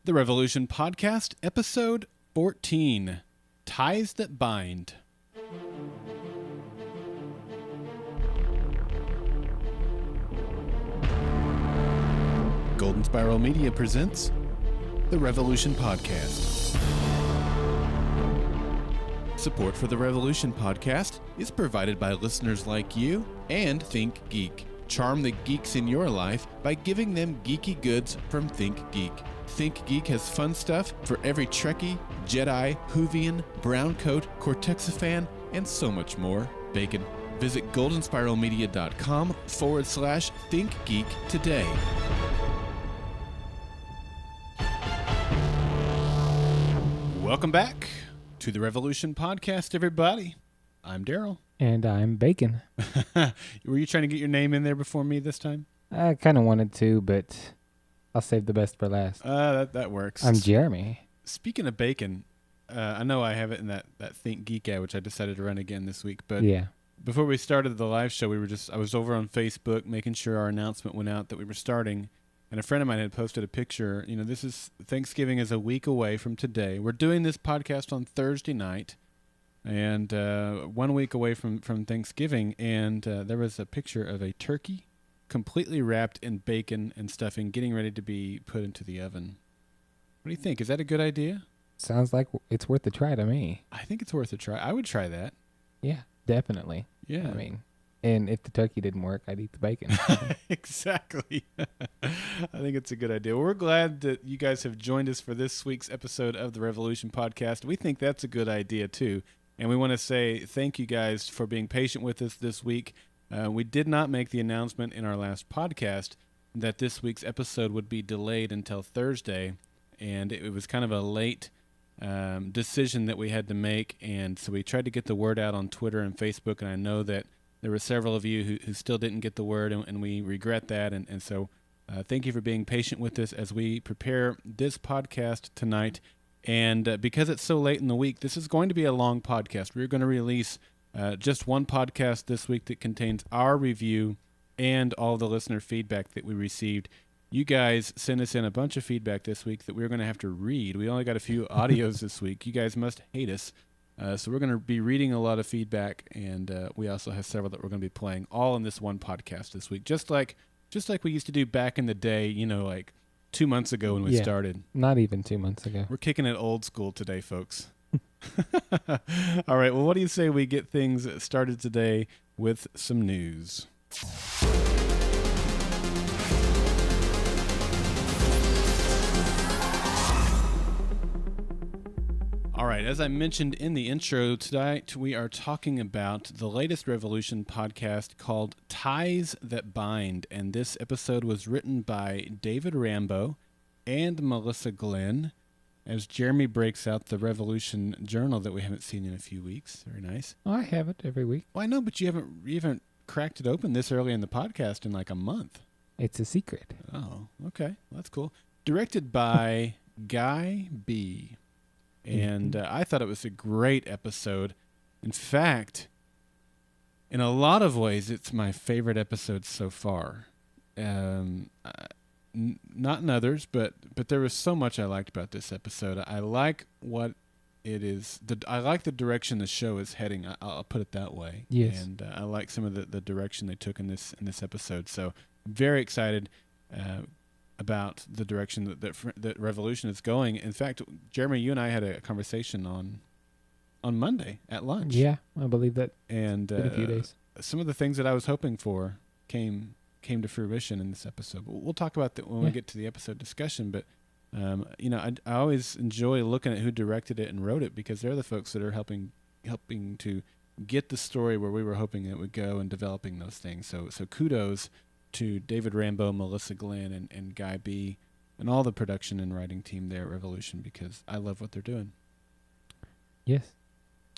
The Revolution Podcast, Episode 14, Ties That Bind. Golden Spiral Media presents The Revolution Podcast. Support for The Revolution Podcast is provided by listeners like you and Think Geek. Charm the geeks in your life by giving them geeky goods from Think Geek. Think Geek has fun stuff for every Trekkie, Jedi, Whovian, Browncoat, Cortexiphan, and so much more. Bacon. Visit goldenspiralmedia.com/thinkgeek today. Welcome back to the Revolution Podcast, everybody. I'm Daryl. And I'm Bacon. Were you trying to get your name in there before me this time? I kind of wanted to, but I'll save the best for last. That works. I'm Jeremy. Speaking of bacon, I know I have it in that Think Geek ad, which I decided to run again this week. But yeah. Before we started the live show, I was over on Facebook making sure our announcement went out that we were starting. And a friend of mine had posted a picture. You know, Thanksgiving is a week away from today. We're doing this podcast on Thursday night. And 1 week away from Thanksgiving, and there was a picture of a turkey completely wrapped in bacon and stuffing getting ready to be put into the oven. What do you think? Is that a good idea? Sounds like it's worth a try to me. I think it's worth a try. I would try that. Yeah, definitely. Yeah. I mean, and if the turkey didn't work, I'd eat the bacon. Exactly. I think it's a good idea. Well, we're glad that you guys have joined us for this week's episode of the Revolution Podcast. We think that's a good idea, too. And we want to say thank you guys for being patient with us this week. We did not make the announcement in our last podcast that this week's episode would be delayed until Thursday. And it was kind of a late decision that we had to make. And so we tried to get the word out on Twitter and Facebook. And I know that there were several of you who still didn't get the word, and we regret that. And so thank you for being patient with us as we prepare this podcast tonight. And because it's so late in the week, this is going to be a long podcast. We're going to release just one podcast this week that contains our review and all the listener feedback that we received. You guys sent us in a bunch of feedback this week that we're going to have to read. We only got a few audios this week. You guys must hate us. So we're going to be reading a lot of feedback, and we also have several that we're going to be playing all in this one podcast this week, just like we used to do back in the day, you know, like 2 months ago when we started. Not even 2 months ago. We're kicking it old school today, folks. All right, well, what do you say we get things started today with some news? All right, as I mentioned in the intro, tonight we are talking about the latest Revolution podcast called Ties That Bind, and this episode was written by David Rambo and Melissa Glenn, as Jeremy breaks out the Revolution journal that we haven't seen in a few weeks. Very nice. Oh, I have it every week. Well, I know, but you haven't cracked it open this early in the podcast in like a month. It's a secret. Oh, okay. Well, that's cool. Directed by Guy B., and I thought it was a great episode. In fact, in a lot of ways, it's my favorite episode so far. Not in others, but there was so much I liked about this episode. I like what it is. I like the direction the show is heading. I'll put it that way. Yes. And I like some of the direction they took in this episode. So very excited about the direction that Revolution is going. In fact, Jeremy, you and I had a conversation on Monday at lunch. Yeah, I believe that. And in a few days. Some of the things that I was hoping for came to fruition in this episode. We'll talk about that when we get to the episode discussion. But you know, I always enjoy looking at who directed it and wrote it, because they're the folks that are helping to get the story where we were hoping it would go and developing those things. So kudos to David Rambo, Melissa Glenn, and Guy B., and all the production and writing team there at Revolution, because I love what they're doing. Yes.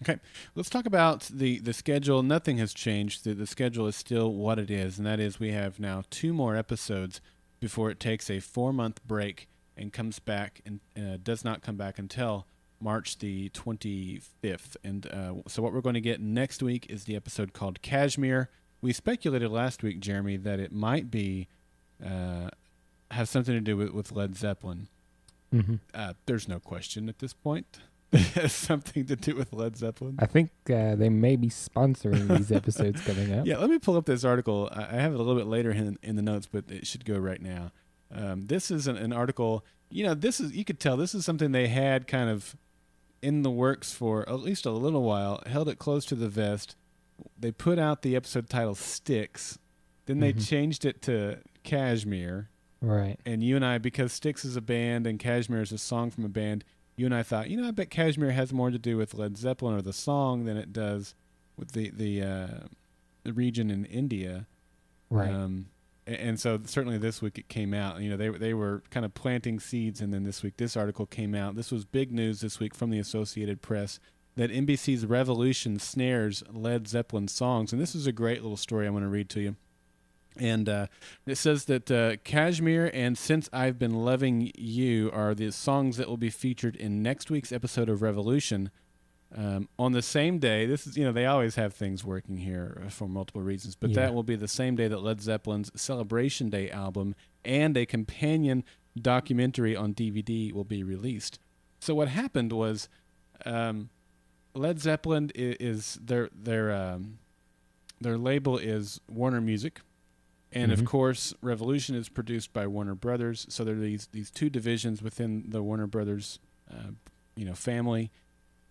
Okay, let's talk about the schedule. Nothing has changed. The schedule is still what it is, and that is we have now 2 more episodes before it takes a 4-month break and comes back, and does not come back until March the 25th. And so what we're going to get next week is the episode called Kashmir. We speculated last week, Jeremy, that it might be have something to do with Led Zeppelin. There's no question at this point. It has something to do with Led Zeppelin. I think they may be sponsoring these episodes coming up. Yeah, let me pull up this article. I have it a little bit later in the notes, but it should go right now. This is an article. You could tell this is something they had kind of in the works for at least a little while, held it close to the vest. They put out the episode title Styx. Then they changed it to Kashmir. Right. And you and I, because Styx is a band and Kashmir is a song from a band, you and I thought, I bet Kashmir has more to do with Led Zeppelin or the song than it does with the region in India. Right. And so certainly this week it came out. They were kind of planting seeds, and then this week this article came out. This was big news this week from the Associated Press that NBC's Revolution snares Led Zeppelin songs. And this is a great little story I want to read to you. And it says that Kashmir and Since I've Been Loving You are the songs that will be featured in next week's episode of Revolution. On the same day, this is, they always have things working here for multiple reasons, but that will be the same day that Led Zeppelin's Celebration Day album and a companion documentary on DVD will be released. So what happened was Led Zeppelin is their label is Warner Music. And of course, Revolution is produced by Warner Brothers. So there are these two divisions within the Warner Brothers, family.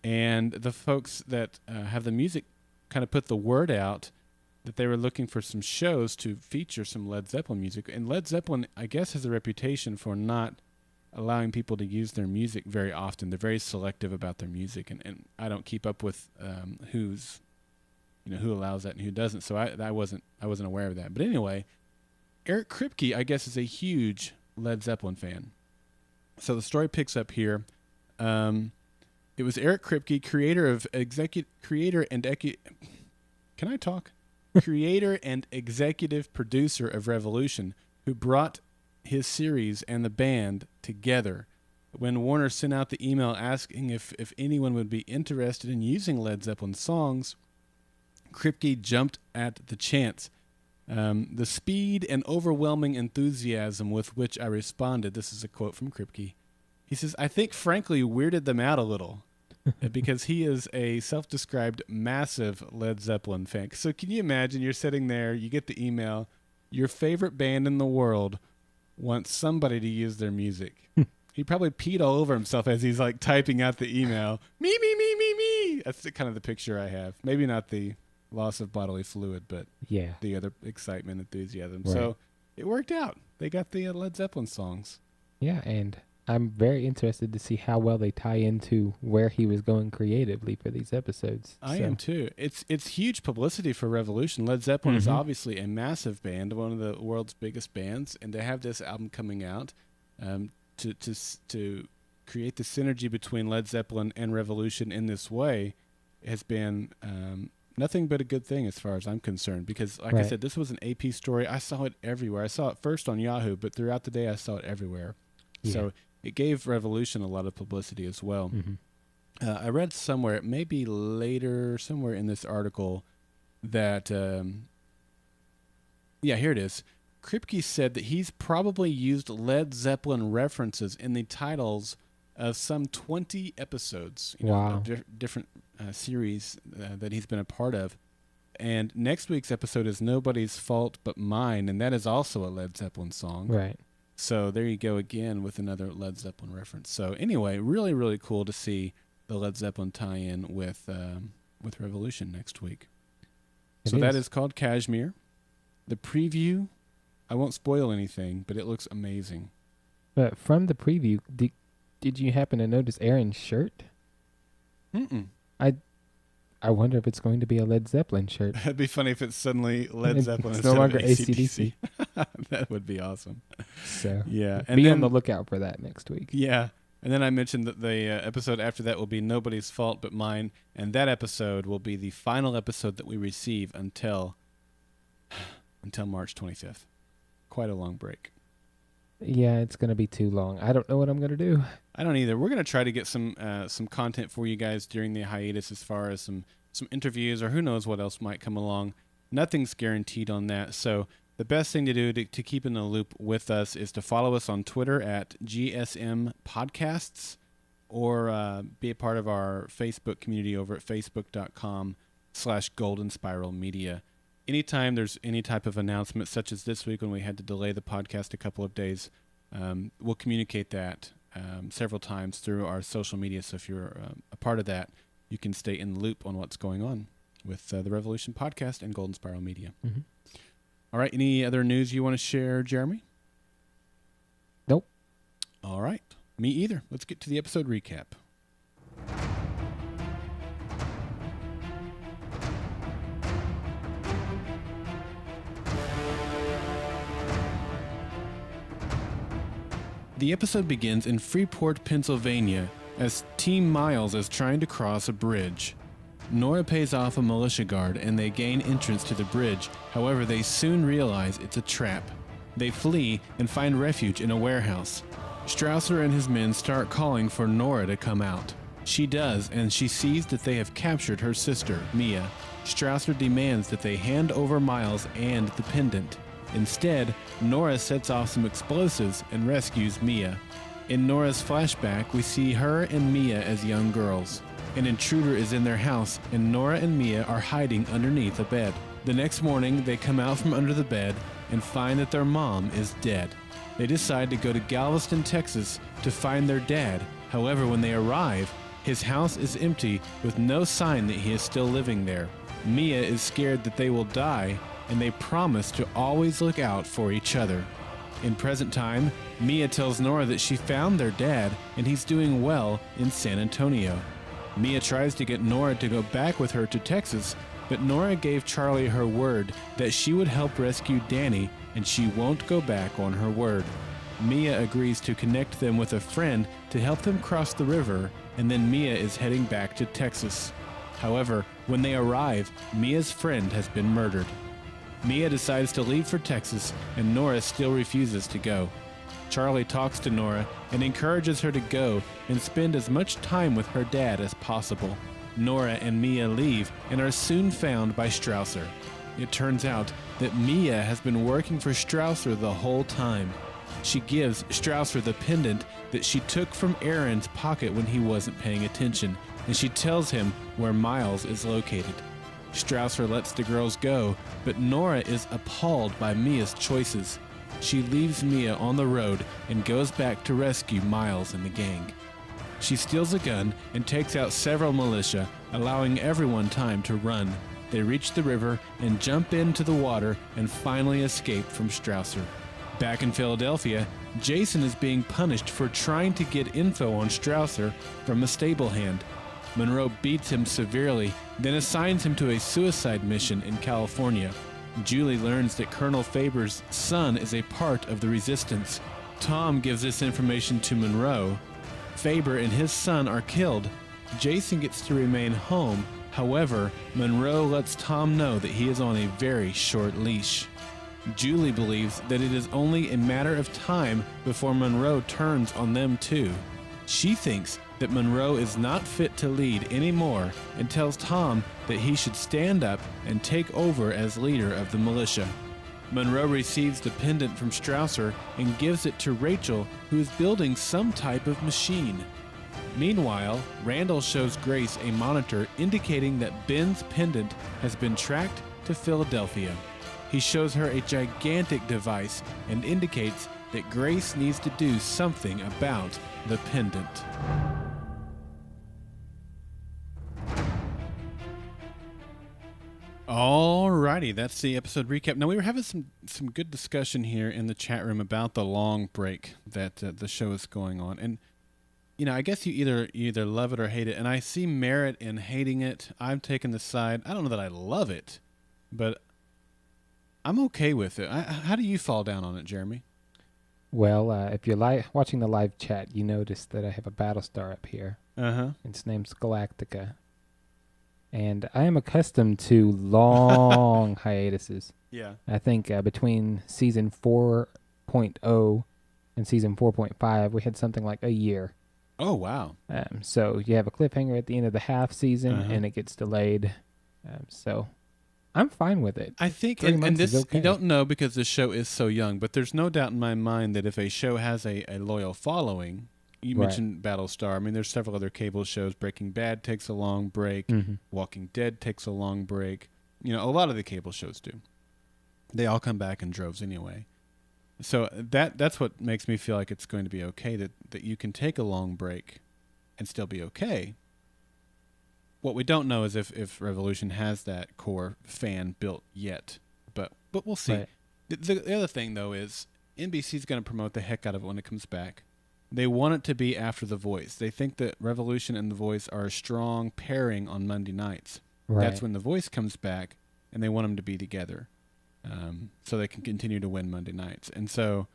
And the folks that have the music kind of put the word out that they were looking for some shows to feature some Led Zeppelin music. And Led Zeppelin, I guess, has a reputation for not allowing people to use their music very often. They're very selective about their music, and I don't keep up with who allows that and who doesn't. So I wasn't aware of that. But anyway, Eric Kripke, I guess, is a huge Led Zeppelin fan. So the story picks up here. It was Eric Kripke, creator and executive producer of Revolution, who brought his series and the band together. When Warner sent out the email asking if anyone would be interested in using Led Zeppelin songs, Kripke jumped at the chance. The speed and overwhelming enthusiasm with which I responded, this is a quote from Kripke. He says, I think frankly weirded them out a little because he is a self-described massive Led Zeppelin fan. So can you imagine you're sitting there, you get the email, your favorite band in the world wants somebody to use their music. He probably peed all over himself as he's like typing out the email. Me, me, me, me, me. That's kind of the picture I have. Maybe not the loss of bodily fluid, but the other excitement, enthusiasm. Right. So it worked out. They got the Led Zeppelin songs. Yeah, and I'm very interested to see how well they tie into where he was going creatively for these episodes. I am too. It's huge publicity for Revolution. Led Zeppelin is obviously a massive band, one of the world's biggest bands, and to have this album coming out, to create the synergy between Led Zeppelin and Revolution in this way has been nothing but a good thing as far as I'm concerned. Because, like I said, this was an AP story. I saw it everywhere. I saw it first on Yahoo, but throughout the day I saw it everywhere. Yeah. So it gave Revolution a lot of publicity as well. I read somewhere, maybe later, somewhere in this article, that, here it is. Kripke said that he's probably used Led Zeppelin references in the titles of some 20 episodes, of different series that he's been a part of. And next week's episode is Nobody's Fault But Mine, and that is also a Led Zeppelin song. Right. So there you go again with another Led Zeppelin reference. So anyway, really, really cool to see the Led Zeppelin tie-in with Revolution next week. That is called Kashmir. The preview, I won't spoil anything, but it looks amazing. But from the preview, did you happen to notice Aaron's shirt? Mm-mm. I wonder if it's going to be a Led Zeppelin shirt. It'd be funny if it's suddenly Led Zeppelin it's instead no longer of AC/DC. AC/DC. That would be awesome. So yeah, and be on the lookout for that next week. Yeah, and then I mentioned that the episode after that will be Nobody's Fault But Mine, and that episode will be the final episode that we receive until March 25th. Quite a long break. Yeah, it's going to be too long. I don't know what I'm going to do. I don't either. We're going to try to get some content for you guys during the hiatus as far as some interviews or who knows what else might come along. Nothing's guaranteed on that. So The best thing to do to keep in the loop with us is to follow us on Twitter at GSM Podcasts, or be a part of our Facebook community over at facebook.com/Golden Spiral Media. Anytime there's any type of announcement, such as this week when we had to delay the podcast a couple of days, we'll communicate that several times through our social media. So if you're a part of that, you can stay in the loop on what's going on with the Revolution Podcast and Golden Spiral Media. Mm-hmm. All right. Any other news you want to share, Jeremy? Nope. All right. Me either. Let's get to the episode recap. The episode begins in Freeport, Pennsylvania, as Team Miles is trying to cross a bridge. Nora pays off a militia guard and they gain entrance to the bridge. However, they soon realize it's a trap. They flee and find refuge in a warehouse. Strausser and his men start calling for Nora to come out. She does, and she sees that they have captured her sister, Mia. Strausser demands that they hand over Miles and the pendant. Instead, Nora sets off some explosives and rescues Mia. In Nora's flashback, we see her and Mia as young girls. An intruder is in their house, and Nora and Mia are hiding underneath a bed. The next morning, they come out from under the bed and find that their mom is dead. They decide to go to Galveston, Texas to find their dad. However, when they arrive, his house is empty with no sign that he is still living there. Mia is scared that they will die, and they promise to always look out for each other. In present time, Mia tells Nora that she found their dad and he's doing well in San Antonio. Mia tries to get Nora to go back with her to Texas, but Nora gave Charlie her word that she would help rescue Danny, and she won't go back on her word. Mia agrees to connect them with a friend to help them cross the river, and then Mia is heading back to Texas. However, when they arrive, Mia's friend has been murdered. Mia decides to leave for Texas, and Nora still refuses to go. Charlie talks to Nora and encourages her to go and spend as much time with her dad as possible. Nora and Mia leave and are soon found by Strausser. It turns out that Mia has been working for Strausser the whole time. She gives Strausser the pendant that she took from Aaron's pocket when he wasn't paying attention, and she tells him where Miles is located. Strausser lets the girls go, but Nora is appalled by Mia's choices. She leaves Mia on the road and goes back to rescue Miles and the gang. She steals a gun and takes out several militia, allowing everyone time to run. They reach the river and jump into the water and finally escape from Strausser. Back in Philadelphia, Jason is being punished for trying to get info on Strausser from a stable hand. Monroe beats him severely, then assigns him to a suicide mission in California. Julie learns that Colonel Faber's son is a part of the resistance. Tom gives this information to Monroe. Faber and his son are killed. Jason gets to remain home. However, Monroe lets Tom know that he is on a very short leash. Julie believes that it is only a matter of time before Monroe turns on them too. She thinks that Monroe is not fit to lead anymore and tells Tom that he should stand up and take over as leader of the militia. Monroe receives the pendant from Strausser and gives it to Rachel, who is building some type of machine. Meanwhile, Randall shows Grace a monitor indicating that Ben's pendant has been tracked to Philadelphia. He shows her a gigantic device and indicates that Grace needs to do something about the pendant. Alrighty, that's the episode recap. Now, we were having some good discussion here in the chat room about the long break that the show is going on. And, you know, I guess you either love it or hate it. And I see merit in hating it. I'm taking the side. I don't know that I love it, but I'm okay with it. How do you fall down on it, Jeremy? Well, if you're watching the live chat, you notice that I have a Battlestar up here. Uh-huh. Its name's Galactica. And I am accustomed to long hiatuses. Yeah. I think between season 4.0 and season 4.5, we had something like a year. Oh, wow. So you have a cliffhanger at the end of the half season, Uh-huh. and it gets delayed. So I'm fine with it. I think, 3 and months this is okay. you don't know because the show is so young, but there's no doubt in my mind that if a show has a loyal following, you Right. mentioned Battlestar. I mean, there's several other cable shows. Breaking Bad takes a long break. Mm-hmm. Walking Dead takes a long break. A lot of the cable shows do. They all come back in droves anyway. So that's what makes me feel like it's going to be okay, that you can take a long break and still be okay. What we don't know is if Revolution has that core fan built yet, but we'll see. Right. The other thing though is NBC's going to promote the heck out of it when it comes back. They want it to be after The Voice. They think that Revolution and The Voice are a strong pairing on Monday nights. Right. That's when The Voice comes back, and they want them to be together, so they can continue to win Monday nights. And so,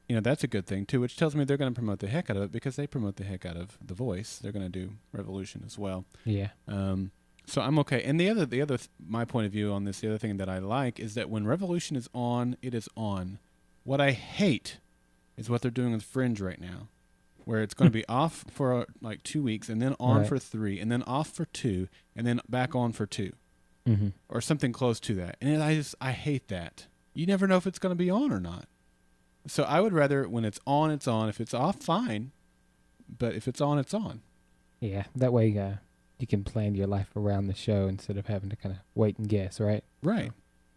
that's a good thing too, which tells me they're going to promote the heck out of it because they promote the heck out of The Voice. They're going to do Revolution as well. Yeah. So I'm okay. And the other, my point of view on this, the other thing that I like is that when Revolution is on, it is on. What I hate is what they're doing with Fringe right now, where it's going to be off for like 2 weeks and then on Right. for 3 and then off for 2 and then back on for 2 Mm-hmm. or something close to that. And I hate that. You never know if it's going to be on or not. So I would rather when it's on, it's on. If it's off, fine. But if it's on, it's on. Yeah. That way, you can plan your life around the show instead of having to kind of wait and guess, right? Right.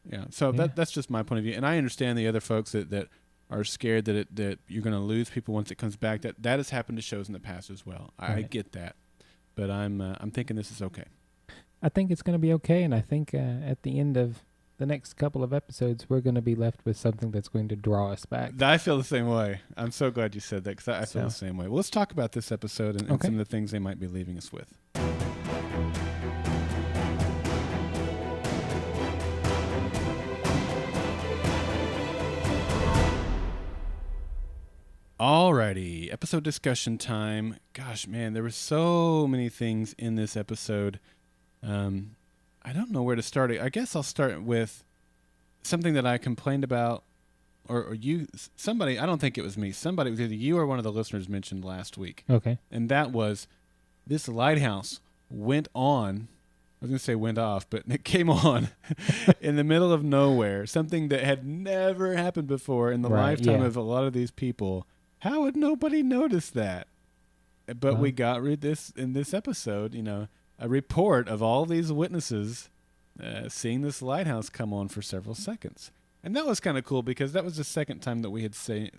Yeah. So Yeah. that's just my point of view. And I understand the other folks that are scared that you're going to lose people once it comes back. That has happened to shows in the past as well. I Right. get that. But I'm thinking this is okay. I think it's going to be okay, and I think at the end of the next couple of episodes, we're going to be left with something that's going to draw us back. I feel the same way. I'm so glad you said that because I feel the So. same way. Well, let's talk about this episode and Okay. some of the things they might be leaving us with. Alrighty, episode discussion time. Gosh, man, there were so many things in this episode. I don't know where to start. I guess I'll start with something that I complained about, or you, somebody, I don't think it was me. Somebody, it was either you or one of the listeners mentioned last week. Okay. And that was this lighthouse went on. I was going to say went off, but it came on in the middle of nowhere. Something that had never happened before in the Right, lifetime yeah. of a lot of these people. How had nobody noticed that? But we got this in this episode, a report of all these witnesses seeing this lighthouse come on for several seconds. And that was kind of cool because that was the second time that we had said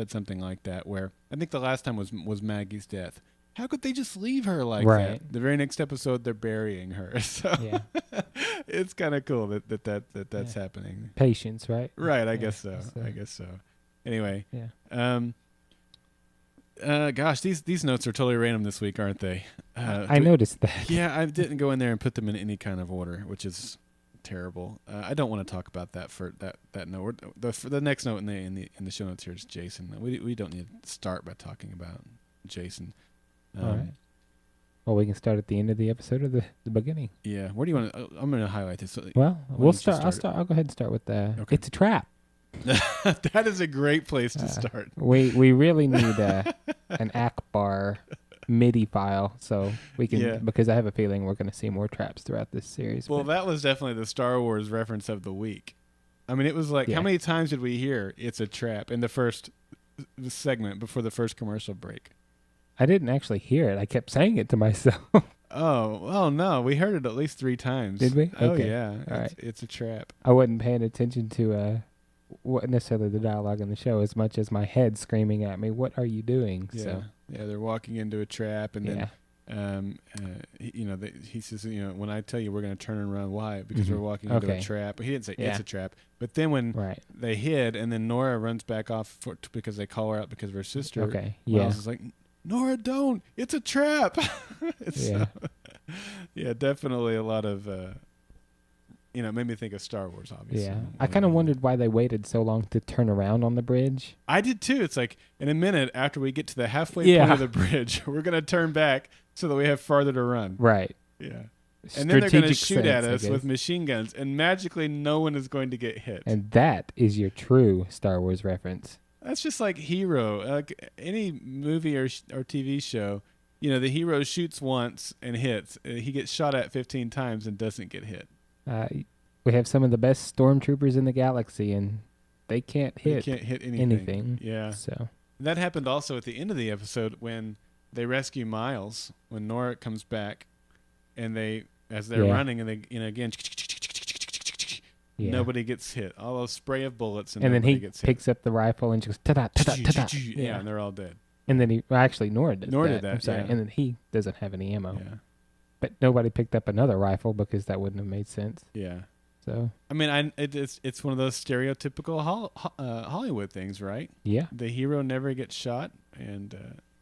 something like that, where I think the last time was Maggie's death. How could they just leave her like Right. that? The very next episode, they're burying her. So Yeah. it's kind of cool that's happening. Patience, right? Right, I Yeah, guess so. so- I guess so. Anyway, Yeah. gosh, these notes are totally random this week, aren't they? I noticed that. Yeah, I didn't go in there and put them in any kind of order, which is terrible. I don't want to talk about that for that note. For the next note in the show notes here is Jason. We don't need to start by talking about Jason. All right. Well, we can start at the end of the episode or the beginning. Yeah. Where do you want to? I'm going to highlight this. Well, Why we'll don't you start. I'll start start. I'll go ahead and start with Okay. it's a trap. That is a great place to start. We really need an Akbar MIDI file so we can Yeah. because I have a feeling we're going to see more traps throughout this series. Well, but- that was definitely the Star Wars reference of the week. I mean, it was like, Yeah. how many times did we hear "It's a trap" in the first segment before the first commercial break? I didn't actually hear it. I kept saying it to myself. Oh, well, no, we heard it at least 3 times. Did we? Oh, Okay. yeah. All right. It's a trap. I wasn't paying attention to what necessarily the dialogue in the show as much as my head screaming at me, "What are you doing?" Yeah. So Yeah, they're walking into a trap, and yeah, then, he says, when I tell you we're going to turn and run, why? Because we're walking into a Okay. trap. He didn't say Yeah. it's a trap. But then when right. they hid, and then Nora runs back off because they call her out because of her sister. Okay. Miles Yeah. is like, Nora, don't! It's a trap. Yeah. Yeah, definitely a lot of, it made me think of Star Wars, obviously. Yeah. I kind of wondered why they waited so long to turn around on the bridge. I did too. It's like in a minute after we get to the halfway Yeah. point of the bridge, we're gonna turn back so that we have farther to run. Right. Yeah, and then they're gonna Strategic shoot at sense, I us with guess. machine guns, and magically no one is going to get hit. And that is your true Star Wars reference. That's just like Hero. Like any movie or TV show, the hero shoots once and hits. He gets shot at 15 times and doesn't get hit. we have some of the best stormtroopers in the galaxy, and they can't They hit can't hit anything. Yeah. So That happened also at the end of the episode when they rescue Miles, when Nora comes back, and as they're Yeah. running, and they, again, yeah. nobody gets hit. All those spray of bullets, and And then nobody he gets picks up the rifle and just ta-da, ta-da, ta-da. hit. Yeah, and they're all dead. And then actually Nora did Nora that. did that, I'm sorry. yeah. And then he doesn't have any ammo. Yeah. But nobody picked up another rifle because that wouldn't have made sense. Yeah. So I mean, it's one of those stereotypical Hollywood things, right? yeah. The hero never gets shot,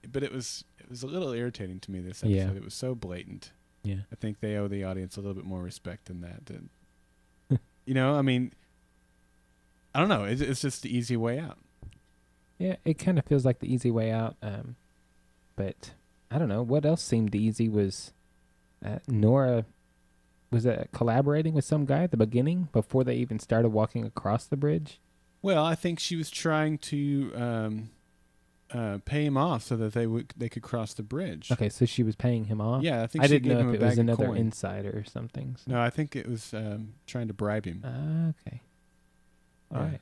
but it was a little irritating to me this episode. Yeah. It was so blatant. Yeah. I think they owe the audience a little bit more respect than that. I mean, I don't know. It's just the easy way out. Yeah, it kind of feels like the easy way out. But I don't know. What else seemed easy was Nora was collaborating with some guy at the beginning before they even started walking across the bridge. Well, I think she was trying to pay him off so that they could cross the bridge. Okay, so she was paying him off? Yeah, I think I she didn't gave know him if a it was bag of another coin. insider or something. So. No, I think it was trying to bribe him. Okay. All Yeah. right.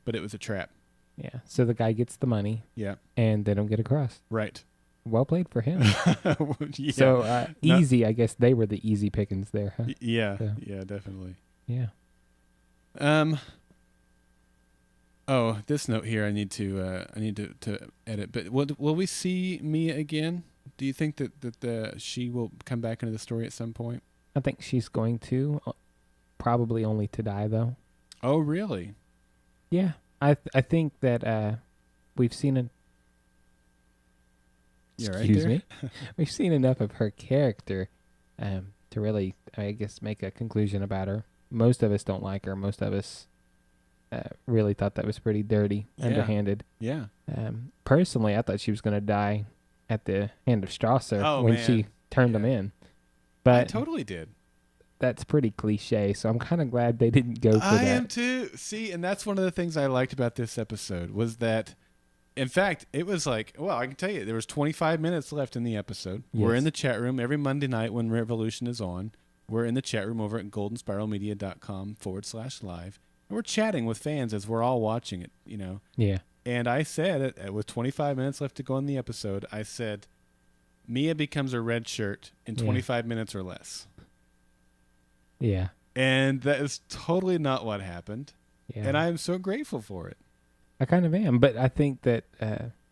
But it was a trap. Yeah. So the guy gets the money, Yeah, and they don't get across. right. Well played for him. Yeah. So No. easy, I guess they were the easy pickings there, huh? Yeah, Yeah. yeah, definitely. Yeah. Oh, this note here I need to edit. But will we see Mia again? Do you think that she will come back into the story at some point? I think she's going to, probably only to die though. Oh, really? Yeah. I think that we've seen an. You all right Excuse there? me. We've seen enough of her character to really, I guess, make a conclusion about her. Most of us don't like her. Most of us really thought that was pretty dirty, Yeah. underhanded. Yeah. Personally, I thought she was going to die at the hand of Strasser Oh, when man. she turned him Yeah. in. I But totally did. that's pretty cliche, so I'm kind of glad they didn't go for I that. am too. See, and that's one of the things I liked about this episode was that, in fact, it was like, well, I can tell you, there was 25 minutes left in the episode. We're Yes. in the chat room every Monday night when Revolution is on. We're in the chat room over at goldenspiralmedia.com/live. And we're chatting with fans as we're all watching it, Yeah. And I said, with 25 minutes left to go in the episode, I said, Mia becomes a red shirt in Yeah. 25 minutes or less. Yeah. And that is totally not what happened. Yeah. And I am so grateful for it. I kind of am, but I think that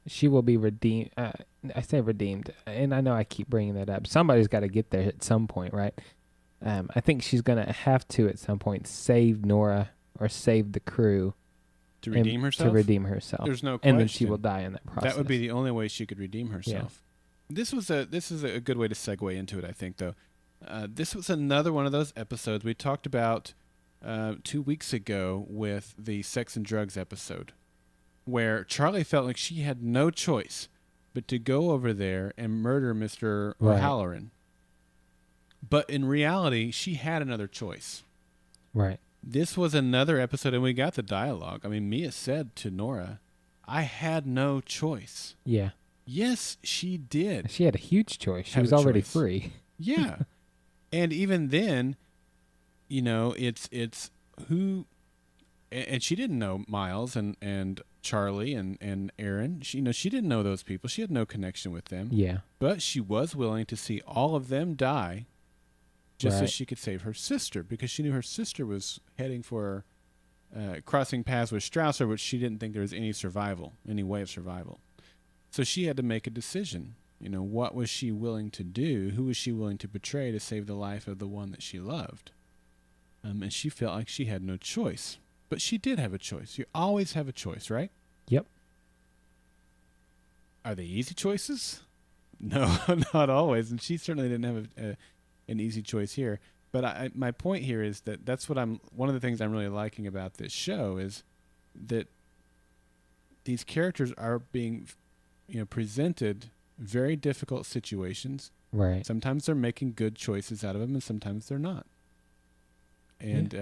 she will be redeemed. I say redeemed, and I know I keep bringing that up. Somebody's got to get there at some point, right? I think she's going to have to, at some point, save Nora or save the crew. To redeem herself? To redeem herself. There's no question. And then she will die in that process. That would be the only way she could redeem herself. This is a good way to segue into it, I think, though. This was another one of those episodes we talked about 2 weeks ago with the sex and drugs episode, where Charlie felt like she had no choice but to go over there and murder Mr. Right. O'Halloran. But in reality, she had another choice. Right. This was another episode, and we got the dialogue. I mean, Mia said to Nora, I had no choice. Yeah. Yes, she did. She had a huge choice. She Have was a already choice. free. Yeah. And even then, it's who, and she didn't know Miles and Charlie and Aaron. She didn't know those people. She had no connection with them. Yeah. But she was willing to see all of them die just so Right. she could save her sister, because she knew her sister was heading for crossing paths with Strausser, which she didn't think there was any way of survival. So she had to make a decision. What was she willing to do? Who was she willing to betray to save the life of the one that she loved? And she felt like she had no choice. But she did have a choice. You always have a choice, right? Yep. Are they easy choices? No, not always. And she certainly didn't have an easy choice here. But my point here is that's what one of the things I'm really liking about this show is that these characters are being, presented very difficult situations. Right. Sometimes they're making good choices out of them, and sometimes they're not. And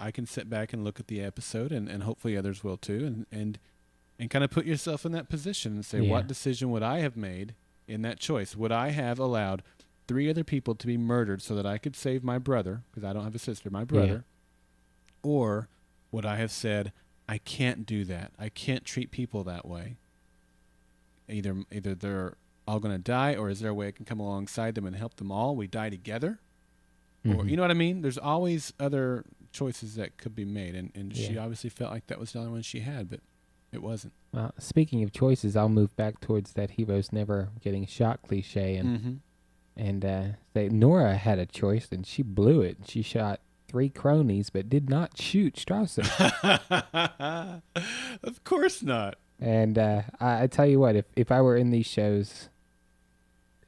I can sit back and look at the episode, and hopefully others will too, and kind of put yourself in that position and say, Yeah. what decision would I have made in that choice? Would I have allowed 3 other people to be murdered so that I could save my brother, because I don't have a sister, my brother? Or would I have said, I can't do that. I can't treat people that way. Either they're all going to die, or is there a way I can come alongside them and help them all? We die together? Or, you know what I mean? There's always other choices that could be made, and she obviously felt like that was the only one she had, but it wasn't. Well, speaking of choices, I'll move back towards that heroes never getting shot cliche and say Nora had a choice, and she blew it. She shot 3 cronies, but did not shoot Strawson. Of course not. And I tell you what, if I were in these shows,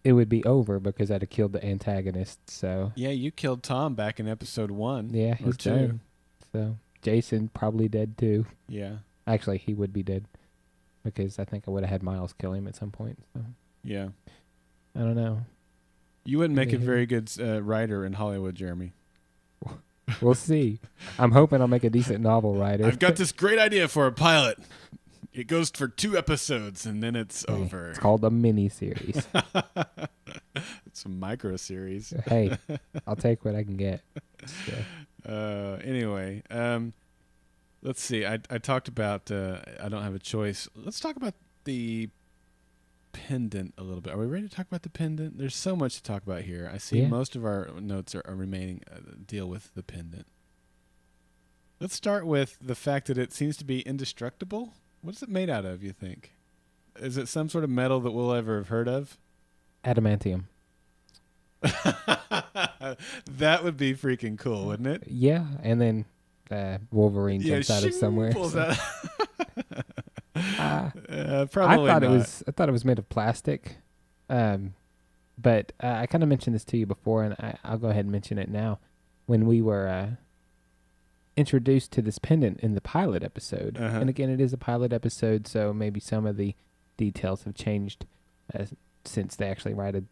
it would be over because I'd have killed the antagonist. So yeah, you killed Tom back in episode 1. Yeah, he's done. So Jason probably dead too. Yeah. Actually, he would be dead because I think I would have had Miles kill him at some point. So yeah. I don't know. You wouldn't make a very good writer in Hollywood, Jeremy. We'll see. I'm hoping I'll make a decent novel writer. I've got this great idea for a pilot. It goes for 2 episodes, and then it's over. It's called a mini-series. It's a micro-series. Hey, I'll take what I can get. So. Anyway, let's see. I talked about I don't have a choice. Let's talk about the pendant a little bit. Are we ready to talk about the pendant? There's so much to talk about here. I see most of our notes are remaining deal with the pendant. Let's start with the fact that it seems to be indestructible. What is it made out of, you think? Is it some sort of metal that we'll ever have heard of? Adamantium. That would be freaking cool, wouldn't it? Yeah, and then Wolverine jumps out of somewhere. Pulls out. Probably I thought it was made of plastic, but I kind of mentioned this to you before, and I'll go ahead and mention it now. When we were introduced to this pendant in the pilot episode, and again, it is a pilot episode, so maybe some of the details have changed since they actually wrote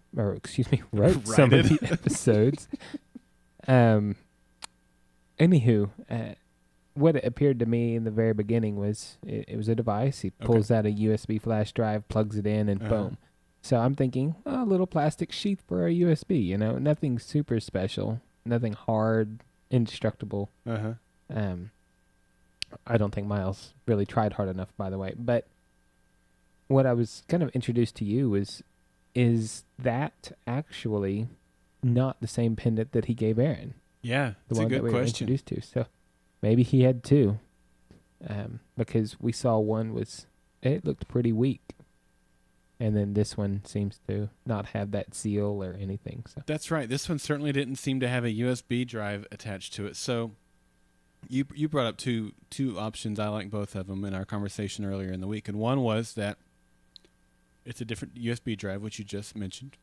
some of the episodes. Anywho. What it appeared to me in the very beginning was it was a device. He pulls out a USB flash drive, plugs it in, and boom. So I'm thinking, a little plastic sheath for a USB, nothing super special, nothing hard, indestructible. I don't think Miles really tried hard enough, by the way. But what I was kind of introduced to you is that actually not the same pendant that he gave Aaron? Yeah, that's a good were question. Introduced to. So maybe he had 2, because we saw one it looked pretty weak, and then this one seems to not have that seal or anything. So that's right. This one certainly didn't seem to have a USB drive attached to it. So you brought up two options. I like both of them in our conversation earlier in the week, and one was that it's a different USB drive, which you just mentioned.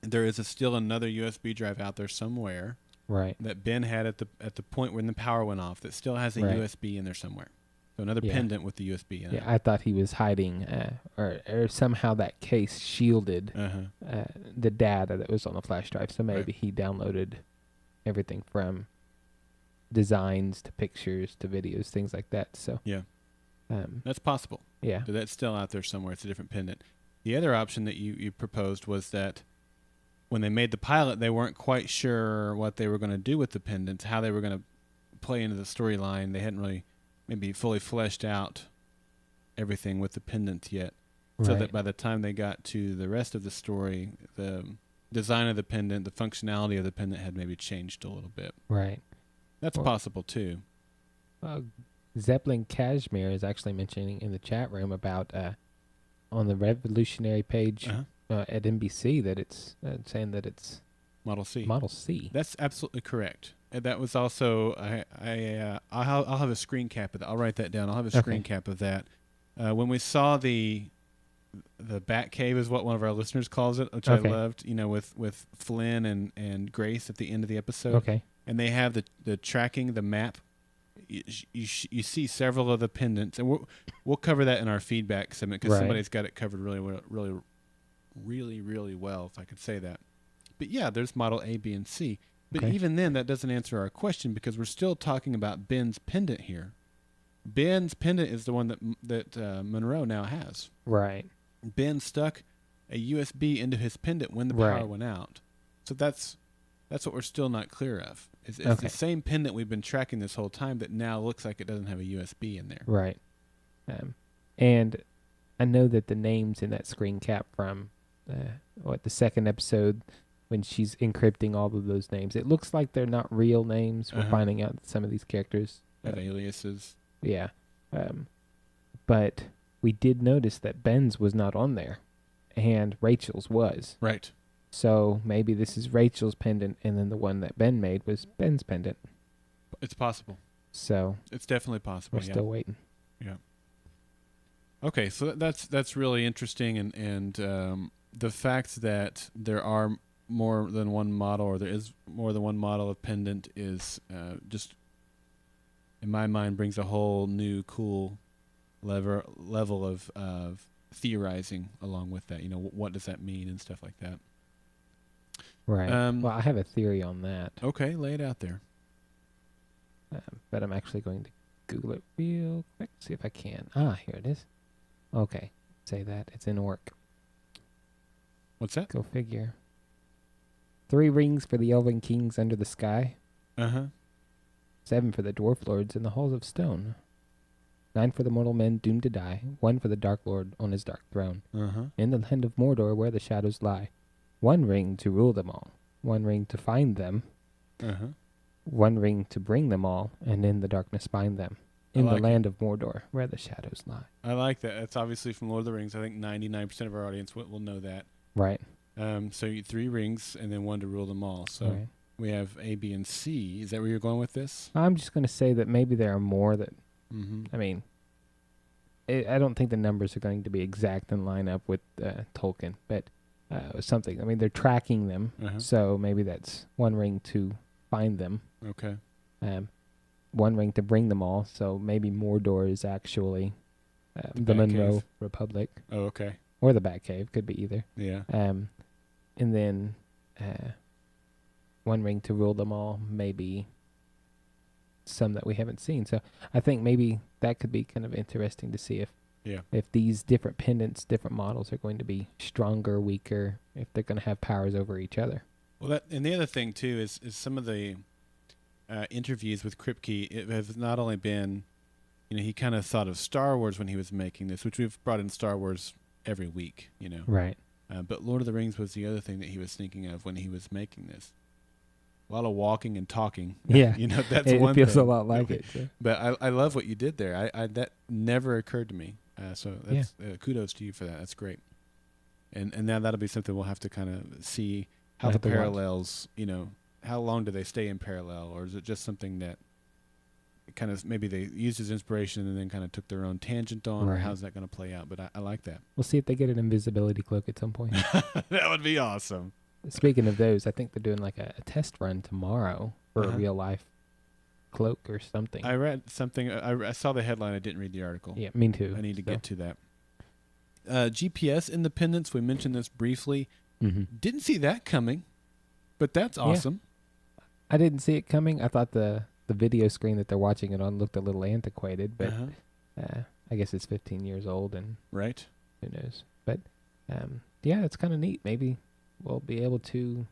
There is still another USB drive out there somewhere. Right. That Ben had at the point when the power went off that still has a USB in there somewhere. So another pendant with the USB in it. Yeah, I thought he was hiding or somehow that case shielded the data that was on the flash drive. So maybe he downloaded everything from designs to pictures to videos, things like that. So yeah, that's possible. Yeah. So that's still out there somewhere. It's a different pendant. The other option that you proposed was that when they made the pilot, they weren't quite sure what they were going to do with the pendants, how they were going to play into the storyline. They hadn't really maybe fully fleshed out everything with the pendants yet. So that by the time they got to the rest of the story, the design of the pendant, the functionality of the pendant had maybe changed a little bit. Right. That's possible too. Zeppelin Cashmere is actually mentioning in the chat room about on the Revolutionary page at NBC that it's saying that it's Model C. Model C. That's absolutely correct. And that was also I'll have a screen cap of that. I'll write that down. I'll have a screen cap of that. When we saw the Bat Cave is what one of our listeners calls it, which I loved. With Flynn and Grace at the end of the episode. Okay. And they have the tracking, the map. You see several of the pendants, and we'll cover that in our feedback segment because somebody's got it covered really well, if I could say that. But yeah, there's model A, B, and C. But even then, that doesn't answer our question because we're still talking about Ben's pendant here. Ben's pendant is the one that Monroe now has. Right. Ben stuck a USB into his pendant when the power went out. So that's what we're still not clear of. It's Okay. the same pendant we've been tracking this whole time that now looks like it doesn't have a USB in there. Right. And I know that the names in that screen cap from the second episode when she's encrypting all of those names, it looks like they're not real names. We're finding out that some of these characters have aliases. Yeah. But we did notice that Ben's was not on there, and Rachel's was. Right. So maybe this is Rachel's pendant, and then the one that Ben made was Ben's pendant. It's possible. So it's definitely possible. We're still waiting. Yeah. Okay, so that's really interesting, and the fact that there are more than one model, or there is more than one model of pendant, is just, in my mind, brings a whole new cool level of theorizing along with that. What does that mean and stuff like that. Right. Well, I have a theory on that. Okay, lay it out there. But I'm actually going to Google it real quick, see if I can. Here it is. Okay, say that. It's in work. What's that? Go figure. 3 rings for the Elven Kings under the sky. 7 for the Dwarf Lords in the halls of stone. 9 for the mortal men doomed to die. 1 for the Dark Lord on his dark throne. In the land of Mordor where the shadows lie. 1 ring to rule them all. 1 ring to find them. 1 ring to bring them all, and in the darkness bind them. In the land of Mordor where the shadows lie. I like that. It's obviously from Lord of the Rings. I think 99% of our audience will know that. Right. So you 3 rings and then 1 to rule them all. So we have A, B, and C. Is that where you're going with this? I'm just going to say that maybe there are more that... I mean, I don't think the numbers are going to be exact and line up with Tolkien, but something. I mean, they're tracking them, so maybe that's 1 ring to find them. Okay. 1 ring to bring them all, so maybe Mordor is actually the Monroe Republic. Oh, okay. Or the Batcave, could be either. Yeah. And then 1 ring to rule them all, maybe some that we haven't seen. So I think maybe that could be kind of interesting to see if these different pendants, different models are going to be stronger, weaker, if they're going to have powers over each other. Well, and the other thing too is some of the interviews with Kripke. It has not only been, he kind of thought of Star Wars when he was making this, which we've brought in Star Wars every week, Right. But Lord of the Rings was the other thing that he was thinking of when he was making this. A lot of walking and talking. Yeah. That's one thing. It feels a lot like it. So. But I love what you did there. I that never occurred to me. So that's kudos to you for that. That's great. And now that'll be something we'll have to kind of see how the parallels, how long do they stay in parallel, or is it just something that kind of maybe they used as inspiration and then kind of took their own tangent on, or how's that going to play out? But I like that. We'll see if they get an invisibility cloak at some point. That would be awesome. Speaking of those, I think they're doing like a test run tomorrow for a real life cloak or something. I read something. I saw the headline. I didn't read the article. Yeah, me too. I need to get to that. GPS independence. We mentioned this briefly. Didn't see that coming, but that's awesome. I didn't see it coming. I thought the video screen that they're watching it on looked a little antiquated, but I guess it's 15 years old, and right. Who knows? But it's kind of neat. Maybe we'll be able to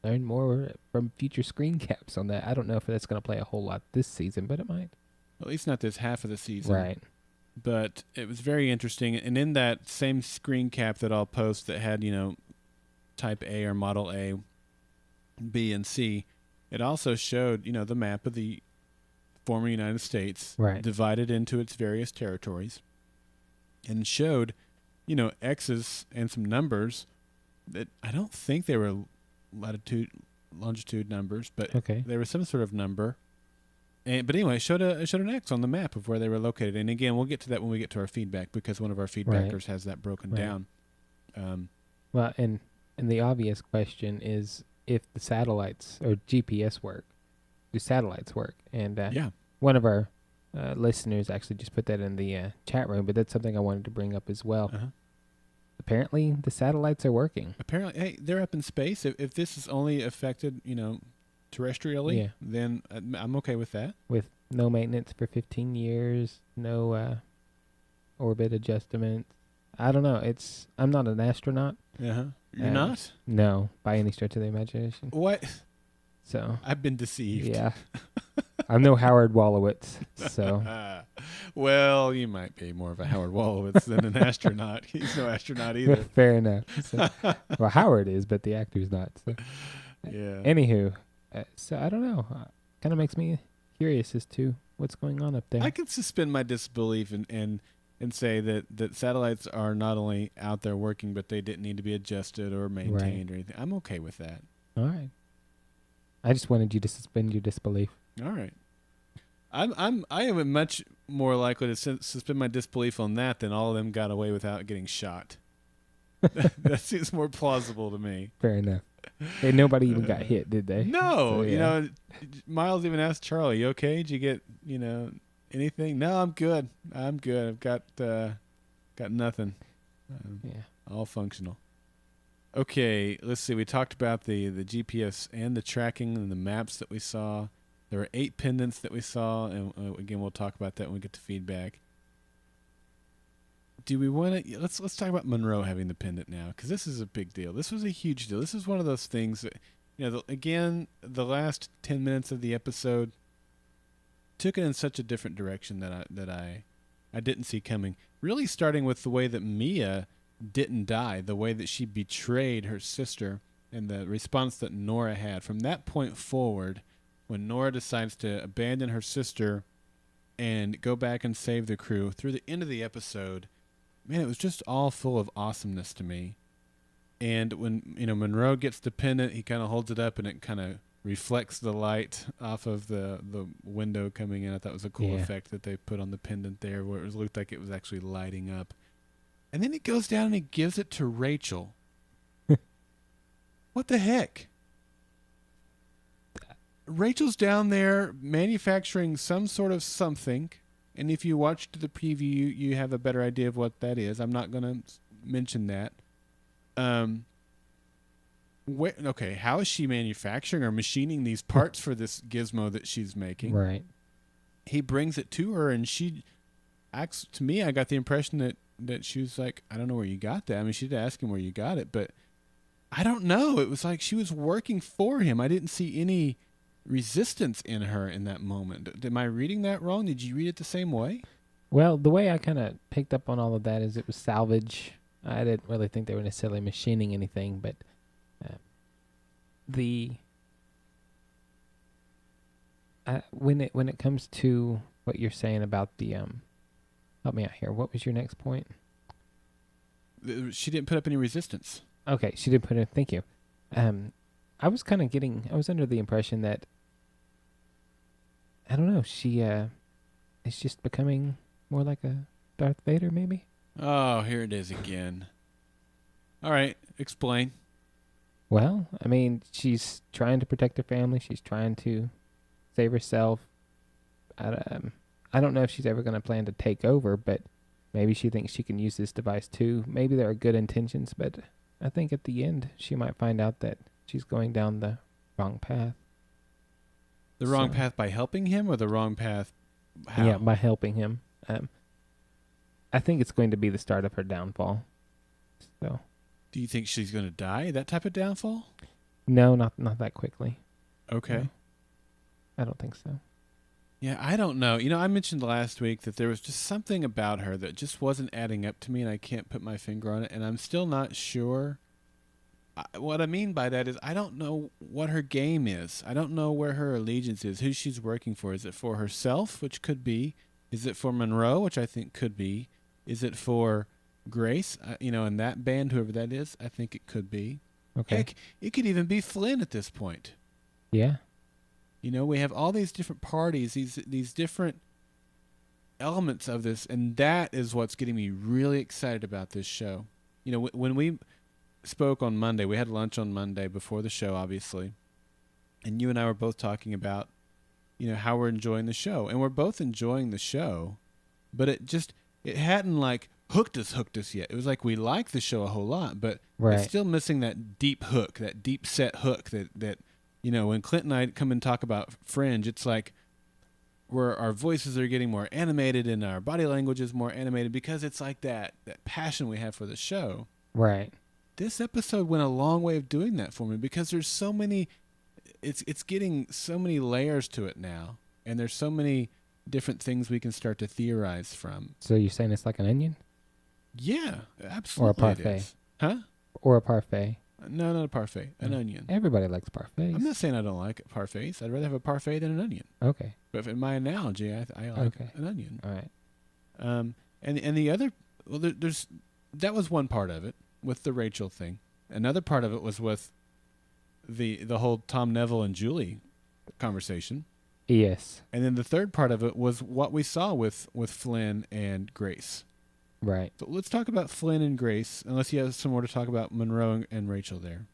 learn more from future screen caps on that. I don't know if that's going to play a whole lot this season, but it might. At least not this half of the season. Right. But it was very interesting. And in that same screen cap that I'll post that had, type A or model A, B, and C, it also showed, the map of the former United States divided into its various territories, and showed, X's and some numbers that I don't think they were latitude, longitude numbers, but there was some sort of number. But anyway, it showed an X on the map of where they were located. And again, we'll get to that when we get to our feedback, because one of our feedbackers has that broken down. Well, and the obvious question is if the satellites or GPS work. Do satellites work? And one of our listeners actually just put that in the chat room, but that's something I wanted to bring up as well. Apparently, the satellites are working. Apparently, hey, they're up in space. If this is only affected, terrestrially, then I'm okay with that. With no maintenance for 15 years, no orbit adjustment. I don't know. I'm not an astronaut. You're You're not? No, by any stretch of the imagination. What? So I've been deceived. yeah, I'm no Howard Wolowitz. So Well, you might be more of a Howard Wolowitz than an astronaut. He's no astronaut either. fair enough. So, well, Howard is, but the actor's not. So. Yeah. Anywho, so I don't know. Kind of makes me curious as to what's going on up there. I can suspend my disbelief and say that satellites are not only out there working, but they didn't need to be adjusted or maintained or anything. I'm okay with that. All right. I just wanted you to suspend your disbelief. All right. I am much more likely to suspend my disbelief on that than all of them got away without getting shot. That seems more plausible to me. Fair enough. And nobody even got hit, did they? No. So, yeah. Miles even asked Charlie, "You okay? Did you get, anything?" "No, I'm good. I'm good. I've got nothing. Yeah. All functional." Okay, let's see. We talked about the GPS and the tracking and the maps that we saw. There were 8 pendants that we saw, and again, we'll talk about that when we get to feedback. Do we want to? Let's talk about Monroe having the pendant now, because this is a big deal. This was a huge deal. This is one of those things that, the last 10 minutes of the episode took it in such a different direction that I didn't see coming. Really, starting with the way that Mia didn't die, the way that she betrayed her sister, and the response that Nora had. From that point forward, when Nora decides to abandon her sister and go back and save the crew, through the end of the episode, man, it was just all full of awesomeness to me. And when Monroe gets the pendant, he kind of holds it up and it kind of reflects the light off of the window coming in. I thought it was a cool effect that they put on the pendant there, where it looked like it was actually lighting up. And then he goes down and he gives it to Rachel. What the heck? Rachel's down there manufacturing some sort of something, and if you watched the preview, you have a better idea of what that is. I'm not going to mention that. Okay, how is she manufacturing or machining these parts for this gizmo that she's making? Right. He brings it to her, and she acts, to me, I got the impression that she was like, "I don't know where you got that." I mean, she did ask him where you got it, but I don't know. It was like she was working for him. I didn't see any resistance in her in that moment. Am I reading that wrong? Did you read it the same way? Well, the way I kind of picked up on all of that is it was salvage. I didn't really think they were necessarily machining anything, but when it comes to what you're saying about the help me out here. What was your next point? She didn't put up any resistance. Okay, she didn't put it. Thank you. I was under the impression that, I don't know, she is just becoming more like a Darth Vader, maybe? Oh, here it is again. All right, explain. Well, I mean, she's trying to protect her family. She's trying to save herself. I don't know if she's ever going to plan to take over, but maybe she thinks she can use this device too. Maybe there are good intentions, but I think at the end she might find out that she's going down the wrong path. The wrong path by helping him, or the wrong path how? Yeah, by helping him. I think it's going to be the start of her downfall. So, do you think she's going to die? That type of downfall? No, not that quickly. Okay. No, I don't think so. Yeah, I don't know. I mentioned last week that there was just something about her that just wasn't adding up to me, and I can't put my finger on it, and I'm still not sure. What I mean by that is I don't know what her game is. I don't know where her allegiance is, who she's working for. Is it for herself, which could be? Is it for Monroe, which I think could be? Is it for Grace, in that band, whoever that is? I think it could be. Okay. Heck, it could even be Flynn at this point. Yeah. We have all these different parties, these different elements of this, and that is what's getting me really excited about this show. When we spoke on Monday, we had lunch on Monday before the show, obviously, and you and I were both talking about, how we're enjoying the show, and we're both enjoying the show, but it hadn't hooked us yet. It was like we like the show a whole lot, but It's still missing that deep hook, that deep set hook that when Clint and I come and talk about Fringe, it's like where our voices are getting more animated and our body language is more animated because it's like that passion we have for the show. Right. this episode went a long way of doing that for me because there's so many. It's getting so many layers to it now, and there's so many different things we can start to theorize from. So you're saying it's like an onion? Yeah, absolutely. Or a parfait? It is. Huh? Or a parfait? No, not a parfait. An onion. Everybody likes parfaits. I'm not saying I don't like parfaits. I'd rather have a parfait than an onion. Okay. But in my analogy, I like an onion. All right. And the other, well, there's that was one part of it with the Rachel thing. Another part of it was with the whole Tom Neville and Julie conversation. Yes. And then the third part of it was what we saw with Flynn and Grace. Right. So let's talk about Flynn and Grace, unless you have some more to talk about Monroe and Rachel there.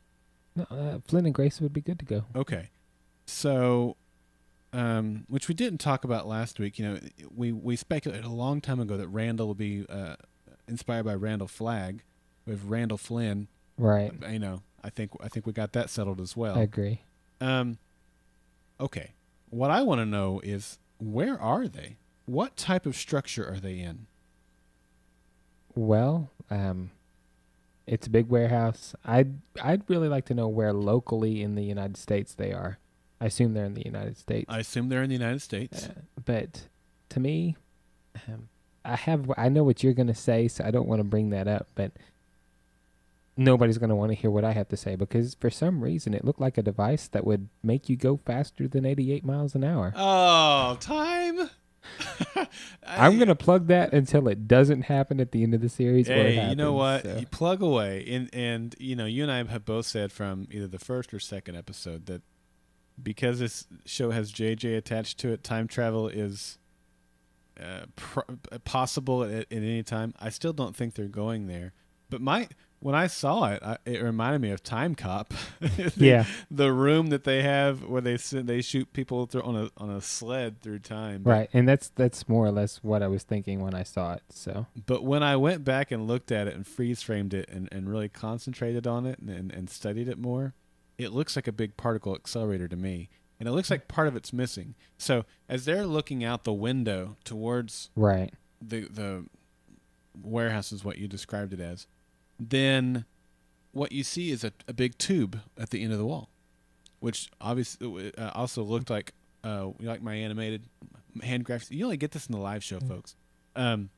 No, Flynn and Grace would be good to go. Okay. So, which we didn't talk about last week. You know, we speculated a long time ago that Randall will be inspired by Randall Flagg with Randall Flynn. Right. You know, I think we got that settled as well. I agree. Okay. What I want to know is, where are they? What type of structure are they in? Well, it's a big warehouse. I'd really like to know where locally in the United States they are. I assume they're in the United States. I assume they're in the United States. But to me, I know what you're going to say, so I don't want to bring that up, but nobody's going to want to hear what I have to say because for some reason it looked like a device that would make you go faster than 88 miles an hour. Oh, time. I'm going to plug that until it doesn't happen at the end of the series. Hey, or it happens, you know what? So. You plug away. And, you know, you and I have both said from either the first or second episode that because this show has JJ attached to it, time travel is possible at any time. I still don't think they're going there. But when I saw it, it reminded me of Time Cop. The room that they have where they shoot people on a sled through time. Right, and that's more or less what I was thinking when I saw it. So, but when I went back and looked at it and freeze framed it and really concentrated on it and studied it more, it looks like a big particle accelerator to me, and it looks like part of it's missing. So as they're looking out the window towards the warehouse is what you described it as. Then what you see is a big tube at the end of the wall, which obviously also looked like my animated hand graphics. You only get this in the live show, folks. It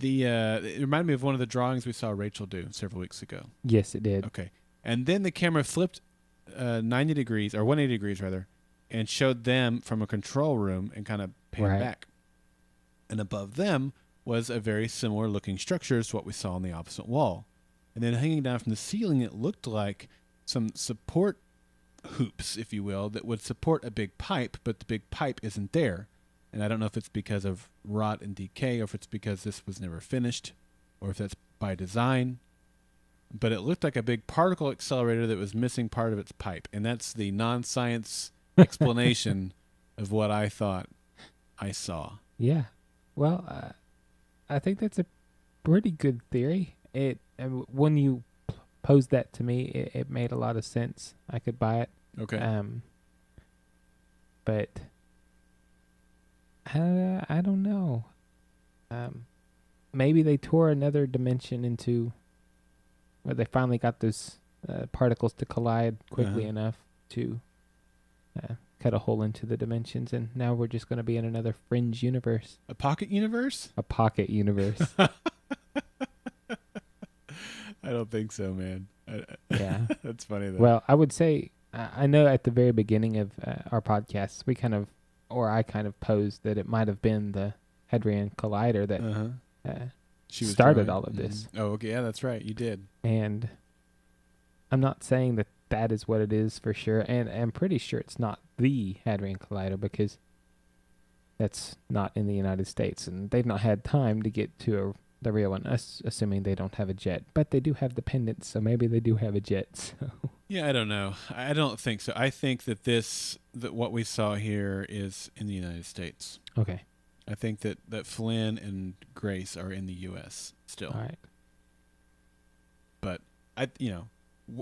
reminded me of one of the drawings we saw Rachel do several weeks ago. Yes, it did. Okay. And then the camera flipped 90 degrees, or 180 degrees rather, and showed them from a control room and kind of panned back. And above them was a very similar looking structure to what we saw on the opposite wall. And then hanging down from the ceiling, it looked like some support hoops, if you will, that would support a big pipe, but the big pipe isn't there. And I don't know if it's because of rot and decay, or if it's because this was never finished, or if that's by design. But it looked like a big particle accelerator that was missing part of its pipe. And that's the non-science explanation of what I thought I saw. Yeah. Well, I think that's a pretty good theory. When you posed that to me, it made a lot of sense. I could buy it. Okay. But I don't know. Maybe they tore another dimension into where they finally got those particles to collide quickly enough to cut a hole into the dimensions, and now we're just going to be in another fringe universe. A pocket universe? A pocket universe. I don't think so, man. Yeah. That's funny, though. Well, I would say, I know at the very beginning of our podcast, I kind of posed that it might have been the Hadrian Collider that started all of this. Oh, okay. Yeah, that's right. You did. And I'm not saying that is what it is for sure. And I'm pretty sure it's not the Hadrian Collider because that's not in the United States. And they've not had time to get to the real one, assuming they don't have a jet. But they do have the pendants, so maybe they do have a jet. So. Yeah, I don't know. I don't think so. I think that what we saw here is in the United States. Okay. I think that Flynn and Grace are in the U.S. still. All right. But,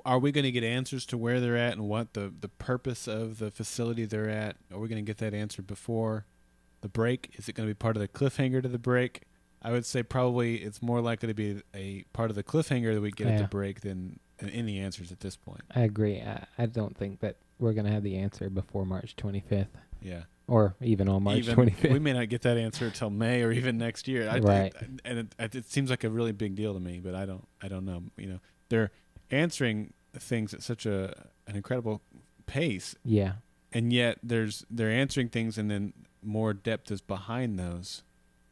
are we going to get answers to where they're at and what the purpose of the facility they're at? Are we going to get that answer before the break? Is it going to be part of the cliffhanger to the break? I would say probably it's more likely to be a part of the cliffhanger that we get at Yeah. the break than any answers at this point. I agree. I don't think that we're going to have the answer before March 25th. Yeah. Or even on March 25th. We may not get that answer until May or even next year. Right. It seems like a really big deal to me, but I don't know. You know, they're answering things at such an incredible pace. Yeah. And yet they're answering things and then more depth is behind those.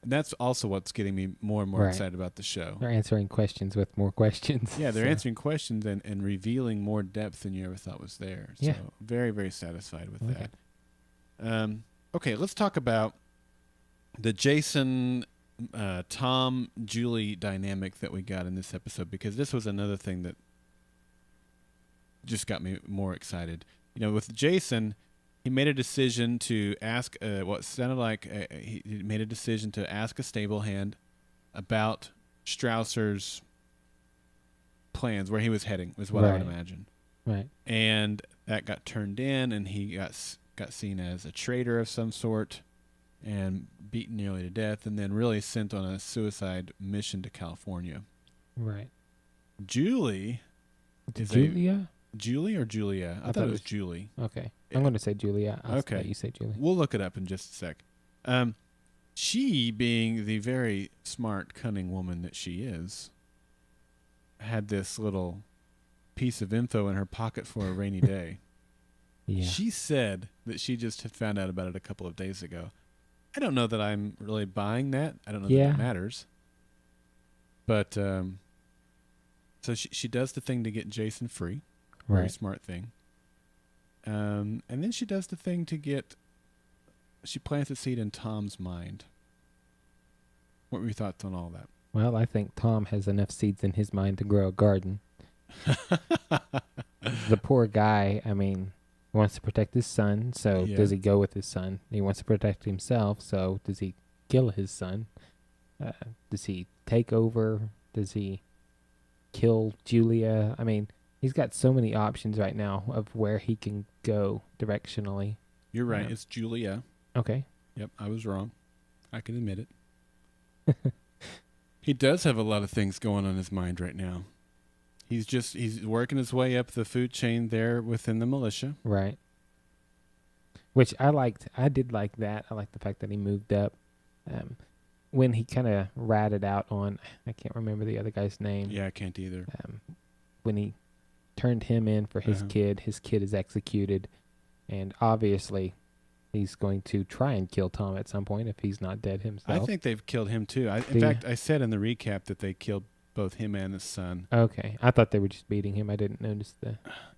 And that's also what's getting me more and more Right. excited about the show. They're answering questions with more questions. Yeah, they're answering questions and revealing more depth than you ever thought was there. Yeah. So very, very satisfied with Okay. that. Okay, let's talk about the Jason, Tom, Julie dynamic that we got in this episode, because this was another thing that just got me more excited. You know, with Jason, he made a decision to ask what sounded like he made a decision to ask a stable hand about Strausser's plans, where he was heading, was what I would Right. imagine. Right. And that got turned in, and he got seen as a traitor of some sort and beaten nearly to death, and then really sent on a suicide mission to California. Right. Julie is Julia? Julie or Julia? I thought it was Julie. Okay. Yeah. I'm going to say Julia. I'll Okay. let you say Julie. We'll look it up in just a sec. She, being the very smart, cunning woman that she is, had this little piece of info in her pocket for a rainy day. Yeah. She said that she just had found out about it a couple of days ago. I don't know that I'm really buying that. I don't know that Yeah. it matters. But so she does the thing to get Jason free. Very Right. smart thing. And then she does the thing to get... She plants a seed in Tom's mind. What were your thoughts on all that? Well, I think Tom has enough seeds in his mind to grow a garden. The poor guy, I mean, wants to protect his son, so Yeah. does he go with his son? He wants to protect himself, so does he kill his son? Does he take over? Does he kill Julia? I mean, he's got so many options right now of where he can go directionally. You're right. Yeah. It's Julia. Okay. Yep, I was wrong. I can admit it. He does have a lot of things going on in his mind right now. He's working his way up the food chain there within the militia. Right. Which I liked. I did like that. I liked the fact that he moved up. When he kind of ratted out on, I can't remember the other guy's name. Yeah, I can't either. When he turned him in for his Uh-huh. his kid is executed. And obviously, he's going to try and kill Tom at some point if he's not dead himself. I think they've killed him too. In you? fact, I said in the recap that they killed both him and his son. Okay. I thought they were just beating him. I didn't notice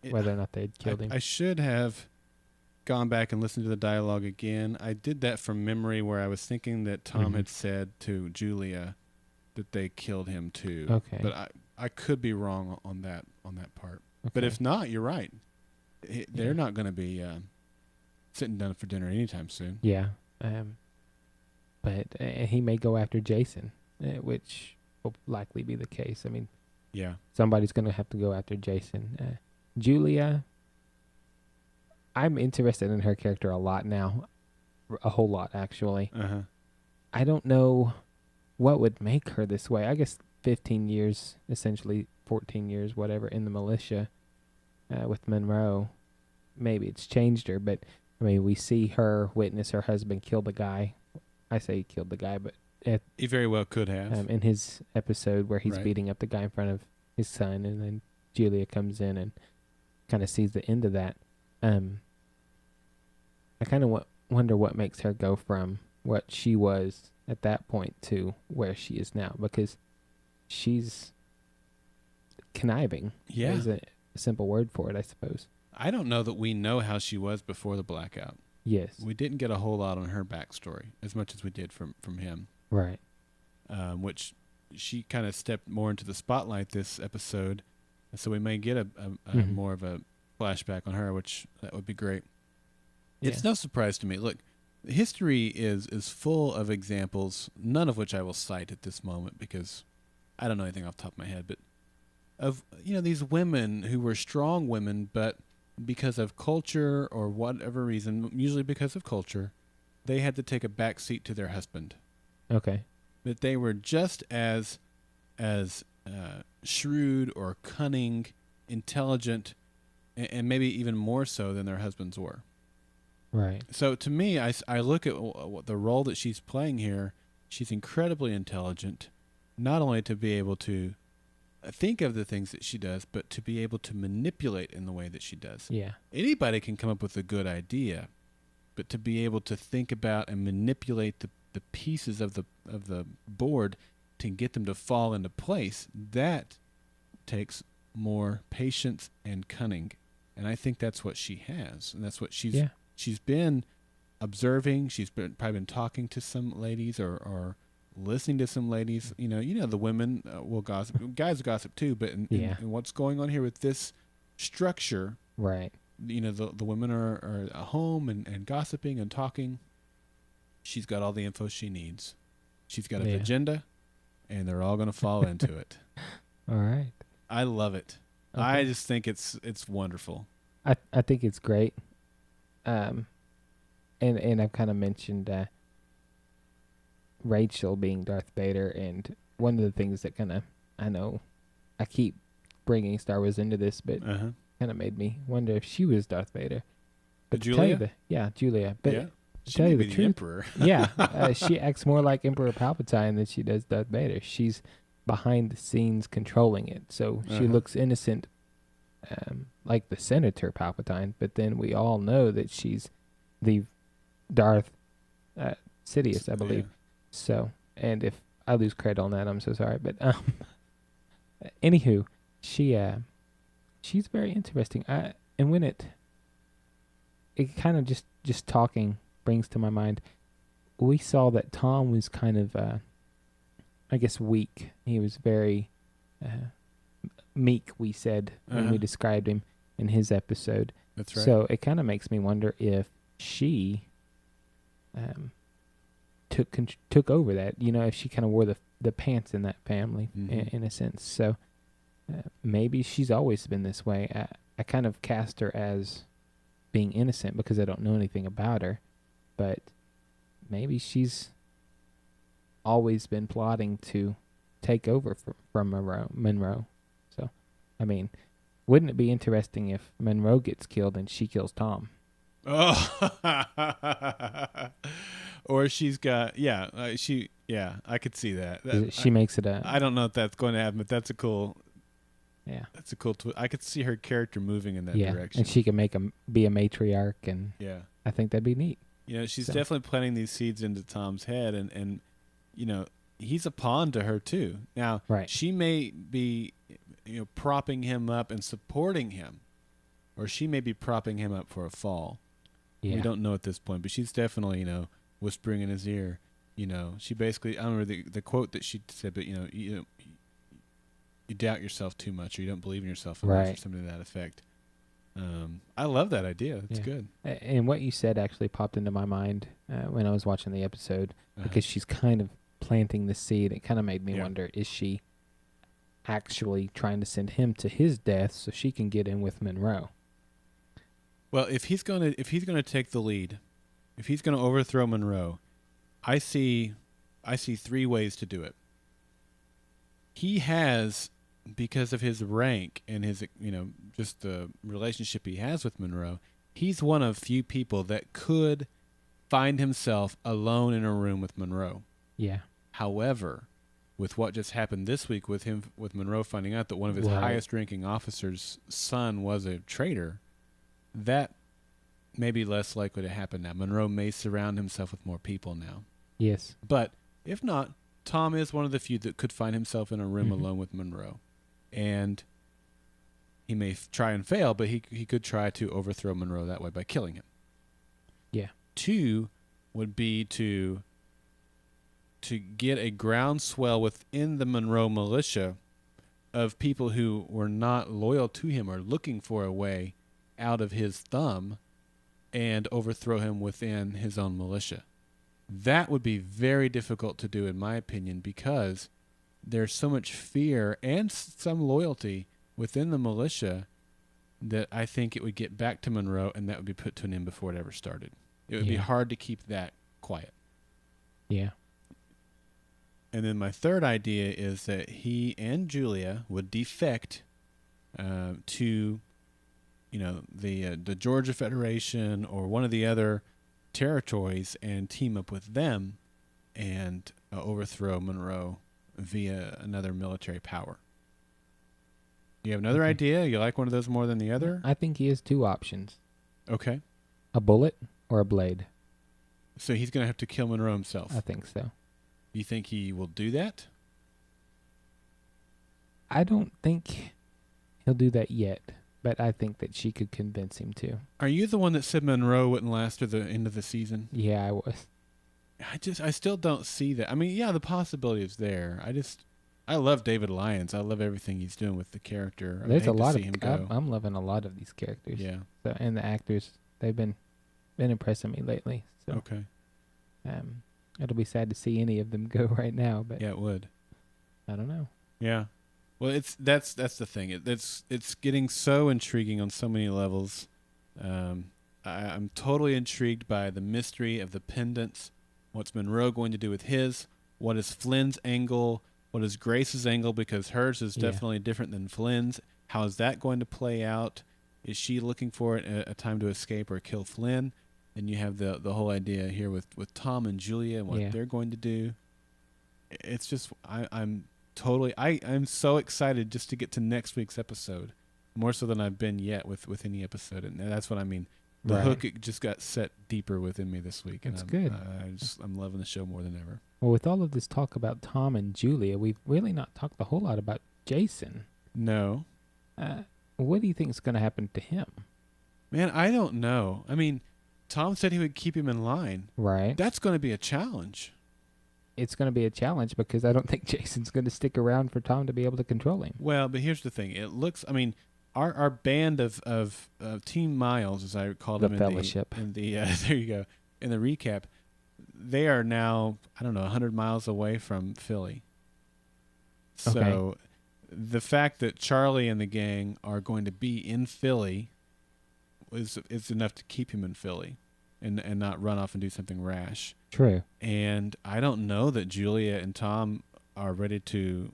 It- whether or not they had killed him. I should have gone back and listened to the dialogue again. I did that from memory, where I was thinking that Tom Mhm. had said to Julia that they killed him too. Okay. But I could be wrong on that part. Okay. But if not, you're right. They're Yeah. not going to be sitting down for dinner anytime soon. Yeah. But he may go after Jason, which will likely be the case. I mean, Yeah. somebody's going to have to go after Jason. Julia, I'm interested in her character a lot now. A whole lot, actually. Uh-huh. I don't know what would make her this way. I guess 15 years, essentially 14 years, whatever, in the militia with Monroe. Maybe it's changed her, but I mean, we see her witness her husband kill the guy. I say he killed the guy, but He very well could have. in his episode where he's Right. beating up the guy in front of his son, and then Julia comes in and kind of sees the end of that. I kind of wonder what makes her go from what she was at that point to where she is now, because she's conniving. Yeah. Is a simple word for it, I suppose. I don't know that we know how she was before the blackout. Yes. We didn't get a whole lot on her backstory, as much as we did from him, Right. which she kind of stepped more into the spotlight this episode. So we may get a Mhm. more of a flashback on her, which that would be great. Yeah. It's no surprise to me. Look, history is full of examples, none of which I will cite at this moment because I don't know anything off the top of my head, but of these women who were strong women, but because of culture or whatever reason, usually because of culture, they had to take a back seat to their husband. Okay. but they were just as shrewd or cunning, intelligent, and maybe even more so than their husbands were. Right. So to me, I look at the role that she's playing here. She's incredibly intelligent, not only to be able to think of the things that she does, but to be able to manipulate in the way that she does. Yeah. Anybody can come up with a good idea, but to be able to think about and manipulate the pieces of the board to get them to fall into place, that takes more patience and cunning. And I think that's what she has, and that's what she's been observing. She's probably been talking to some ladies or listening to some ladies. You know, the women will gossip. Guys gossip too, but in what's going on here with this structure, right? You know, the women are at home and gossiping and talking. She's got all the info she needs. She's got an agenda, and they're all going to fall into it. All right. I love it. Okay. I just think it's wonderful. I think it's great. And I've kind of mentioned Rachel being Darth Vader, and one of the things that kind of, I know I keep bringing Star Wars into this, but kind of made me wonder if she was Darth Vader. But Julia? Julia. But yeah. To tell you the truth, Emperor. She acts more like Emperor Palpatine than she does Darth Vader. She's behind the scenes controlling it, so she looks innocent, like the Senator Palpatine. But then we all know that she's the Darth Sidious, I believe. Yeah. So, and if I lose credit on that, I'm so sorry. But anywho, she's very interesting. And when it kind of just talking brings to my mind, we saw that Tom was kind of, I guess, weak. He was very meek, we said, when we described him in his episode. That's right. So it kind of makes me wonder if she took over that, if she kind of wore the pants in that family, in a sense. So maybe she's always been this way. I kind of cast her as being innocent because I don't know anything about her, but maybe she's always been plotting to take over from Monroe. So, I mean, wouldn't it be interesting if Monroe gets killed and she kills Tom? Oh, or she's got, I could see that. She makes it I don't know if that's going to happen, but that's a cool. Yeah, that's a cool I could see her character moving in that direction, and she can be a matriarch, and I think that'd be neat. She's definitely planting these seeds into Tom's head, and he's a pawn to her too. Now, she may be, propping him up and supporting him, or she may be propping him up for a fall. Yeah. We don't know at this point, but she's definitely, whispering in his ear. She basically, I don't remember the quote that she said, but you doubt yourself too much, or you don't believe in yourself enough, or something to that effect. I love that idea. It's good. And what you said actually popped into my mind when I was watching the episode, because she's kind of planting the seed. It kind of made me wonder, is she actually trying to send him to his death so she can get in with Monroe? Well, if he's gonna take the lead, if he's gonna overthrow Monroe, I see 3 ways to do it. He has, because of his rank and his, just the relationship he has with Monroe, he's one of few people that could find himself alone in a room with Monroe. Yeah. However, with what just happened this week with Monroe finding out that one of his highest ranking officers' son was a traitor, that may be less likely to happen now. Monroe may surround himself with more people now. Yes. But if not, Tom is one of the few that could find himself in a room alone with Monroe. And he may try and fail, but he could try to overthrow Monroe that way by killing him. Yeah. 2 would be to get a groundswell within the Monroe militia of people who were not loyal to him or looking for a way out of his thumb, and overthrow him within his own militia. That would be very difficult to do, in my opinion, because there's so much fear and some loyalty within the militia that I think it would get back to Monroe, and that would be put to an end before it ever started. It would be hard to keep that quiet. Yeah. And then my third idea is that he and Julia would defect to, the Georgia Federation or one of the other territories and team up with them and overthrow Monroe via another military power. You have another idea? You like one of those more than the other? I think he has two options. Okay. A bullet or a blade. So he's going to have to kill Monroe himself. I think so. You think he will do that? I don't think he'll do that yet, but I think that she could convince him to. Are you the one that said Monroe wouldn't last to the end of the season? Yeah, I was. I still don't see that. I mean, yeah, the possibility is there. I love David Lyons. I love everything he's doing with the character. There's a lot of him go. I'm loving a lot of these characters. Yeah. So, and the actors, they've been impressing me lately. So, okay. It'll be sad to see any of them go right now, but yeah, it would. I don't know. Yeah. Well, that's the thing. It's getting so intriguing on so many levels. I'm totally intrigued by the mystery of the pendants. What's Monroe going to do with his? What is Flynn's angle? What is Grace's angle? Because hers is definitely different than Flynn's. How is that going to play out? Is she looking for a time to escape or kill Flynn? And you have the whole idea here with Tom and Julia and what they're going to do. It's just I'm so excited just to get to next week's episode, more so than I've been yet with any episode, and that's what I mean. The hook just got set deeper within me this week. That's and good. I'm loving the show more than ever. Well, with all of this talk about Tom and Julia, we've really not talked a whole lot about Jason. No. What do you think is going to happen to him? Man, I don't know. I mean, Tom said he would keep him in line. Right. That's going to be a challenge. It's going to be a challenge because I don't think Jason's going to stick around for Tom to be able to control him. Well, but here's the thing. It looks, I mean, our band of Team Miles, as I called them, Fellowship. There you go. In the recap, they are now, I don't know, 100 miles away from Philly. So the fact that Charlie and the gang are going to be in Philly is enough to keep him in Philly and not run off and do something rash. True. And I don't know that Julia and Tom are ready to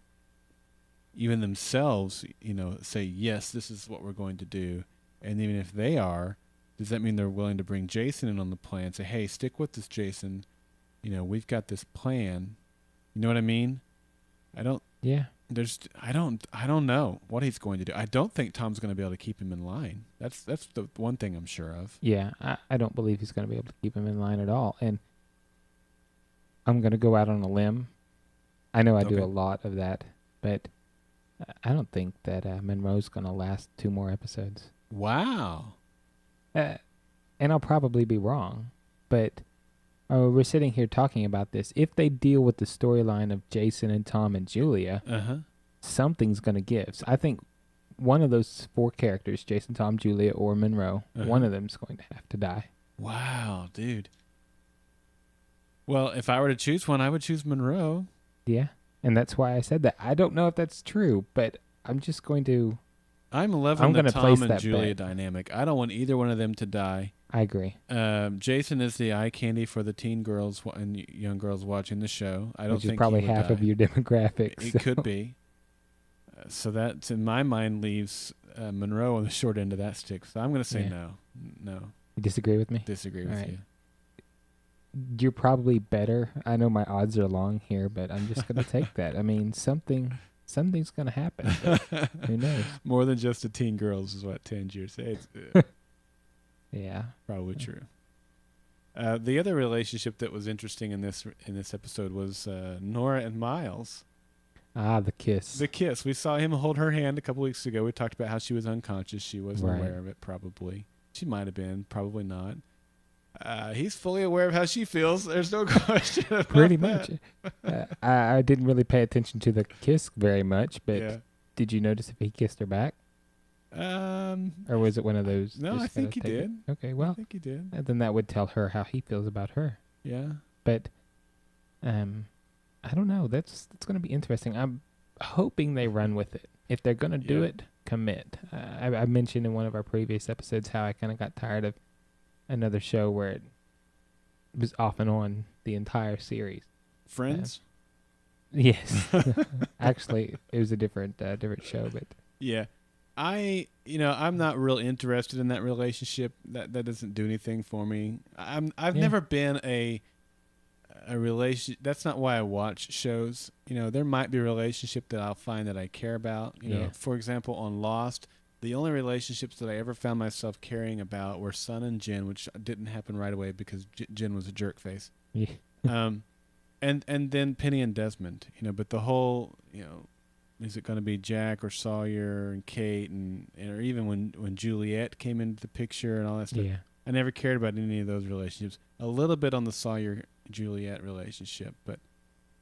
even themselves, say, yes, this is what we're going to do. And even if they are, does that mean they're willing to bring Jason in on the plan? Say, hey, stick with this, Jason. We've got this plan. You know what I mean? I don't know what he's going to do. I don't think Tom's going to be able to keep him in line. That's the one thing I'm sure of. Yeah, I don't believe he's going to be able to keep him in line at all. And I'm going to go out on a limb. I know I do a lot of that, but I don't think that Monroe's going to last 2 more episodes. Wow. And I'll probably be wrong, but we're sitting here talking about this. If they deal with the storyline of Jason and Tom and Julia, something's going to give. So I think one of those 4 characters, Jason, Tom, Julia, or Monroe, one of them's going to have to die. Wow, dude. Well, if I were to choose one, I would choose Monroe. Yeah, and that's why I said that. I don't know if that's true, but I'm just going to... I'm loving the Tom and Julia dynamic. I don't want either one of them to die. I agree. Jason is the eye candy for the teen girls and young girls watching the show. I don't think is probably half of your demographic. It could be. So that, in my mind, leaves Monroe on the short end of that stick. So I'm going to say no. No. You disagree with me? Disagree with you. You're probably better. I know my odds are long here, but I'm just going to take that. I mean, something's going to happen. Who knows? More than just the teen girls is what Tangier says. Yeah. Probably true. The other relationship that was interesting in this episode was Nora and Miles. Ah, the kiss. The kiss. We saw him hold her hand a couple weeks ago. We talked about how she was unconscious. She wasn't aware of it, probably. She might have been, probably not. He's fully aware of how she feels. There's no question about Pretty much. I didn't really pay attention to the kiss very much, but did you notice if he kissed her back? Or was it one of those? No, I think he did. Okay, well, I think he did. Then that would tell her how he feels about her. Yeah. But, I don't know. That's going to be interesting. I'm hoping they run with it. If they're going to do it, commit. I mentioned in one of our previous episodes how I kind of got tired of another show where it was off and on the entire series. Friends? Yes. Actually, it was a different show, but Yeah. I'm not real interested in that relationship. That doesn't do anything for me. I've yeah. never been a relation. That's not why I watch shows. There might be a relationship that I'll find that I care about. Yeah. For example, on Lost, the only relationships that I ever found myself caring about were Sun and Jin, which didn't happen right away because Jin was a jerk face. Yeah. Um, and then Penny and Desmond. But the whole, is it going to be Jack or Sawyer and Kate or even when Juliet came into the picture and all that stuff? Yeah. I never cared about any of those relationships. A little bit on the Sawyer Juliet relationship, but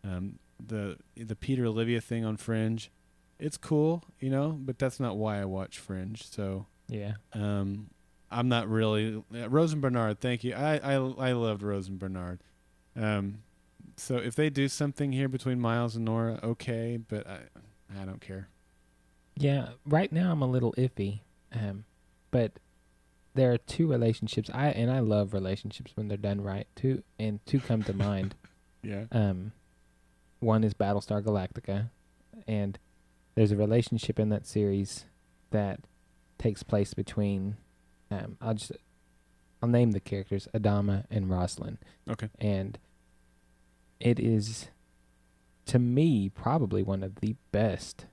the Peter Olivia thing on Fringe, it's cool, but that's not why I watch Fringe. So Yeah. I'm not really Rose and Bernard. Thank you. I loved Rose and Bernard. So if they do something here between Miles and Nora, okay, but I don't care. Yeah. Right now, I'm a little iffy, but there are two relationships. I love relationships when they're done right. Two come to mind. Yeah. One is Battlestar Galactica, and there's a relationship in that series that takes place between I'll name the characters Adama and Roslyn. Okay. And it is, to me, probably one of the best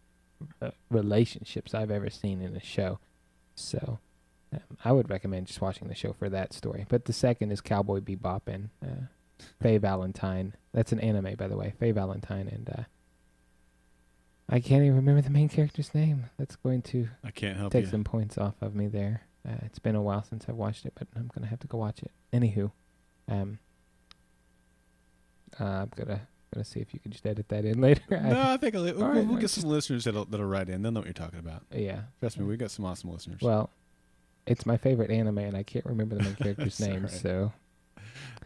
relationships I've ever seen in a show. So I would recommend just watching the show for that story. But the second is Cowboy Bebop and Faye Valentine. That's an anime, by the way. Faye Valentine and I can't even remember the main character's name. That's going to I can't help take you. some points off of me there. It's been a while since I've watched it, but I'm going to have to go watch it. Anywho, I'm gonna see if you can just edit that in later. No, I think we'll get just some listeners that'll write in. They'll know what you're talking about. Yeah. Trust me, we got some awesome listeners. Well, it's my favorite anime, and I can't remember the main character's name, right. so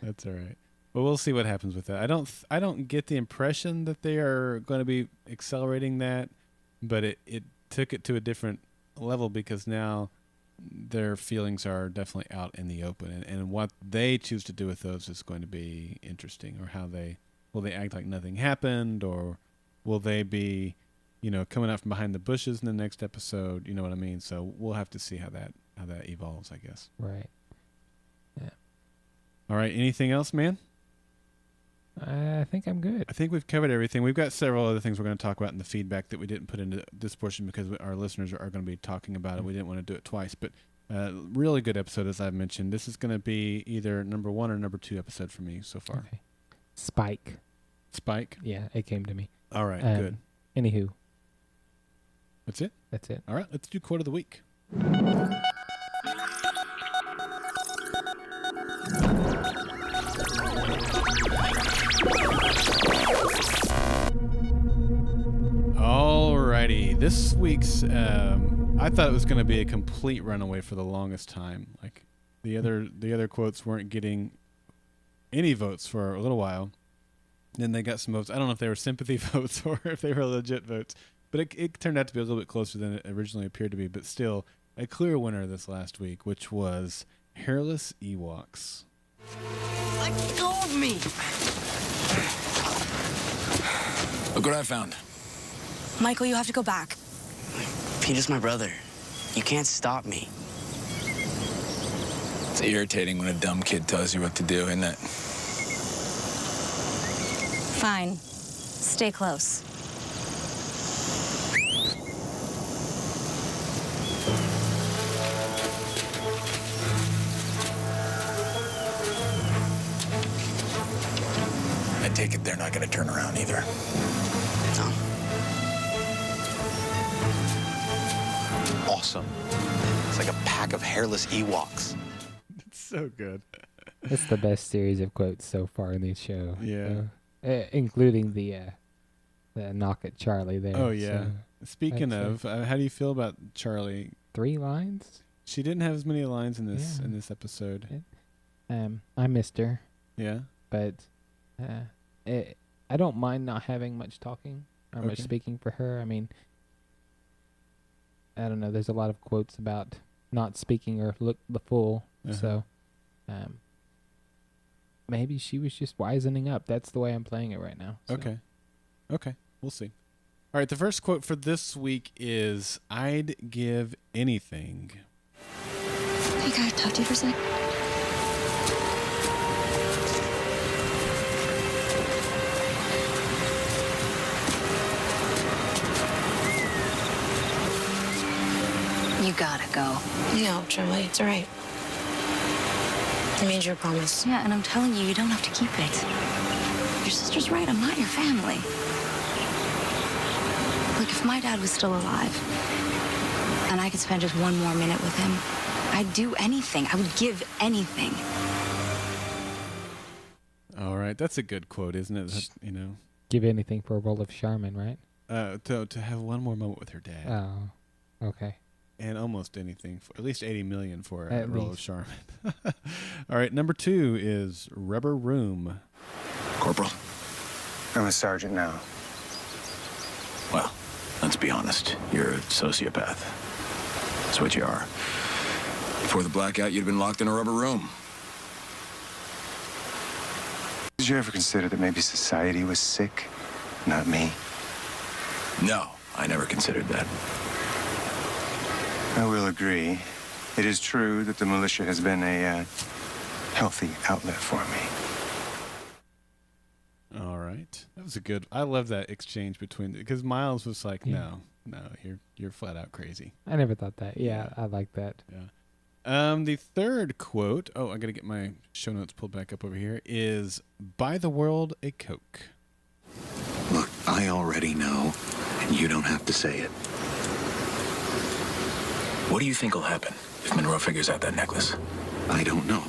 That's all right. Well, we'll see what happens with that. I don't get the impression that they are going to be accelerating that, but it took it to a different level because now their feelings are definitely out in the open, and what they choose to do with those is going to be interesting. Or how will they act like nothing happened, or will they be, coming out from behind the bushes in the next episode? You know what I mean? So we'll have to see how that evolves, I guess. right. Yeah. All right. Anything else, man? I think I'm good. I think we've covered everything. We've got several other things we're going to talk about in the feedback that we didn't put into this portion because our listeners are going to be talking about it. We didn't want to do it twice, but really good episode, as I've mentioned. This is going to be either number 1 or number 2 episode for me so far. Okay. Spike. Yeah, it came to me. All right, good. Anywho. That's it? That's it. All right, let's do quote of the week. Alrighty, this week's I thought it was going to be a complete runaway for the longest time. Like the other quotes weren't getting any votes for a little while. Then they got some votes. I don't know if they were sympathy votes or if they were legit votes, but it turned out to be a little bit closer than it originally appeared to be. But still, a clear winner this last week, which was hairless Ewoks. Let go of me! Look what I found. Michael, you have to go back. Peter's my brother. You can't stop me. It's irritating when a dumb kid tells you what to do, isn't it? Fine. Stay close. I take it they're not going to turn around either. No. Awesome. It's like a pack of hairless Ewoks. It's so good. It's the best series of quotes so far in this show. Yeah. Including the knock at Charlie there. Oh, yeah. So, Speaking of, how do you feel about Charlie? 3 lines? She didn't have as many lines in this episode. I missed her, Yeah. but I don't mind not having much talking or much Okay. speaking for her. I mean, I don't know. There's a lot of quotes about not speaking or look the fool. Uh-huh. So maybe she was just wisening up. That's the way I'm playing it right now. So. Okay. Okay, we'll see. All right, the first quote for this week is, "I'd give anything." Hey, can I talk to you for a sec? You gotta go. No, Charlie, it's all right. I made you a promise. Yeah, and I'm telling you, you don't have to keep it. Your sister's right, I'm not your family. Look, if my dad was still alive, and I could spend just one more minute with him, I'd do anything. I would give anything. All right, that's a good quote, isn't it? That, you know, Give anything for a roll of Charmin, right? to have one more moment with her dad, Oh, okay. and almost anything, for at least 80 million for a At roll of least. Charmin. All right, number 2 is Rubber Room. Corporal? I'm a sergeant now. Well, let's be honest. You're a sociopath. That's what you are. Before the blackout, you'd been locked in a rubber room. Did you ever consider that maybe society was sick, not me? No, I never considered that. I will agree. It is true that the militia has been a healthy outlet for me. All right, that was a good. I love that exchange between, because Miles was like, Yeah. "No, you're flat out crazy." I never thought that. Yeah, I like that. Yeah. The third quote. Oh, I got to get my show notes pulled back up over here. Is "Buy the world a Coke." Look, I already know, and you don't have to say it. What do you think will happen if Monroe figures out that necklace? I don't know.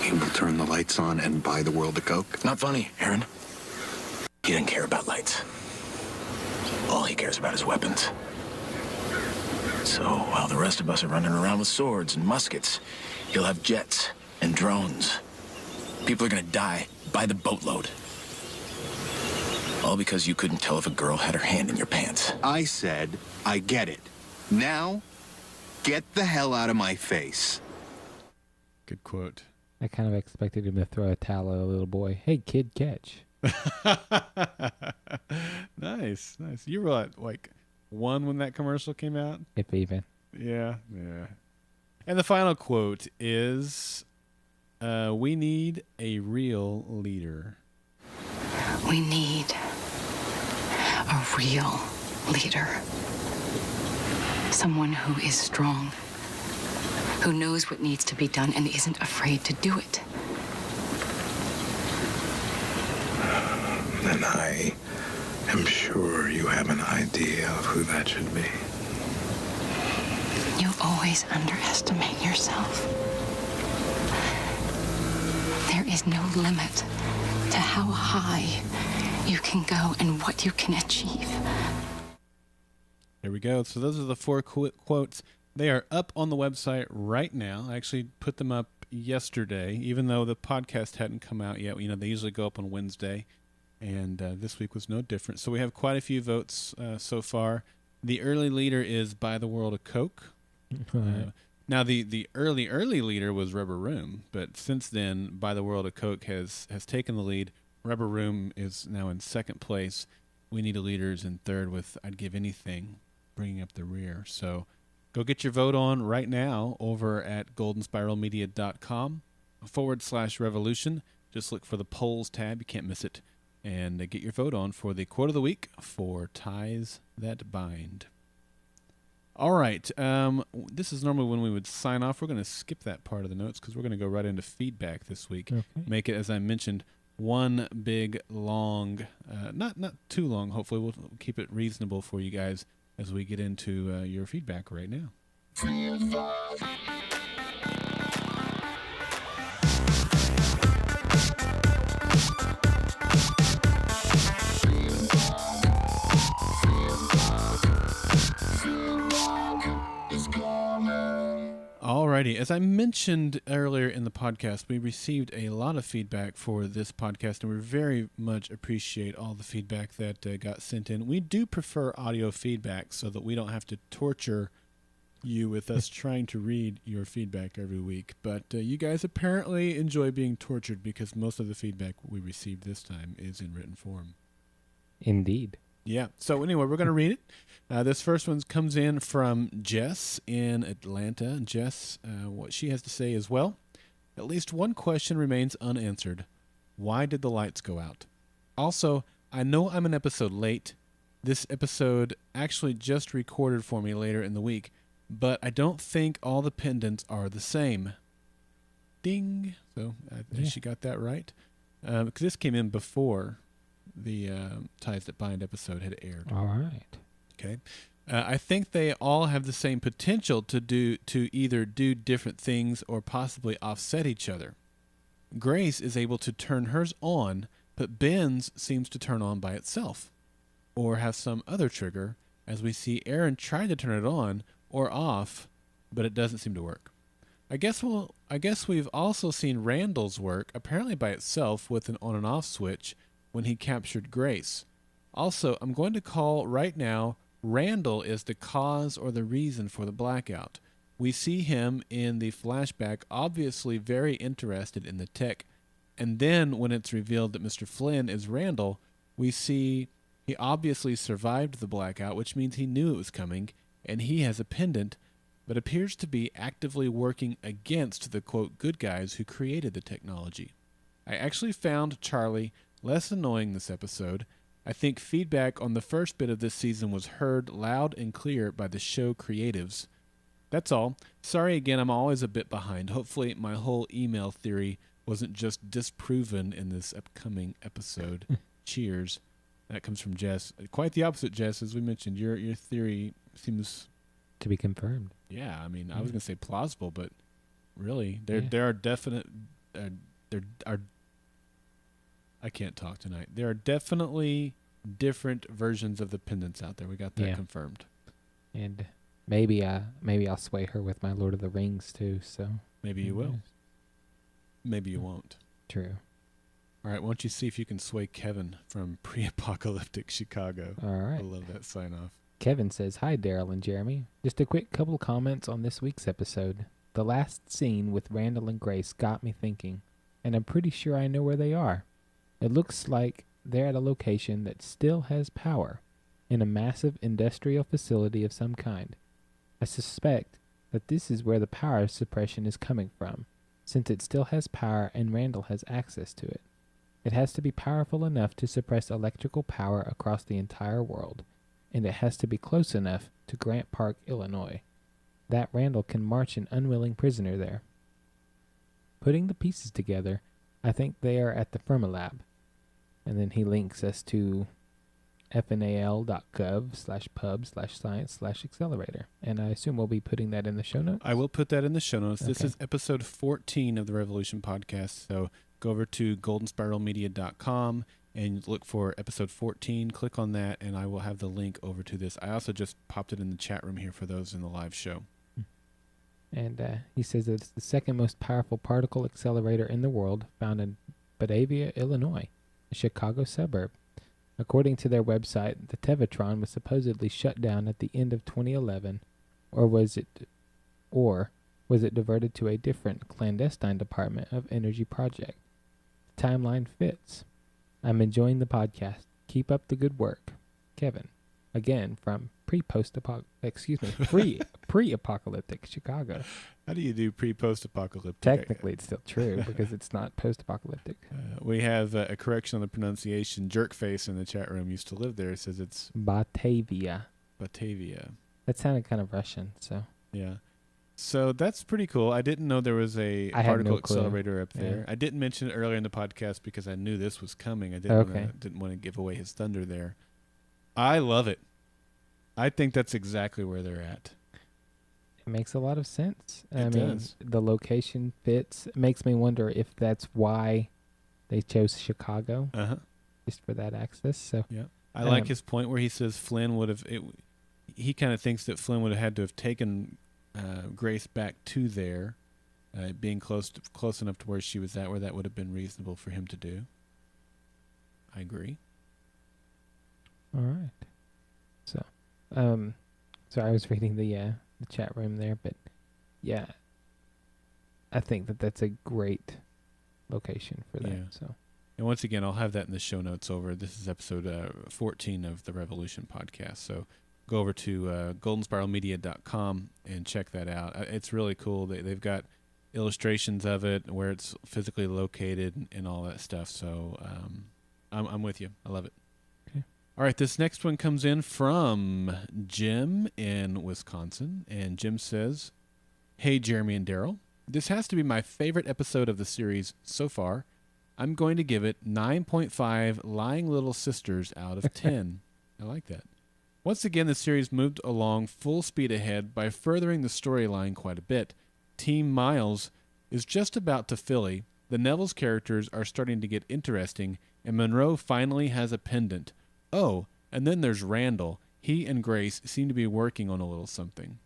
He will turn the lights on and buy the world a Coke. Not funny, Aaron. He didn't care about lights. All he cares about is weapons. So while the rest of us are running around with swords and muskets, he'll have jets and drones. People are gonna die by the boatload. All because you couldn't tell if a girl had her hand in your pants. I said, I get it. Now, get the hell out of my face. Good quote. I kind of expected him to throw a towel at a little boy. Hey, kid, catch. Nice. You were at like 1 when that commercial came out. If even. Yeah. And the final quote is, "We need a real leader." We need a real leader. Someone who is strong, who knows what needs to be done and isn't afraid to do it. And I am sure you have an idea of who that should be. You always underestimate yourself. There is no limit to how high you can go and what you can achieve. There we go. So those are the 4 quotes. They are up on the website right now. I actually put them up yesterday, even though the podcast hadn't come out yet. You know, they usually go up on Wednesday, and this week was no different. So we have quite a few votes so far. The early leader is "Buy the World a Coke." Now, the early leader was Rubber Room, but since then, "Buy the World a Coke" has taken the lead. Rubber Room is now in second place. "We Need a Leader" is in third with "I'd Give Anything" bringing up the rear. So go get your vote on right now over at goldenspiralmedia.com/revolution. Just look for the polls tab. You can't miss it. And get your vote on for the quote of the week for Ties That Bind. All right. This is normally when we would sign off. We're going to skip that part of the notes because we're going to go right into feedback this week. Okay. Make it, as I mentioned, one big, long, not too long, hopefully. We'll keep it reasonable for you guys as we get into your feedback right now. Alrighty, as I mentioned earlier in the podcast, we received a lot of feedback for this podcast, and we very much appreciate all the feedback that got sent in. We do prefer audio feedback so that we don't have to torture you with us trying to read your feedback every week. But you guys apparently enjoy being tortured because most of the feedback we received this time is in written form. Indeed. Yeah. So anyway, we're going to read it. This first one comes in from Jess in Atlanta. Jess, what she has to say is, well, at least one question remains unanswered. Why did the lights go out? Also, I know I'm an episode late. This episode actually just recorded for me later in the week, but I don't think all the pendants are the same. Ding. So she got that right. Because this came in before the Ties That Bind episode had aired. All right. Okay. I think they all have the same potential to either do different things or possibly offset each other. Grace is able to turn hers on, but Ben's seems to turn on by itself, or have some other trigger, as we see Aaron try to turn it on or off, but it doesn't seem to work. I guess we've also seen Randall's work, apparently by itself with an on and off switch, when he captured Grace. Also, I'm going to call right now, Randall is the cause or the reason for the blackout. We see him in the flashback obviously very interested in the tech, and then when it's revealed that Mr. Flynn is Randall, we see he obviously survived the blackout, which means he knew it was coming, and he has a pendant, but appears to be actively working against the, quote, good guys who created the technology. I actually found Charlie less annoying this episode. I think feedback on the first bit of this season was heard loud and clear by the show creatives. That's all. Sorry again, I'm always a bit behind. Hopefully my whole email theory wasn't just disproven in this upcoming episode. Cheers. That comes from Jess. Quite the opposite, Jess. As we mentioned, your theory seems to be confirmed. Yeah, I mean, I was going to say plausible, but really, there are definite I can't talk tonight. There are definitely different versions of the pendants out there. We got that confirmed. And maybe I'll sway her with my Lord of the Rings too. So maybe you will. Maybe you won't. True. All right, why don't you see if you can sway Kevin from pre-apocalyptic Chicago? All right. I love that sign-off. Kevin says, hi, Daryl and Jeremy. Just a quick couple comments on this week's episode. The last scene with Randall and Grace got me thinking, and I'm pretty sure I know where they are. It looks like they're at a location that still has power, in a massive industrial facility of some kind. I suspect that this is where the power suppression is coming from, since it still has power and Randall has access to it. It has to be powerful enough to suppress electrical power across the entire world, and it has to be close enough to Grant Park, Illinois, that Randall can march an unwilling prisoner there. Putting the pieces together, I think they are at the Fermilab. And then he links us to fnal.gov/pub/science/accelerator. And I assume we'll be putting that in the show notes? I will put that in the show notes. Okay. This is episode 14 of the Revolution podcast. So go over to goldenspiralmedia.com and look for episode 14. Click on that, and I will have the link over to this. I also just popped it in the chat room here for those in the live show. And he says that it's the second most powerful particle accelerator in the world, found in Batavia, Illinois, a Chicago suburb. According to their website, the Tevatron was supposedly shut down at the end of 2011, or was it diverted to a different clandestine department of energy project? The timeline fits. I'm enjoying the podcast. Keep up the good work. Kevin. Again, from pre-apocalyptic Chicago. How do you do pre-post-apocalyptic? Technically, it's still true because it's not post-apocalyptic. We have a correction on the pronunciation. Jerkface in the chat room used to live there. It says it's Batavia. Batavia. That sounded kind of Russian, so. Yeah. So that's pretty cool. I didn't know there was a particle accelerator up there. Yeah. I didn't mention it earlier in the podcast because I knew this was coming. I didn't want to give away his thunder there. I love it. I think that's exactly where they're at. It makes a lot of sense. It does. The location fits. It makes me wonder if that's why they chose Chicago, just for that access. So yeah, I like his point where he says Flynn would have. He kind of thinks that Flynn would have had to have taken Grace back to there, being close enough to where she was at, where that would have been reasonable for him to do. I agree. All right. So, I was reading the chat room there, but yeah, I think that's a great location for that. Yeah. So And once again, I'll have that in the show notes over. This is episode 14 of the Revolution podcast. So go over to goldenspiralmedia.com and check that out. It's really cool. They've got illustrations of it, where it's physically located and all that stuff. So I'm with you. I love it. Okay. All right, this next one comes in from Jim in Wisconsin. And Jim says, "Hey, Jeremy and Daryl. This has to be my favorite episode of the series so far. I'm going to give it 9.5 lying little sisters out of 10. I like that. Once again, the series moved along full speed ahead by furthering the storyline quite a bit. Team Miles is just about to Philly. The Neville's characters are starting to get interesting, and Monroe finally has a pendant. Oh, and then there's Randall. He and Grace seem to be working on a little something.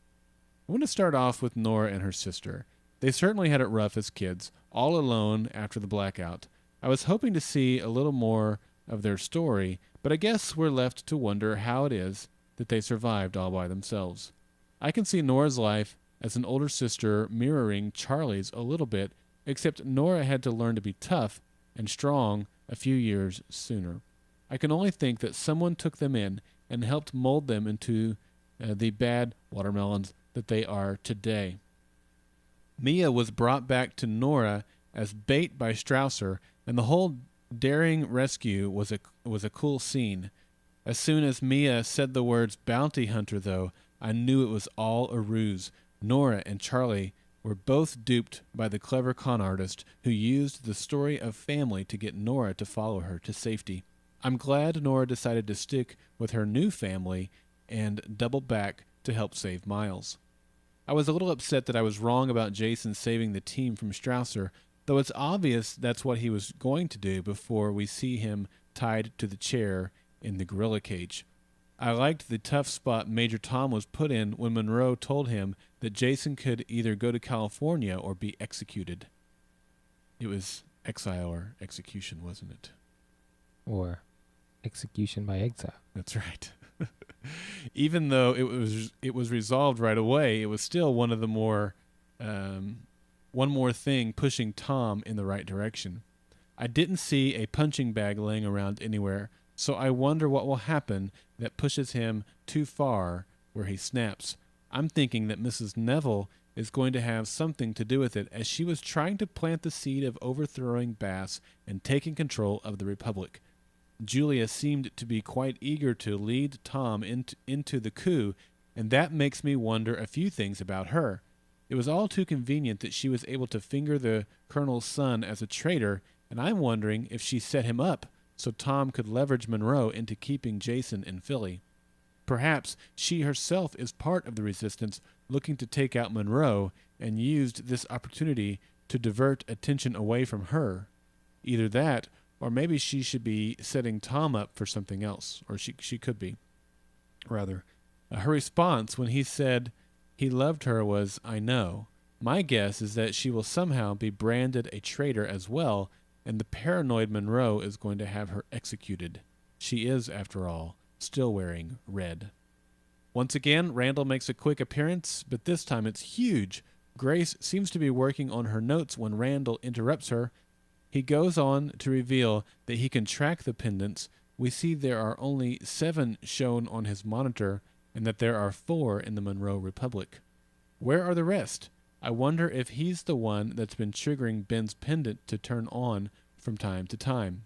I want to start off with Nora and her sister. They certainly had it rough as kids, all alone after the blackout. I was hoping to see a little more of their story, but I guess we're left to wonder how it is that they survived all by themselves. I can see Nora's life as an older sister mirroring Charlie's a little bit, except Nora had to learn to be tough and strong a few years sooner. I can only think that someone took them in and helped mold them into the bad watermelons that they are today. Mia was brought back to Nora as bait by Strausser, and the whole daring rescue was a cool scene. As soon as Mia said the words bounty hunter, though, I knew it was all a ruse. Nora and Charlie were both duped by the clever con artist who used the story of family to get Nora to follow her to safety. I'm glad Nora decided to stick with her new family and double back to help save Miles. I was a little upset that I was wrong about Jason saving the team from Strausser, though it's obvious that's what he was going to do before we see him tied to the chair in the gorilla cage. I liked the tough spot Major Tom was put in when Monroe told him that Jason could either go to California or be executed. It was exile or execution, wasn't it? Or execution by exile. That's right. Even though it was resolved right away, it was still one of the more one more thing pushing Tom in the right direction. I didn't see a punching bag laying around anywhere, so I wonder what will happen that pushes him too far where he snaps. I'm thinking that Mrs. Neville is going to have something to do with it, as she was trying to plant the seed of overthrowing Bass and taking control of the Republic. Julia seemed to be quite eager to lead Tom into the coup, and that makes me wonder a few things about her. It was all too convenient that she was able to finger the colonel's son as a traitor, and I'm wondering if she set him up so Tom could leverage Monroe into keeping Jason in Philly. Perhaps she herself is part of the resistance looking to take out Monroe and used this opportunity to divert attention away from her. Either that, or maybe she should be setting Tom up for something else, or she could be. Rather, her response when he said he loved her was, I know. My guess is that she will somehow be branded a traitor as well, and the paranoid Monroe is going to have her executed. She is, after all, still wearing red. Once again, Randall makes a quick appearance, but this time it's huge. Grace seems to be working on her notes when Randall interrupts her. He goes on to reveal that he can track the pendants. We see there are only 7 shown on his monitor, and that there are 4 in the Monroe Republic. Where are the rest? I wonder if he's the one that's been triggering Ben's pendant to turn on from time to time.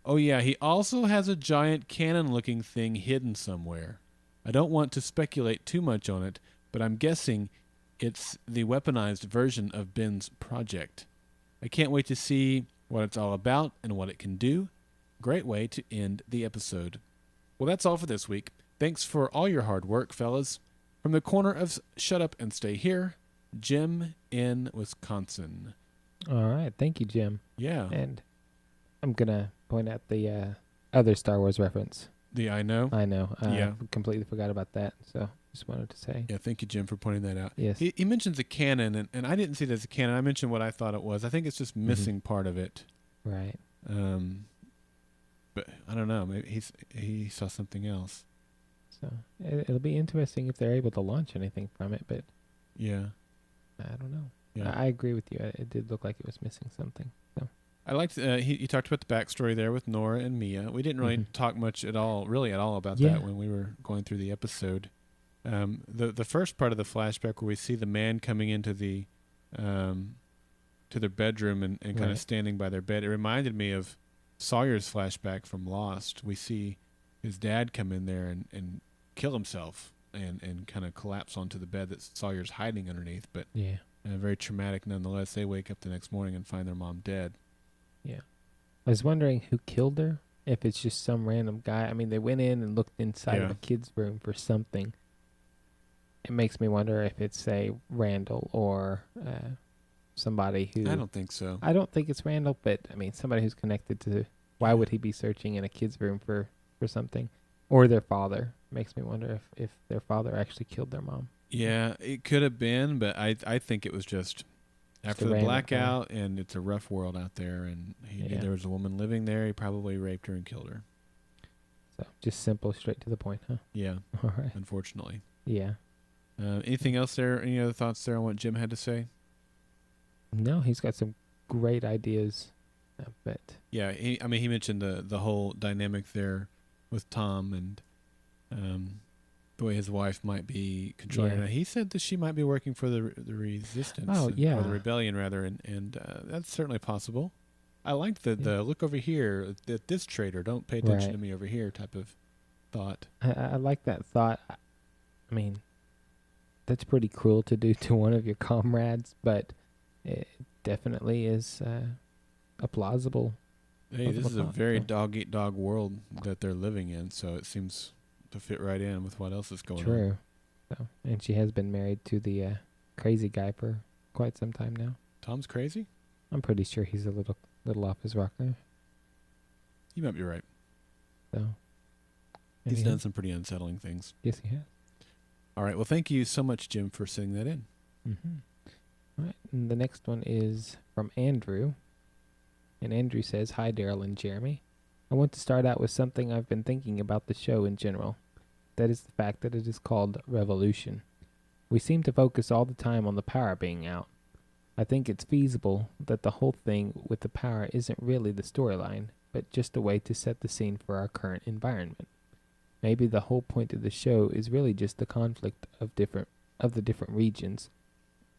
Oh yeah, he also has a giant cannon-looking thing hidden somewhere. I don't want to speculate too much on it, but I'm guessing it's the weaponized version of Ben's project. I can't wait to see what it's all about and what it can do. Great way to end the episode. Well, that's all for this week. Thanks for all your hard work, fellas. From the corner of Shut Up and Stay Here, Jim in Wisconsin. All right. Thank you, Jim. Yeah. And I'm going to point out the other Star Wars reference. The I know? I know. Yeah. Completely forgot about that. So just wanted to say. Yeah, thank you, Jim, for pointing that out. Yes. He mentions a cannon, and I didn't see it as a cannon. I mentioned what I thought it was. I think it's just missing part of it. Right. But I don't know. Maybe he saw something else. So it'll be interesting if they're able to launch anything from it, but yeah, I don't know. Yeah. I agree with you. It did look like it was missing something. So I liked he talked about the backstory there with Nora and Mia. We didn't really talk much at all about that when we were going through the episode. The first part of the flashback where we see the man coming into the to their bedroom and kind of standing by their bed, it reminded me of Sawyer's flashback from Lost. We see his dad come in there and kill himself and kind of collapse onto the bed that Sawyer's hiding underneath. But very traumatic nonetheless. They wake up the next morning and find their mom dead. Yeah. I was wondering who killed her, if it's just some random guy. I mean, they went in and looked inside of the kid's room for something. It makes me wonder if it's, say, Randall or somebody who... I don't think so. I don't think it's Randall, but, I mean, somebody who's connected to... Why would he be searching in a kid's room for something? Or their father. Makes me wonder if their father actually killed their mom. Yeah, it could have been, but I think it was just after the blackout, and it's a rough world out there, and he knew there was a woman living there. He probably raped her and killed her. So, just simple, straight to the point, huh? Yeah. All right. Unfortunately. Yeah. Anything else there? Any other thoughts there on what Jim had to say? No, he's got some great ideas, but... Yeah, he mentioned the whole dynamic there with Tom and the way his wife might be controlling her. He said that she might be working for the resistance. Oh, yeah. Or the rebellion, rather, and that's certainly possible. I like the look over here at this traitor, don't pay attention to me over here type of thought. I like that thought. I mean, that's pretty cruel to do to one of your comrades, but it definitely is a plausible. Hey, this is a very dog-eat-dog world that they're living in, so it seems to fit right in with what else is going on. True. So, and she has been married to the crazy guy for quite some time now. Tom's crazy? I'm pretty sure he's a little off his rocker. You might be right. So he's done some pretty unsettling things. Yes, he has. All right. Well, thank you so much, Jim, for sending that in. All right. And the next one is from Andrew. And Andrew says, "Hi, Daryl and Jeremy. I want to start out with something I've been thinking about the show in general. That is the fact that it is called Revolution. We seem to focus all the time on the power being out. I think it's feasible that the whole thing with the power isn't really the storyline, but just a way to set the scene for our current environment. Maybe the whole point of the show is really just the conflict of the different regions,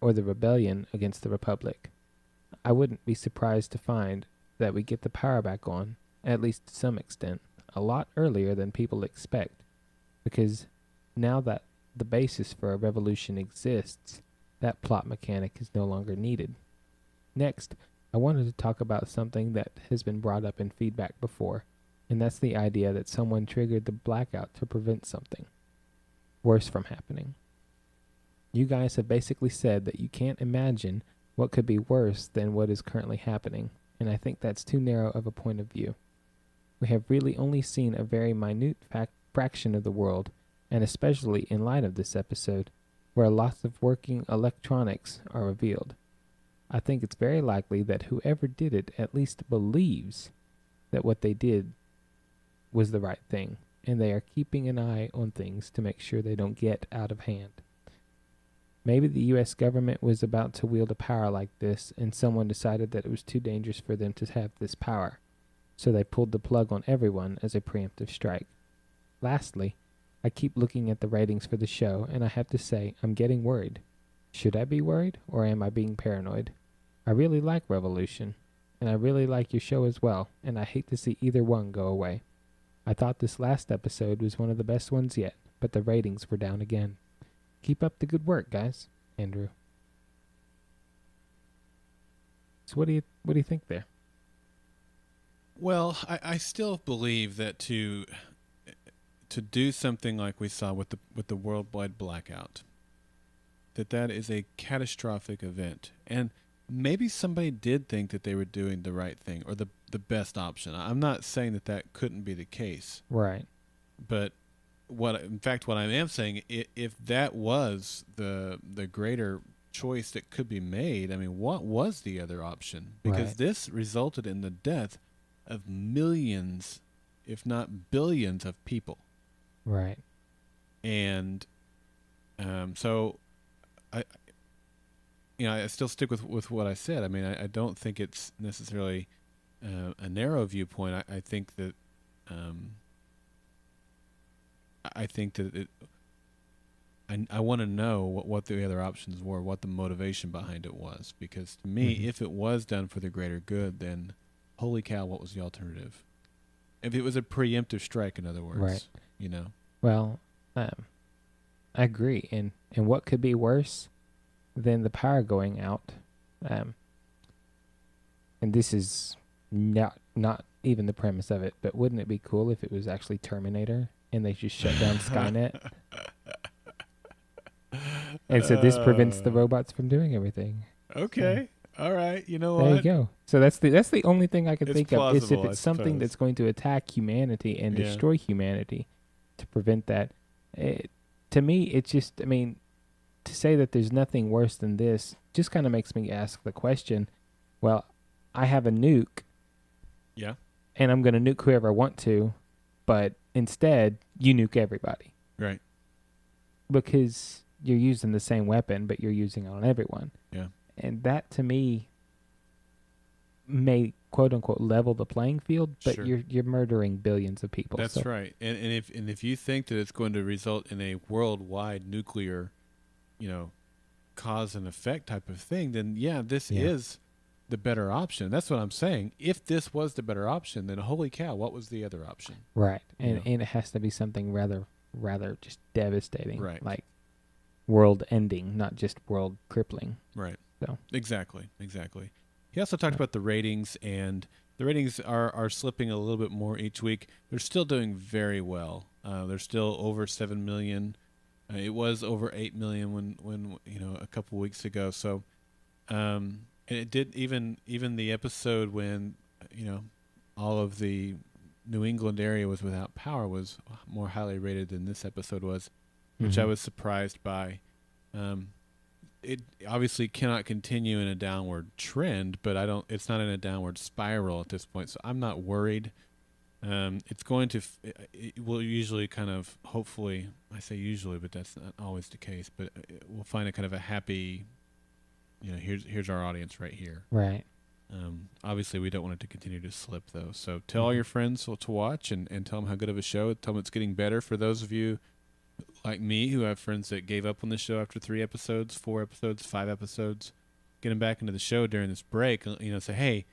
or the rebellion against the Republic. I wouldn't be surprised to find that we get the power back on, at least to some extent, a lot earlier than people expect, because now that the basis for a revolution exists, that plot mechanic is no longer needed. Next, I wanted to talk about something that has been brought up in feedback before, and that's the idea that someone triggered the blackout to prevent something worse from happening. You guys have basically said that you can't imagine what could be worse than what is currently happening, and I think that's too narrow of a point of view. We have really only seen a very minute fraction of the world, and especially in light of this episode, where lots of working electronics are revealed. I think it's very likely that whoever did it at least believes that what they did was the right thing, and they are keeping an eye on things to make sure they don't get out of hand. Maybe the U.S. government was about to wield a power like this, and someone decided that it was too dangerous for them to have this power, so they pulled the plug on everyone as a preemptive strike. Lastly, I keep looking at the ratings for the show, and I have to say, I'm getting worried. Should I be worried, or am I being paranoid? I really like Revolution, and I really like your show as well, and I hate to see either one go away. I thought this last episode was one of the best ones yet, but the ratings were down again. Keep up the good work, guys." Andrew. So what do you think there? Well, I still believe that to do something like we saw with the worldwide blackout, that is a catastrophic event, and maybe somebody did think that they were doing the right thing or the best option. I'm not saying that couldn't be the case, right? But what I am saying, if that was the greater choice that could be made, I mean, what was the other option? Because this resulted in the death of millions, if not billions, of people. Right. And so I still stick with what I said. I mean, I don't think it's necessarily a narrow viewpoint, I think that I want to know what the other options were, what the motivation behind it was. Because to me, if it was done for the greater good, then holy cow, what was the alternative? If it was a preemptive strike, in other words, Right. you know. Well, I agree. And what could be worse than the power going out? And this is not even the premise of it, but wouldn't it be cool if it was actually Terminator and they just shut down Skynet? And so this prevents the robots from doing everything. Okay. All right. You know There what? you go. So that's the only thing I can It's think of is if plausible, I it's something suppose. that's going to attack humanity and Yeah. destroy humanity to prevent that. To me, it's just, I mean, to say that there's nothing worse than this just kind of makes me ask the question, well, I have a nuke. Yeah. And I'm going to nuke whoever I want to, but instead you nuke everybody. Right. Because you're using the same weapon, but you're using it on everyone. Yeah. And that, to me, may quote unquote level the playing field, but Sure. you're murdering billions of people. That's so. right. And if you think that it's going to result in a worldwide nuclear, cause and effect type of thing, then this is the better option. That's what I'm saying. If this was the better option, then holy cow, what was the other option? Right. And it has to be something rather just devastating. Right. Like world ending, not just world crippling. Right. So Exactly. He also talked about the ratings, and the ratings are slipping a little bit more each week. They're still doing very well. They're still over 7 million. It was over 8 million when a couple weeks ago. So, and it did even the episode when all of the New England area was without power was more highly rated than this episode was, which I was surprised by. It obviously cannot continue in a downward trend, but it's not in a downward spiral at this point, so I'm not worried. It's going to, it will usually kind of, hopefully, I say usually, but that's not always the case, but we'll find a kind of a happy, here's our audience right here. Right. Obviously, we don't want it to continue to slip, though. So tell all your friends to watch and tell them how good of a show. Tell them it's getting better. For those of you like me who have friends that gave up on the show after 3 episodes, 4 episodes, 5 episodes, get them back into the show during this break. Say, hey,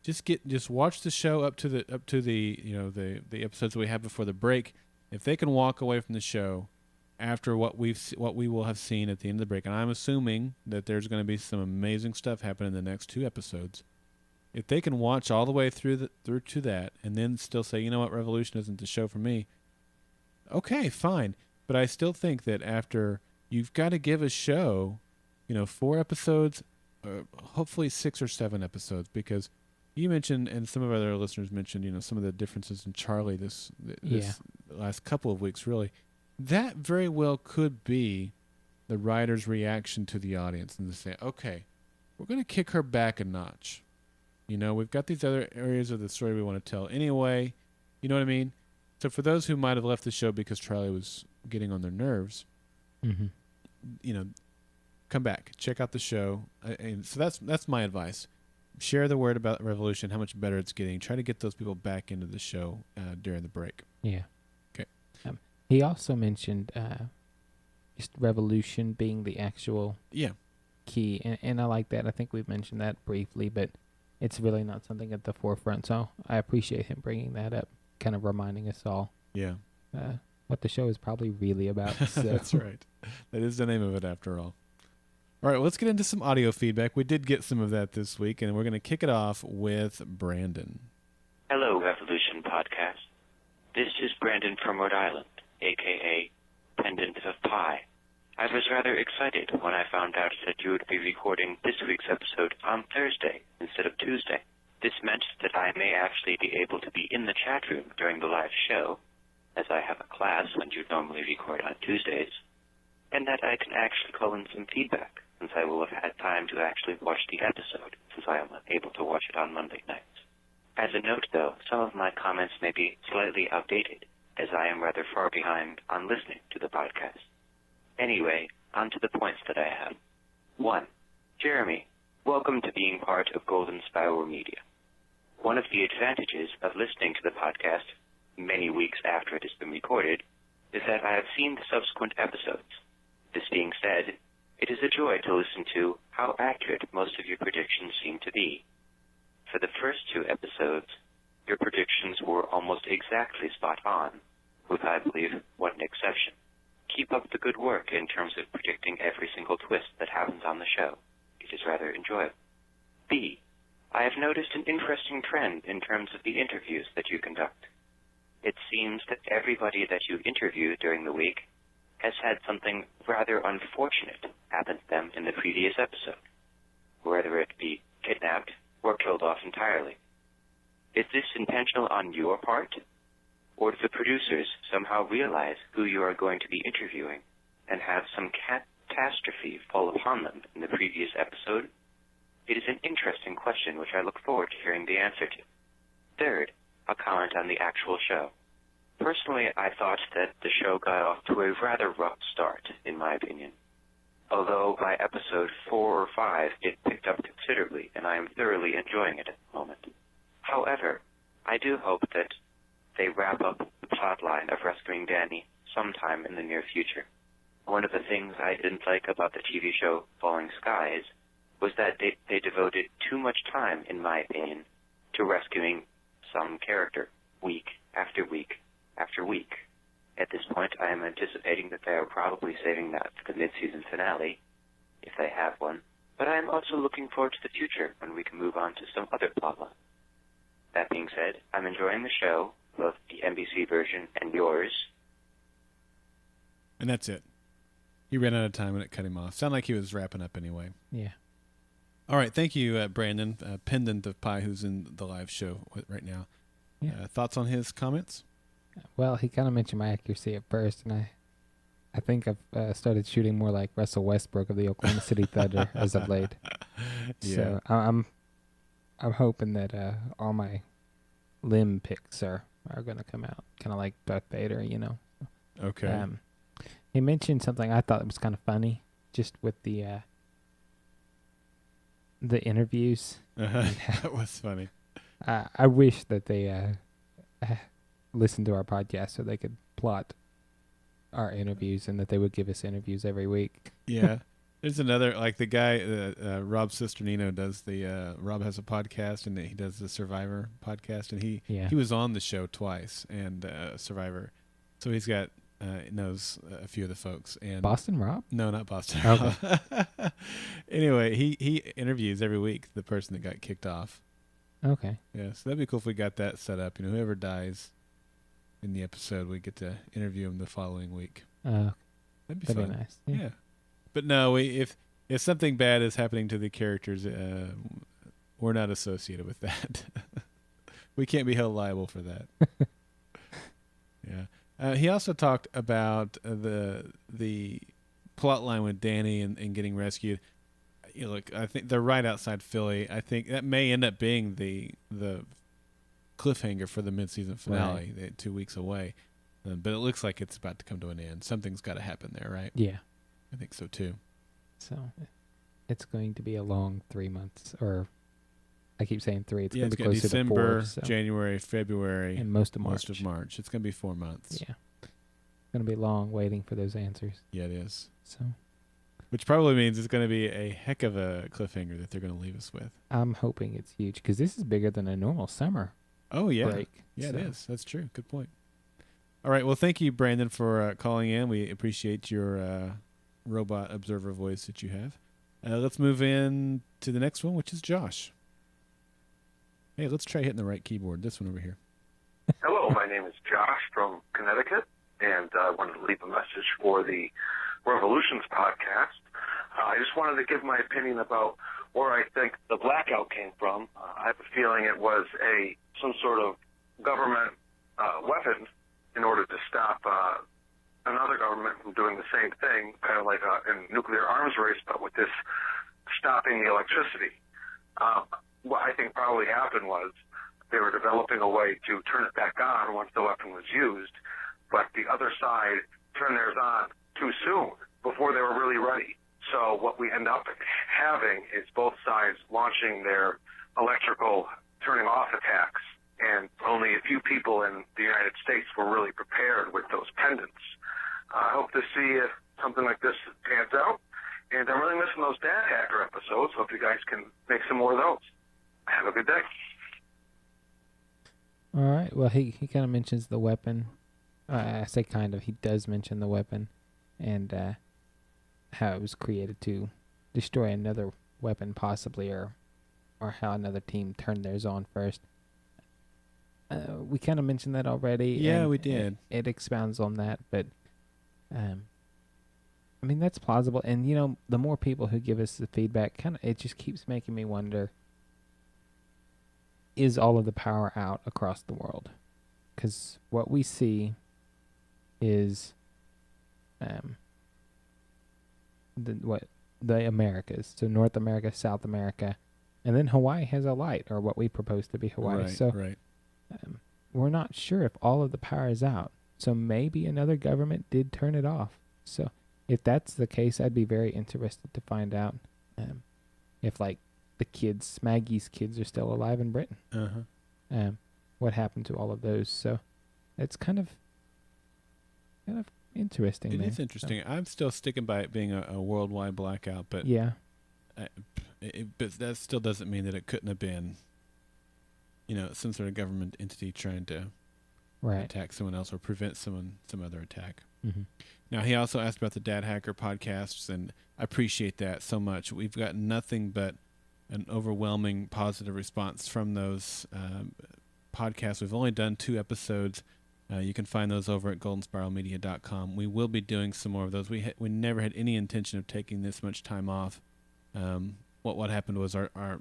just watch the show up to the the episodes that we have before the break. If they can walk away from the show after what we will have seen at the end of the break, and I'm assuming that there's going to be some amazing stuff happen in the next 2 episodes. If they can watch all the way through to that and then still say, you know what, Revolution isn't the show for me, okay, fine. But I still think that after you've got to give a show, 4 episodes, hopefully 6 or 7 episodes, because you mentioned, and some of our other listeners mentioned, some of the differences in Charlie this last couple of weeks, really. That very well could be the writer's reaction to the audience, and to say, okay, we're going to kick her back a notch. We've got these other areas of the story we want to tell anyway. You know what I mean? So for those who might have left the show because Charlie was getting on their nerves, come back, check out the show. And so that's my advice. Share the word about Revolution, how much better it's getting. Try to get those people back into the show during the break. Yeah. Okay. He also mentioned just Revolution being the actual key, and I like that. I think we've mentioned that briefly, but it's really not something at the forefront. So I appreciate him bringing that up, kind of reminding us all. Yeah. What the show is probably really about. So. That's right. That is the name of it after all. All right, let's get into some audio feedback. We did get some of that this week, and we're going to kick it off with Brandon. Hello, Revolution Podcast. This is Brandon from Rhode Island, a.k.a. Pendant of Pie. I was rather excited when I found out that you would be recording this week's episode on Thursday instead of Tuesday. This meant that I may actually be able to be in the chat room during the live show, as I have a class when you normally record on Tuesdays, and that I can actually call in some feedback, since I will have had time to actually watch the episode, since I am unable to watch it on Monday nights. As a note, though, some of my comments may be slightly outdated, as I am rather far behind on listening to the podcast. Anyway, on to the points that I have. 1. Jeremy, welcome to being part of Golden Spiral Media. One of the advantages of listening to the podcast many weeks after it has been recorded is that I have seen the subsequent episodes. This being said, it is a joy to listen to how accurate most of your predictions seem to be. For the first 2 episodes, your predictions were almost exactly spot on, with, I believe, one exception. Keep up the good work in terms of predicting every single twist that happens on the show. It is rather enjoyable. B, I have noticed an interesting trend in terms of the interviews that you conduct. It seems that everybody that you interview during the week has had something rather unfortunate happen to them in the previous episode, whether it be kidnapped or killed off entirely. Is this intentional on your part, or do the producers somehow realize who you are going to be interviewing and have some catastrophe fall upon them in the previous episode? It is an interesting question which I look forward to hearing the answer to. Third, a comment on the actual show. Personally, I thought that the show got off to a rather rough start, in my opinion. Although by episode 4 or 5, it picked up considerably, and I am thoroughly enjoying it at the moment. However, I do hope that they wrap up the plot line of rescuing Danny sometime in the near future. One of the things I didn't like about the TV show Falling Skies was that they devoted too much time, in my opinion, to rescuing some character, week after week after week. At this point, I am anticipating that they are probably saving that for the mid-season finale, if they have one, but I am also looking forward to the future when we can move on to some other plotline. That being said, I'm enjoying the show, both the NBC version and yours. And that's it. He ran out of time and it cut him off. Sounded like he was wrapping up anyway. Yeah. All right. Thank you, Brandon, Pendant of Pi, who's in the live show right now. Yeah. Thoughts on his comments? Well, he kind of mentioned my accuracy at first, and I think I've started shooting more like Russell Westbrook of the Oklahoma City Thunder as of late. Yeah. So I'm hoping that all my limb picks are going to come out, kind of like Darth Vader, you know. Okay. He mentioned something I thought was kind of funny, just with the interviews. That was funny. I wish that they listened to our podcast so they could plot our interviews and that they would give us interviews every week. Yeah. There's another, like the guy, Rob Cisternino does Rob has a podcast and he does the Survivor podcast, and he was on the show twice, and Survivor. So he's got, knows a few of the folks. And Boston Rob? No, not Boston Okay. Rob. Anyway, he interviews every week the person that got kicked off. Okay. Yeah, so that'd be cool if we got that set up. You know, whoever dies in the episode, we get to interview him the following week. That'd be be fun. nice. Yeah. But no, if something bad is happening to the characters, we're not associated with that. We can't be held liable for that. Yeah. He also talked about the plot line with Danny and getting rescued. You know, look, I think they're right outside Philly. I think that may end up being the cliffhanger for the mid-season finale. Right. 2 weeks away, but it looks like it's about to come to an end. Something's got to happen there, right? Yeah, I think so too. So it's going to be a long 3 months, or I keep saying 3. It's going to be closer December, to 4. So. January, February, and most of March. It's going to be 4 months. Yeah, it's going to be long waiting for those answers. Yeah, it is. So, which probably means it's going to be a heck of a cliffhanger that they're going to leave us with. I'm hoping it's huge because this is bigger than a normal summer. Oh yeah, break. Yeah, so. It is. That's true. Good point. All right. Well, thank you, Brandon, for calling in. We appreciate your robot observer voice that you have. Let's move in to the next one, which is Josh. Hey, let's try hitting the right keyboard. This one over here. Hello, my name is Josh from Connecticut, and I wanted to leave a message for the Revolutions podcast. I just wanted to give my opinion about where I think the blackout came from. I have a feeling it was some sort of government weapon in order to stop another government from doing the same thing, kind of like a nuclear arms race, but with this stopping the electricity. What I think probably happened was they were developing a way to turn it back on once the weapon was used, but the other side turned theirs on too soon, before they were really ready. So what we end up having is both sides launching their electrical turning off attacks, and only a few people in the United States were really prepared with those pendants. I hope to see if something like this pans out, and I'm really missing those Dad Hacker episodes. Hope you guys can make some more of those. Have a good day. All right. Well, he kind of mentions the weapon. I say kind of. He does mention the weapon and how it was created to destroy another weapon, possibly, or how another team turned theirs on first. We kind of mentioned that already. Yeah, we did. It expounds on that, but I mean, that's plausible. And, you know, the more people who give us the feedback, it just keeps making me wonder, is all of the power out across the world? Because what we see is the Americas. So North America, South America, and then Hawaii has a light, or what we propose to be Hawaii. Right. We're not sure if all of the power is out. So maybe another government did turn it off. So if that's the case, I'd be very interested to find out if, like, the kids, Maggie's kids, are still alive in Britain. What happened to all of those? So it's kind of interesting. It is interesting. I'm still sticking by it being a worldwide blackout, but yeah, but that still doesn't mean that it couldn't have been, you know, some sort of government entity trying to attack someone else or prevent some other attack. Mm-hmm. Now, he also asked about the Dad Hacker podcasts, and I appreciate that so much. We've got nothing but an overwhelming positive response from those podcasts. We've only done 2 episodes. You can find those over at goldenspiralmedia.com. We will be doing some more of those. We never had any intention of taking this much time off. What happened was our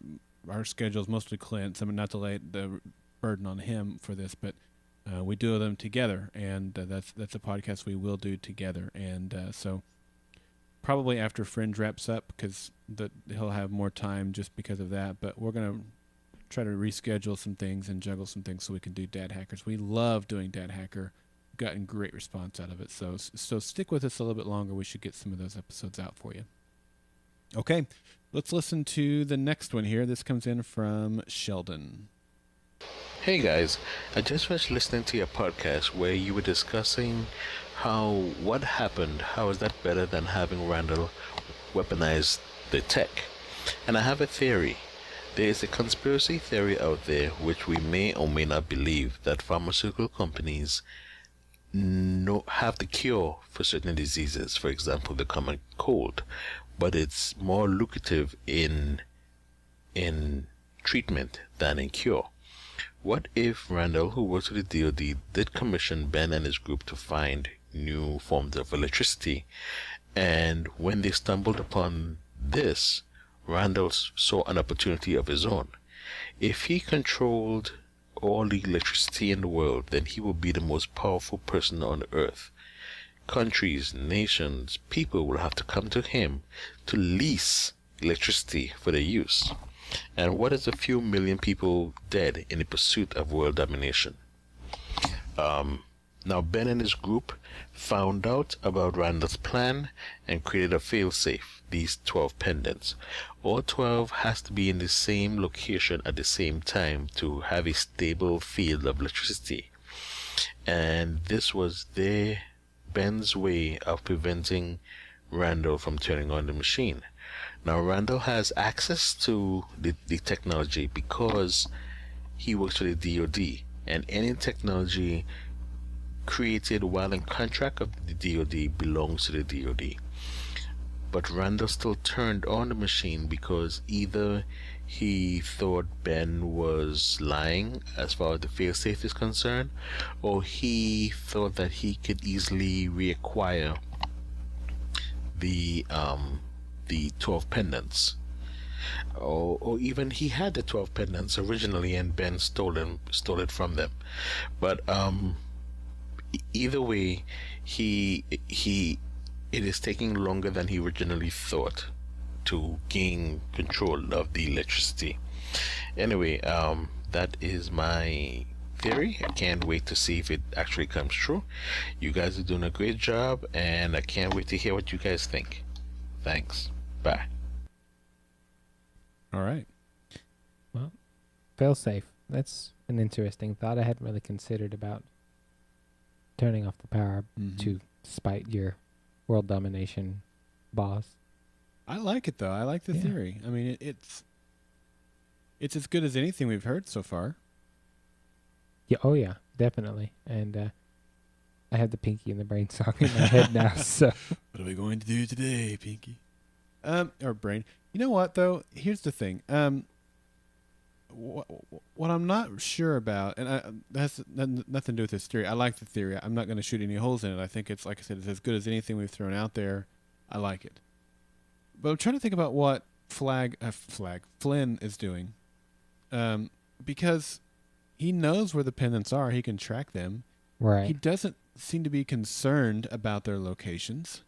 schedules, mostly Clint's. I mean, not to lay the burden on him for this, but we do them together, and that's a podcast we will do together. And so probably after Fringe wraps up, because he'll have more time just because of that. But we're going to try to reschedule some things and juggle some things so we can do Dad Hackers. We love doing Dad Hacker. We've gotten great response out of it. So stick with us a little bit longer. We should get some of those episodes out for you. Okay, let's listen to the next one here. This comes in from Sheldon. Hey guys, I just finished listening to your podcast where you were discussing what happened, how is that better than having Randall weaponize the tech? And I have a theory. There is a conspiracy theory out there which we may or may not believe, that pharmaceutical companies have the cure for certain diseases, for example the common cold, but it's more lucrative in treatment than in cure. What if Randall, who works with the DoD, did commission Ben and his group to find new forms of electricity, and when they stumbled upon this, Randall saw an opportunity of his own. If he controlled all the electricity in the world, then he would be the most powerful person on earth. Countries, nations, people will have to come to him to lease electricity for their use. And what is a few million people dead in the pursuit of world domination? Now Ben and his group found out about Randall's plan and created a failsafe, these 12 pendants. All 12 has to be in the same location at the same time to have a stable field of electricity. And this was Ben's way of preventing Randall from turning on the machine. Now Randall has access to the technology because he works for the DoD, and any technology created while in contract of the DoD belongs to the DoD. But Randall still turned on the machine because either he thought Ben was lying as far as the failsafe is concerned, or he thought that he could easily reacquire the 12 pendants, or even he had the 12 pendants originally and Ben stole it from them. But either way, it is taking longer than he originally thought to gain control of the electricity. Anyway, that is my theory. I can't wait to see if it actually comes true. You guys are doing a great job, and I can't wait to hear what you guys think. Thanks. Bye. All right. Well, fail safe. That's an interesting thought. I hadn't really considered about turning off the power to spite your world domination boss. I like it though. I like the theory. I mean, it's as good as anything we've heard so far. Yeah. Oh yeah, definitely. And I have the Pinky and the Brain song in my head now. So what are we going to do today, Pinky? Or Brain. You know what though? Here's the thing. What I'm not sure about, and that's nothing to do with this theory. I like the theory. I'm not going to shoot any holes in it. I think it's, like I said, it's as good as anything we've thrown out there. I like it. But I'm trying to think about what Flynn is doing. Because he knows where the pendants are. He can track them. Right. He doesn't seem to be concerned about their locations.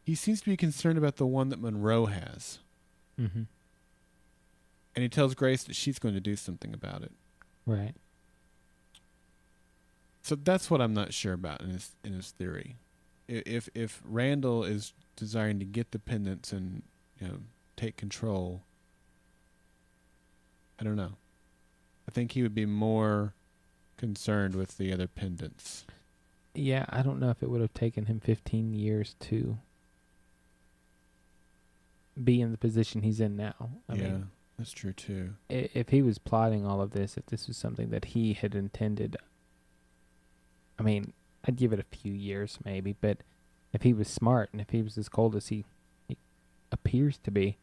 He seems to be concerned about the one that Monroe has. Mm-hmm. And he tells Grace that she's going to do something about it. Right. So that's what I'm not sure about in his theory. If Randall is desiring to get the pendants and take control, I don't know. I think he would be more concerned with the other pendants. Yeah, I don't know if it would have taken him 15 years to be in the position he's in now. I mean, that's true too. If he was plotting all of this, if this was something that he had intended, I mean, I'd give it a few years maybe, but if he was smart and if he was as cold as he appears to be,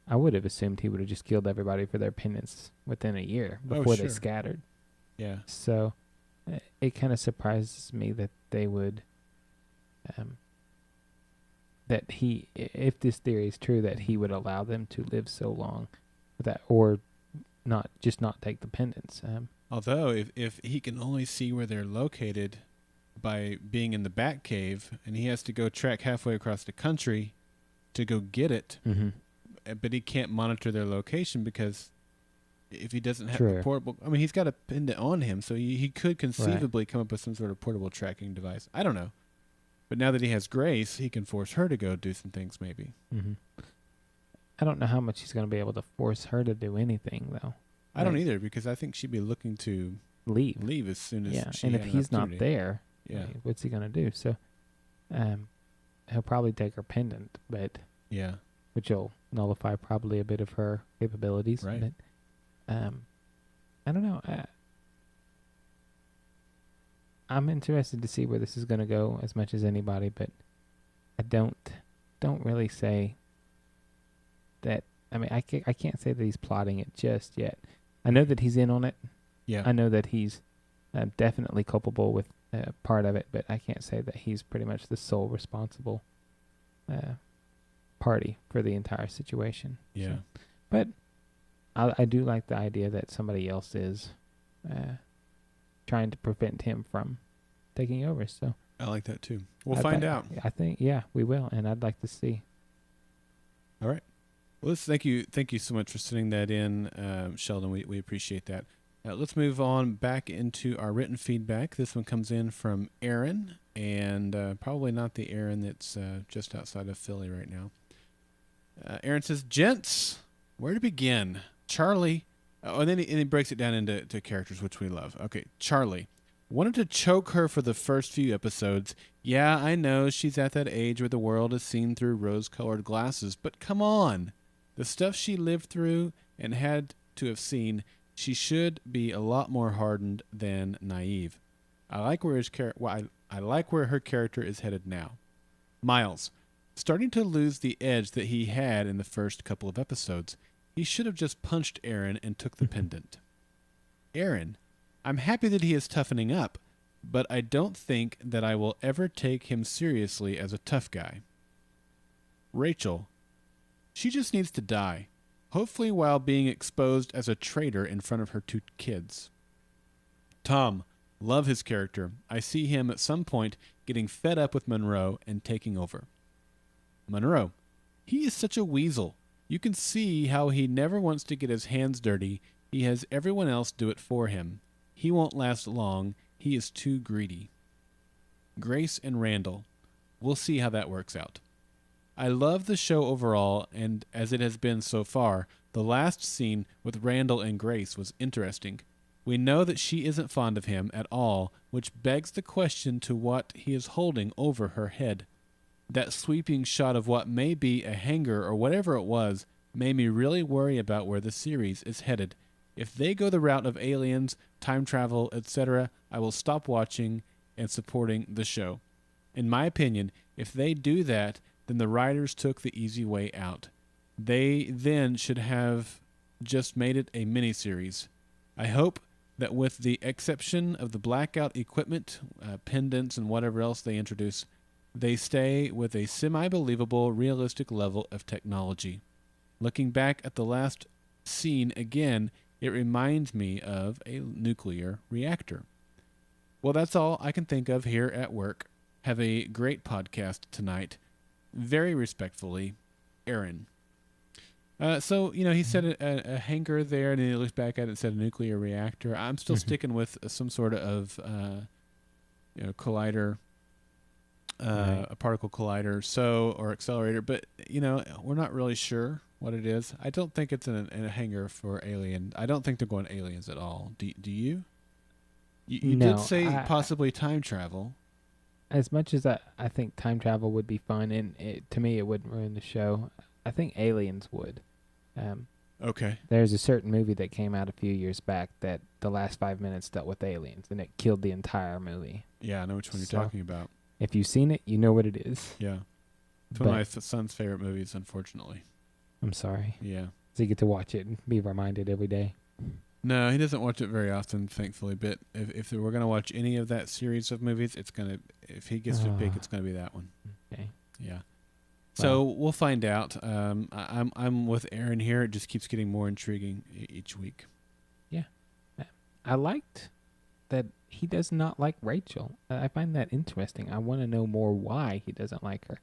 I would have assumed he would have just killed everybody for their pendants within a year before they scattered. Yeah. So it kind of surprises me that they would, that he, if this theory is true, that he would allow them to live so long, that or not take the pendants. Although if he can only see where they're located by being in the Batcave, and he has to go trek halfway across the country to go get it, but he can't monitor their location because if he doesn't have a portable, I mean, he's got a pendant on him, so he could conceivably come up with some sort of portable tracking device. I don't know. But now that he has Grace, he can force her to go do some things maybe. Mm-hmm. I don't know how much he's going to be able to force her to do anything, though. I don't either, because I think she'd be looking to leave as soon as she and had if an he's not opportunity. there, what's he going to do? So he'll probably take her pendant, but which will nullify probably a bit of her capabilities. Right. But, I don't know. I'm interested to see where this is going to go as much as anybody, but I don't really say that. I mean, I can't say that he's plotting it just yet. I know that he's in on it. Yeah. I know that he's definitely culpable with part of it, but I can't say that he's pretty much the sole responsible party for the entire situation. Yeah. So, but I do like the idea that somebody else is trying to prevent him from taking over. So I like that too. We'll find out. I think, we will, and I'd like to see. All right. Well, thank you so much for sending that in, Sheldon. We appreciate that. Let's move on back into our written feedback. This one comes in from Aaron, and probably not the Aaron that's just outside of Philly right now. Aaron says, "Gents, where to begin? Charlie." And then he breaks it down into characters, which we love. Okay, Charlie. Wanted to choke her for the first few episodes. Yeah, I know she's at that age where the world is seen through rose-colored glasses, but come on. The stuff she lived through and had to have seen, she should be a lot more hardened than naive. I like where I like where her character is headed now. Miles, starting to lose the edge that he had in the first couple of episodes. He should have just punched Aaron and took the pendant. Aaron, I'm happy that he is toughening up, but I don't think that I will ever take him seriously as a tough guy. Rachel, she just needs to die, hopefully while being exposed as a traitor in front of her 2 kids. Tom, love his character. I see him at some point getting fed up with Monroe and taking over. Monroe, he is such a weasel. You can see how he never wants to get his hands dirty. He has everyone else do it for him. He won't last long. He is too greedy. Grace and Randall. We'll see how that works out. I love the show overall, and as it has been so far, the last scene with Randall and Grace was interesting. We know that she isn't fond of him at all, which begs the question to what he is holding over her head. That sweeping shot of what may be a hanger or whatever it was made me really worry about where the series is headed. If they go the route of aliens, time travel, etc., I will stop watching and supporting the show. In my opinion, if they do that, then the writers took the easy way out. They then should have just made it a miniseries. I hope that with the exception of the blackout equipment, pendants, and whatever else they introduce, they stay with a semi-believable, realistic level of technology. Looking back at the last scene again, it reminds me of a nuclear reactor. Well, that's all I can think of here at work. Have a great podcast tonight. Very respectfully, Aaron. So, he said a hangar there, and then he looked back at it and said a nuclear reactor. I'm still sticking with some sort of, collider, Right. a particle collider, or accelerator. But, we're not really sure what it is. I don't think it's in a hangar for alien. I don't think they're going aliens at all. Do you? You No, did say possibly time travel. As much as I think time travel would be fun, and to me it wouldn't ruin the show, I think aliens would. Okay. There's a certain movie that came out a few years back that the last 5 minutes dealt with aliens, and it killed the entire movie. Yeah, I know which one you're talking about. If you've seen it, you know what it is. Yeah. It's one of my son's favorite movies, unfortunately. I'm sorry. Yeah. So you get to watch it and be reminded every day. No, he doesn't watch it very often, thankfully. But if we're going to watch any of that series of movies, if he gets to pick, it's going to be that one. Okay. Yeah. So we'll find out. I'm with Aaron here. It just keeps getting more intriguing each week. Yeah. I liked that he does not like Rachel. I find that interesting. I want to know more why he doesn't like her.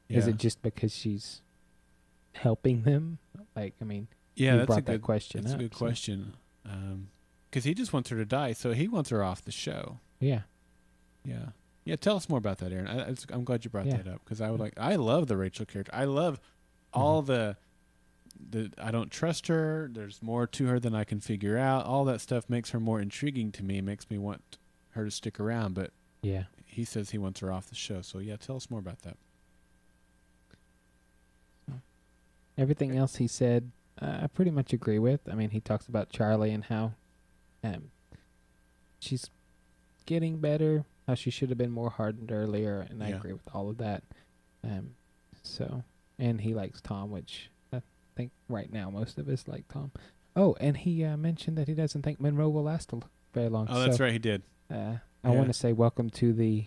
Yeah. Is it just because she's helping them? Yeah, you brought that question That's up. a good question. Because he just wants her to die, so he wants her off the show. Yeah. Yeah. Yeah, tell us more about that, Aaron. I'm glad you brought that up, because I love the Rachel character. I love all the I don't trust her. There's more to her than I can figure out. All that stuff makes her more intriguing to me. Makes me want her to stick around. But yeah, he says he wants her off the show. So yeah, tell us more about that. Everything else he said, I pretty much agree with. I mean, he talks about Charlie and how she's getting better, how she should have been more hardened earlier, and I agree with all of that. And he likes Tom, which I think right now most of us like Tom. Oh, and he mentioned that he doesn't think Monroe will last very long. Oh, that's right, he did. I want to say welcome to the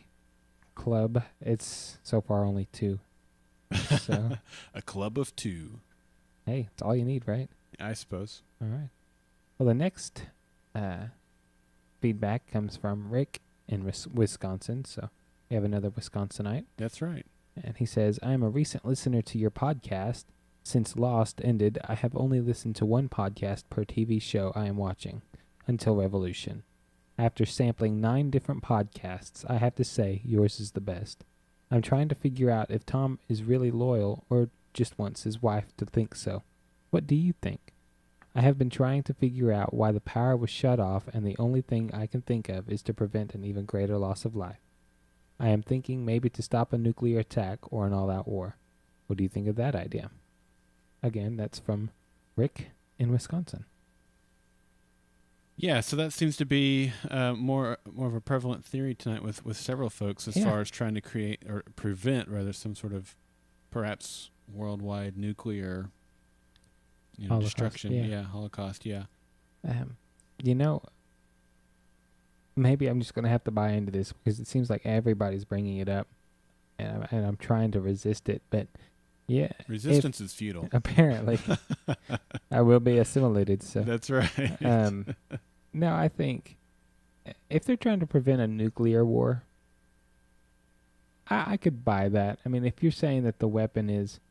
club. It's so far only 2. So a club of 2. Hey, it's all you need, right? I suppose. All right. Well, the next feedback comes from Rick in Wisconsin. So we have another Wisconsinite. That's right. And he says, I am a recent listener to your podcast. Since Lost ended, I have only listened to one podcast per TV show I am watching, until Revolution. After sampling 9 different podcasts, I have to say yours is the best. I'm trying to figure out if Tom is really loyal or just wants his wife to think so. What do you think? I have been trying to figure out why the power was shut off, and the only thing I can think of is to prevent an even greater loss of life. I am thinking maybe to stop a nuclear attack or an all-out war. What do you think of that idea? Again, that's from Rick in Wisconsin. Yeah, so that seems to be more of a prevalent theory tonight with several folks as far as trying to create or prevent rather some sort of perhaps worldwide nuclear destruction. Holocaust. Yeah. Maybe I'm just going to have to buy into this because it seems like everybody's bringing it up, and I'm trying to resist it. But yeah, resistance is futile. Apparently, I will be assimilated. So that's right. No, I think if they're trying to prevent a nuclear war, I could buy that. I mean, if you're saying that the weapon is,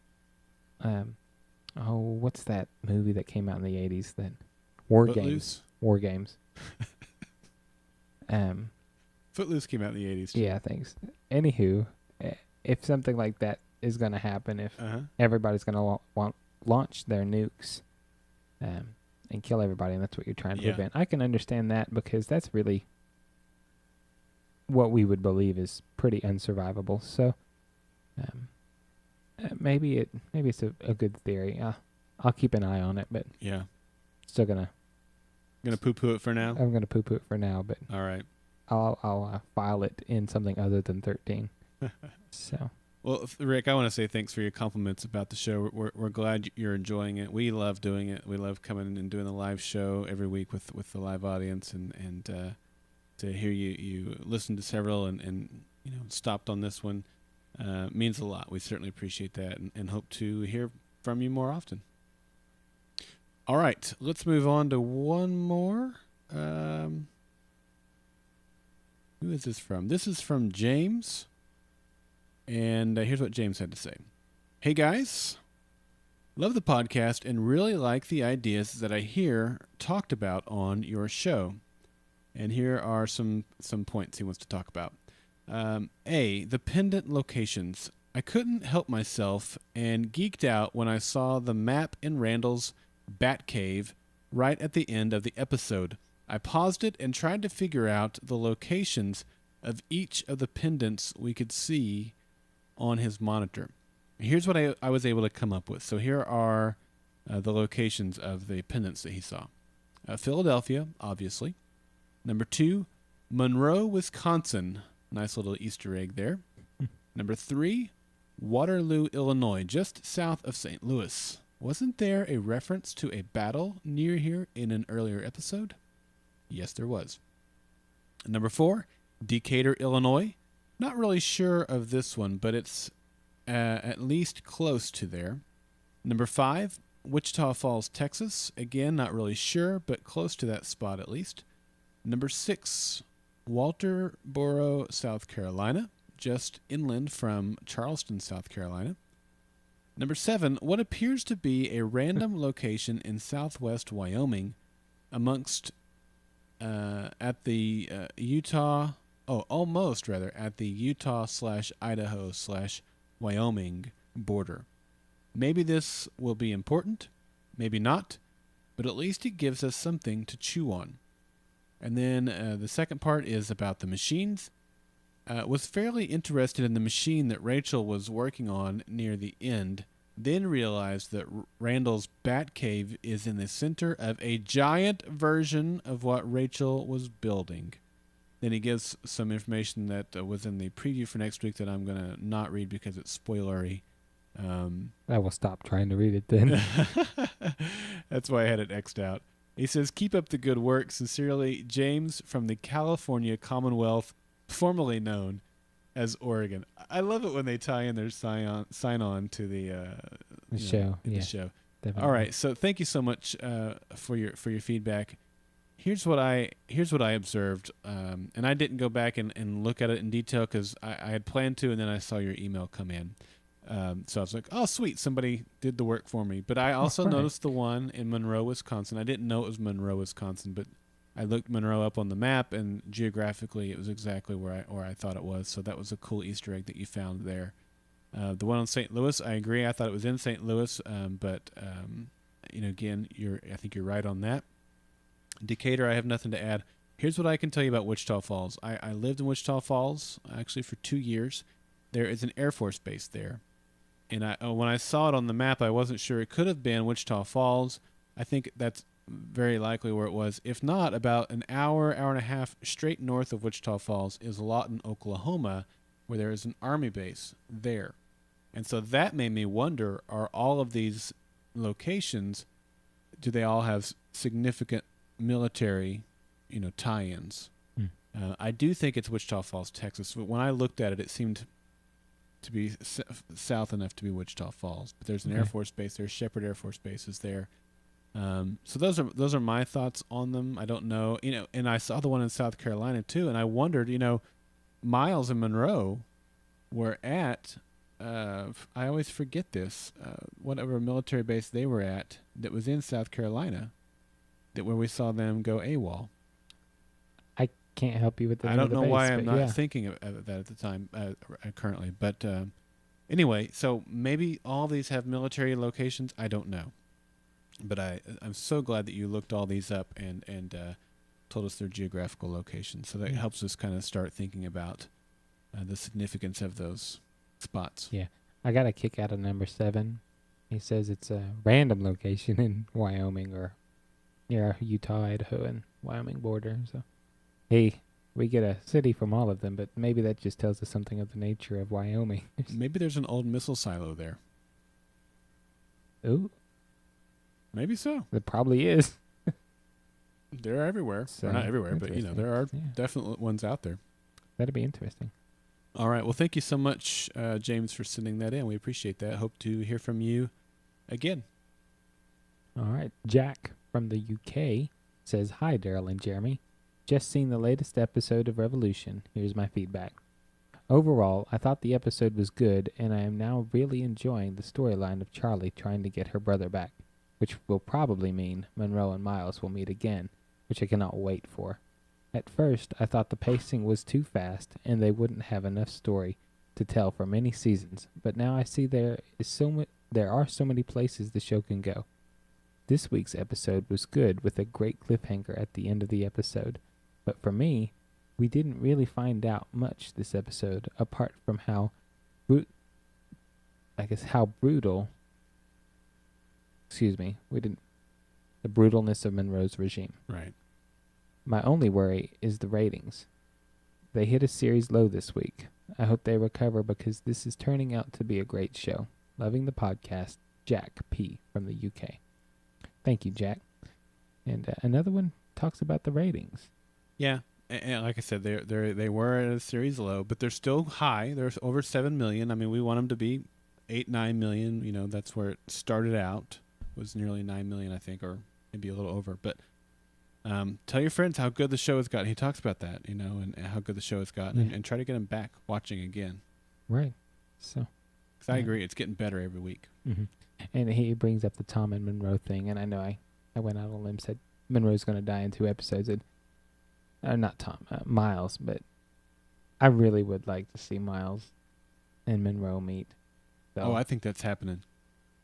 what's that movie that came out in the 80s? That War Games. Footloose came out in the 80s. Yeah, thanks. Anywho, if something like that is going to happen if everybody's going to launch their nukes and kill everybody, and that's what you're trying to prevent. I can understand that because that's really what we would believe is pretty unsurvivable. So maybe it's a good theory. I'll keep an eye on it, but still gonna poo-poo it for now. I'm gonna poo-poo it for now, but all right. I'll file it in something other than 13. So. Well, Rick, I want to say thanks for your compliments about the show. We're glad you're enjoying it. We love doing it. We love coming and doing the live show every week with the live audience, and to hear you listen to several and stopped on this one means a lot. We certainly appreciate that and hope to hear from you more often. All right, let's move on to one more. Who is this from? This is from James. And here's what James had to say. Hey guys, love the podcast and really like the ideas that I hear talked about on your show. And here are some points he wants to talk about. A, the pendant locations. I couldn't help myself and geeked out when I saw the map in Randall's Bat Cave right at the end of the episode. I paused it and tried to figure out the locations of each of the pendants we could see on his monitor. Here's what I was able to come up with. So here are the locations of the pendants that he saw. Philadelphia, obviously. Number 2, Monroe, Wisconsin. Nice little Easter egg there. Number 3, Waterloo, Illinois, just south of St. Louis. Wasn't there a reference to a battle near here in an earlier episode? Yes, there was. Number 4, Decatur, Illinois. Not really sure of this one, but it's at least close to there. Number 5, Wichita Falls, Texas. Again, not really sure, but close to that spot at least. Number 6, Walterboro, South Carolina, just inland from Charleston, South Carolina. Number 7, what appears to be a random location in southwest Wyoming amongst at the Utah... almost at the Utah/Idaho/Wyoming border. Maybe this will be important, maybe not, but at least it gives us something to chew on. And then the second part is about the machines. Was fairly interested in the machine that Rachel was working on near the end, then realized that Randall's Bat Cave is in the center of a giant version of what Rachel was building. Then he gives some information that was in the preview for next week that I'm going to not read because it's spoilery. I will stop trying to read it then. That's why I had it X'd out. He says, keep up the good work. Sincerely, James from the California Commonwealth, formerly known as Oregon. I love it when they tie in their sign on to the show. The show. Definitely. All right. So thank you so much for your feedback. Here's what I observed, and I didn't go back and look at it in detail because I had planned to, and then I saw your email come in. So I was like, oh, sweet, somebody did the work for me. But I also noticed the one in Monroe, Wisconsin. I didn't know it was Monroe, Wisconsin, but I looked Monroe up on the map, and geographically it was exactly where I thought it was. So that was a cool Easter egg that you found there. The one on St. Louis, I agree. I thought it was in St. Louis, but again, I think you're right on that. Decatur, I have nothing to add. Here's what I can tell you about Wichita Falls. I lived in Wichita Falls actually for 2 years. There is an Air Force base there. And when I saw it on the map, I wasn't sure. It could have been Wichita Falls. I think that's very likely where it was. If not, about an hour and a half straight north of Wichita Falls is Lawton, Oklahoma, where there is an Army base there. And so that made me wonder, are all of these locations, do they all have significant military, tie-ins? I do think it's Wichita Falls, Texas. But when I looked at it, it seemed to be south enough to be Wichita Falls. But there's an Air Force base there. Shepherd Air Force Base is there. So those are my thoughts on them. I don't know, and I saw the one in South Carolina too, and I wondered, Miles and Monroe were at. I always forget this. Whatever military base they were at that was in South Carolina, where we saw them go AWOL. I can't help you with that. I don't know why I'm not thinking of that at the time currently, but Anyway, so maybe all these have military locations. I don't know. But I'm so glad that you looked all these up and told us their geographical locations. So that helps us kind of start thinking about the significance of those spots. Yeah. I got a kick out of number 7. He says it's a random location in Wyoming or near Utah, Idaho, and Wyoming border. So, hey, we get a city from all of them, but maybe that just tells us something of the nature of Wyoming. Maybe there's an old missile silo there. Ooh. Maybe so. There probably is. They're everywhere. So, Well, not everywhere, but there are definite ones out there. That'd be interesting. All right. Well, thank you so much, James, for sending that in. We appreciate that. Hope to hear from you again. All right. Jack from the UK says, "Hi, Daryl and Jeremy. Just seen the latest episode of Revolution. Here's my feedback. Overall, I thought the episode was good, and I am now really enjoying the storyline of Charlie trying to get her brother back, which will probably mean Monroe and Miles will meet again, which I cannot wait for. At first, I thought the pacing was too fast, and they wouldn't have enough story to tell for many seasons, but now I see there are so many places the show can go. This week's episode was good with a great cliffhanger at the end of the episode, but for me, we didn't really find out much this episode apart from how brutal. The brutalness of Monroe's regime. Right. My only worry is the ratings. They hit a series low this week. I hope they recover because this is turning out to be a great show. Loving the podcast, Jack P. from the UK." Thank you, Jack. And another one talks about the ratings. Yeah, and like I said, they were at a series low, but they're still high. They're over 7 million. I mean, we want them to be 8-9 million. That's where it started out. It was nearly 9 million, I think, or maybe a little over. But tell your friends how good the show has gotten. He talks about that, and how good the show has gotten, and try to get them back watching again. Right. So. Because I agree, it's getting better every week. Mm-hmm. And he brings up the Tom and Monroe thing, and I know I went out on a limb, said Monroe's going to die in 2 episodes. Not Tom, Miles, but I really would like to see Miles and Monroe meet. So, I think that's happening.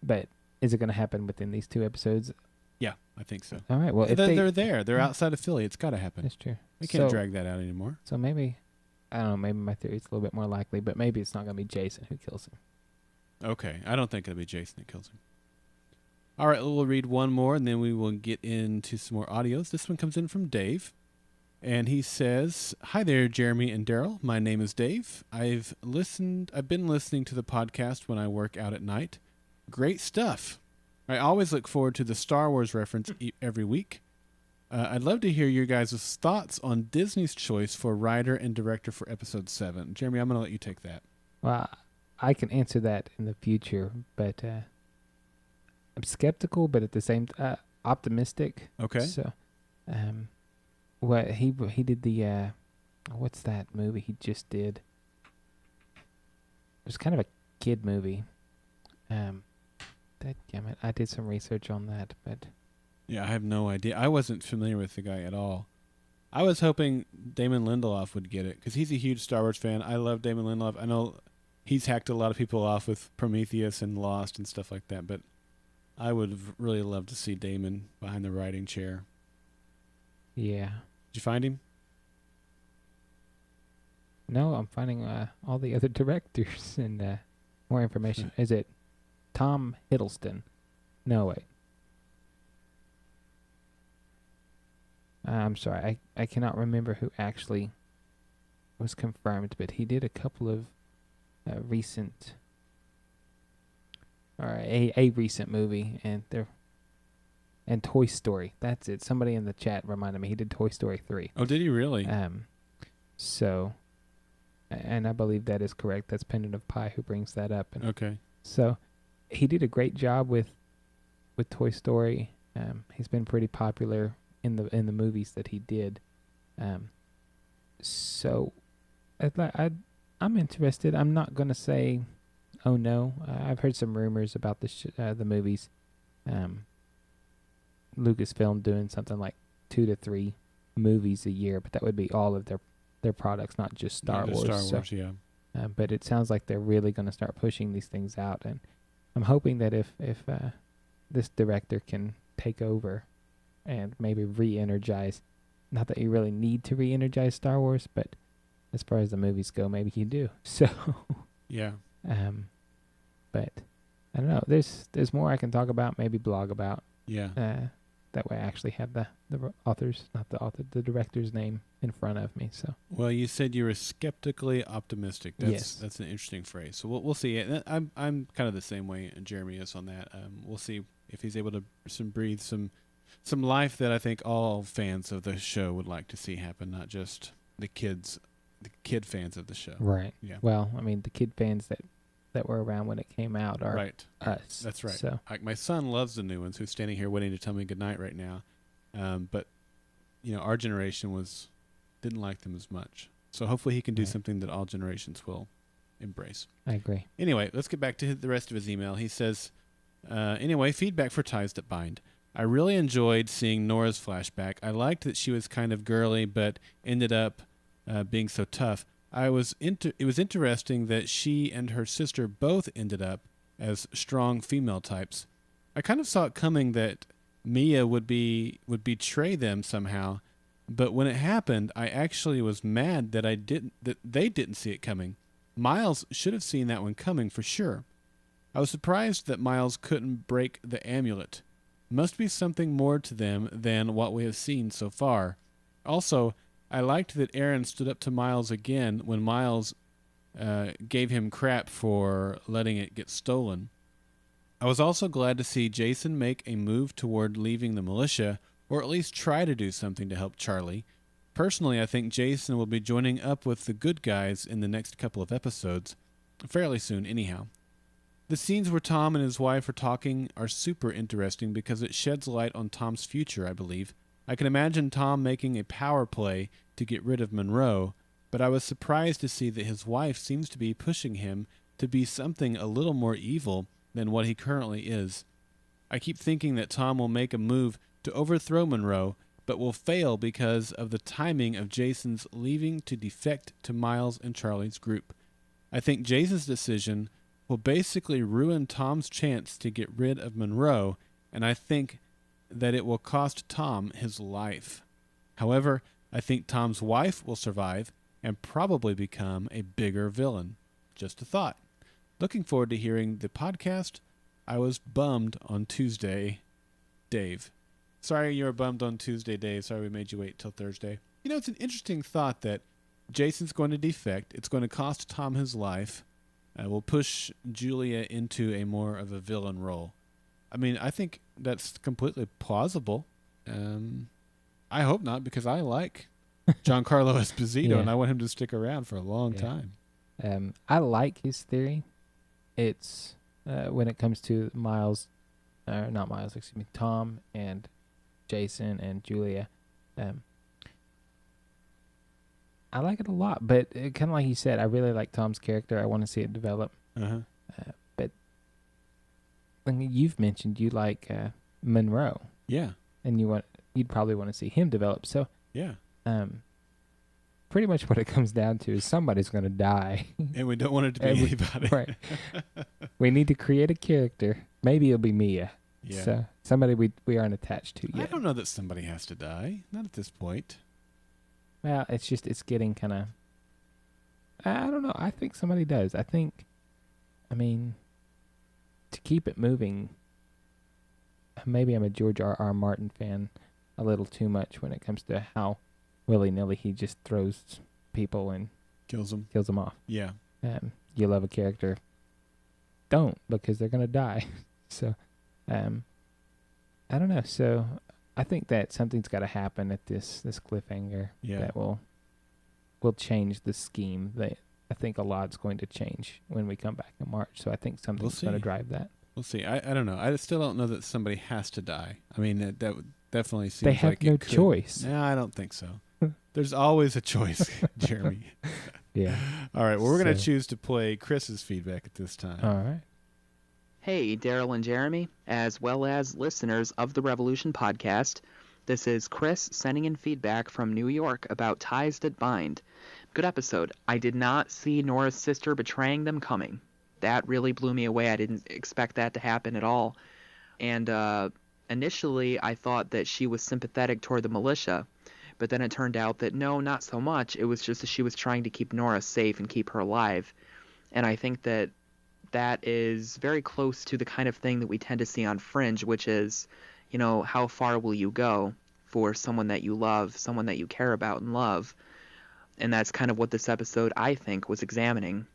But is it going to happen within these 2 episodes? Yeah, I think so. All right. Well, if they're there. They're outside of Philly. It's got to happen. That's true. We can't drag that out anymore. So maybe, I don't know, maybe my theory is a little bit more likely, but maybe it's not going to be Jason who kills him. Okay. I don't think it'll be Jason that kills him. All right. We'll read one more, and then we will get into some more audios. This one comes in from Dave, and he says, "Hi there, Jeremy and Daryl. My name is Dave. I've been listening to the podcast when I work out at night. Great stuff. I always look forward to the Star Wars reference every week. I'd love to hear your guys' thoughts on Disney's choice for writer and director for Episode 7. Jeremy, I'm going to let you take that. Well, I can answer that in the future, but I'm skeptical, but at the same time, optimistic. Okay. So, what he did the what's that movie he just did? It was kind of a kid movie. Dadgummit, I did some research on that, but yeah, I have no idea. I wasn't familiar with the guy at all. I was hoping Damon Lindelof would get it because he's a huge Star Wars fan. I love Damon Lindelof. I know he's hacked a lot of people off with Prometheus and Lost and stuff like that, but I would have really loved to see Damon behind the writing chair. Yeah. Did you find him? No, I'm finding all the other directors and more information. Is it Tom Hiddleston? No, wait. I'm sorry. I cannot remember who actually was confirmed, but he did a couple of recent, or a recent movie, and Toy Story. That's it. Somebody in the chat reminded me he did Toy Story 3. Oh, did he really? So, and I believe that is correct. That's Pendant of Pie who brings that up. And okay. So, he did a great job with Toy Story. He's been pretty popular in the movies that he did. So, I'm interested. I'm not gonna say, oh no. I've heard some rumors about the movies. Lucasfilm doing something like 2 to 3 movies a year, but that would be all of their products, not just Star Wars. Star Wars, yeah. But it sounds like they're really going to start pushing these things out, and I'm hoping that if this director can take over and maybe re-energize, not that you really need to re-energize Star Wars, but as far as the movies go, maybe you do. So yeah. But I don't know. There's more I can talk about, maybe blog about. Yeah. That way I actually have the author's, not the author, the director's name in front of me. So. Well, you said you were skeptically optimistic. Yes. That's an interesting phrase. So we'll see. I'm kind of the same way Jeremy is on that. We'll see if he's able to breathe some life that I think all fans of the show would like to see happen, not just the kid fans of the show. Right. Yeah. Well, I mean, the kid fans that were around when it came out are right. us. That's right. So. Like my son loves the new ones, who's standing here waiting to tell me goodnight right now. But our generation didn't like them as much. So hopefully he can do something that all generations will embrace. I agree. Anyway, let's get back to the rest of his email. He says, anyway, feedback for Ties That Bind. I really enjoyed seeing Nora's flashback. I liked that she was kind of girly, but ended up being so tough. It was interesting that she and her sister both ended up as strong female types. I kind of saw it coming that Mia would betray them somehow, but when it happened, I actually was mad that they didn't see it coming. Miles should have seen that one coming for sure. I was surprised that Miles couldn't break the amulet. Must be something more to them than what we have seen so far. Also, I liked that Aaron stood up to Miles again when Miles gave him crap for letting it get stolen. I was also glad to see Jason make a move toward leaving the militia, or at least try to do something to help Charlie. Personally, I think Jason will be joining up with the good guys in the next couple of episodes, fairly soon anyhow. The scenes where Tom and his wife are talking are super interesting because it sheds light on Tom's future, I believe. I can imagine Tom making a power play to get rid of Monroe, but I was surprised to see that his wife seems to be pushing him to be something a little more evil than what he currently is. I keep thinking that Tom will make a move to overthrow Monroe, but will fail because of the timing of Jason's leaving to defect to Miles and Charlie's group. I think Jason's decision will basically ruin Tom's chance to get rid of Monroe, and I think that it will cost Tom his life. However, I think Tom's wife will survive and probably become a bigger villain. Just a thought. Looking forward to hearing the podcast. I was bummed on Tuesday, Dave. Sorry you were bummed on Tuesday, Dave. Sorry we made you wait till Thursday. It's an interesting thought that Jason's going to defect. It's going to cost Tom his life. Will push Julia into a more of a villain role. I mean, I think that's completely plausible. I hope not, because I like Giancarlo Esposito, and I want him to stick around for a long time. I like his theory. It's when it comes to Tom and Jason and Julia. I like it a lot, but kind of like you said, I really like Tom's character. I want to see it develop. But I mean, you've mentioned you like Monroe. Yeah. And you'd probably want to see him develop. So yeah. Pretty much what it comes down to is somebody's going to die. And we don't want it to be anybody. Right. We need to create a character. Maybe it'll be Mia. Yeah. So somebody we aren't attached to yet. I don't know that somebody has to die. Not at this point. Well, it's getting kind of, I don't know. I think somebody does. To keep it moving, maybe I'm a George R.R. Martin fan a little too much when it comes to how willy-nilly he just throws people and kills them off. Yeah. You love a character. Don't, because they're going to die. So, I don't know. So, I think that something's got to happen at this cliffhanger that will change the scheme. That I think a lot's going to change when we come back in March. So I think something's going to drive that. We'll see. I don't know. I still don't know that somebody has to die. I mean, that would definitely seems they have like no it could. choice. No, I don't think so. There's always a choice, Jeremy. Yeah. All right. Well, we're going to choose to play Chris's feedback at this time. All right. Hey, Daryl and Jeremy, as well as listeners of the Revolution podcast. This is Chris sending in feedback from New York about Ties That Bind. Good episode. I did not see Nora's sister betraying them coming. That really blew me away. I didn't expect that to happen at all. And initially, I thought that she was sympathetic toward the militia, but then it turned out that no, not so much. It was just that she was trying to keep Nora safe and keep her alive. And I think that that is very close to the kind of thing that we tend to see on Fringe, which is, how far will you go for someone that you love, someone that you care about and love? And that's kind of what this episode, I think, was examining.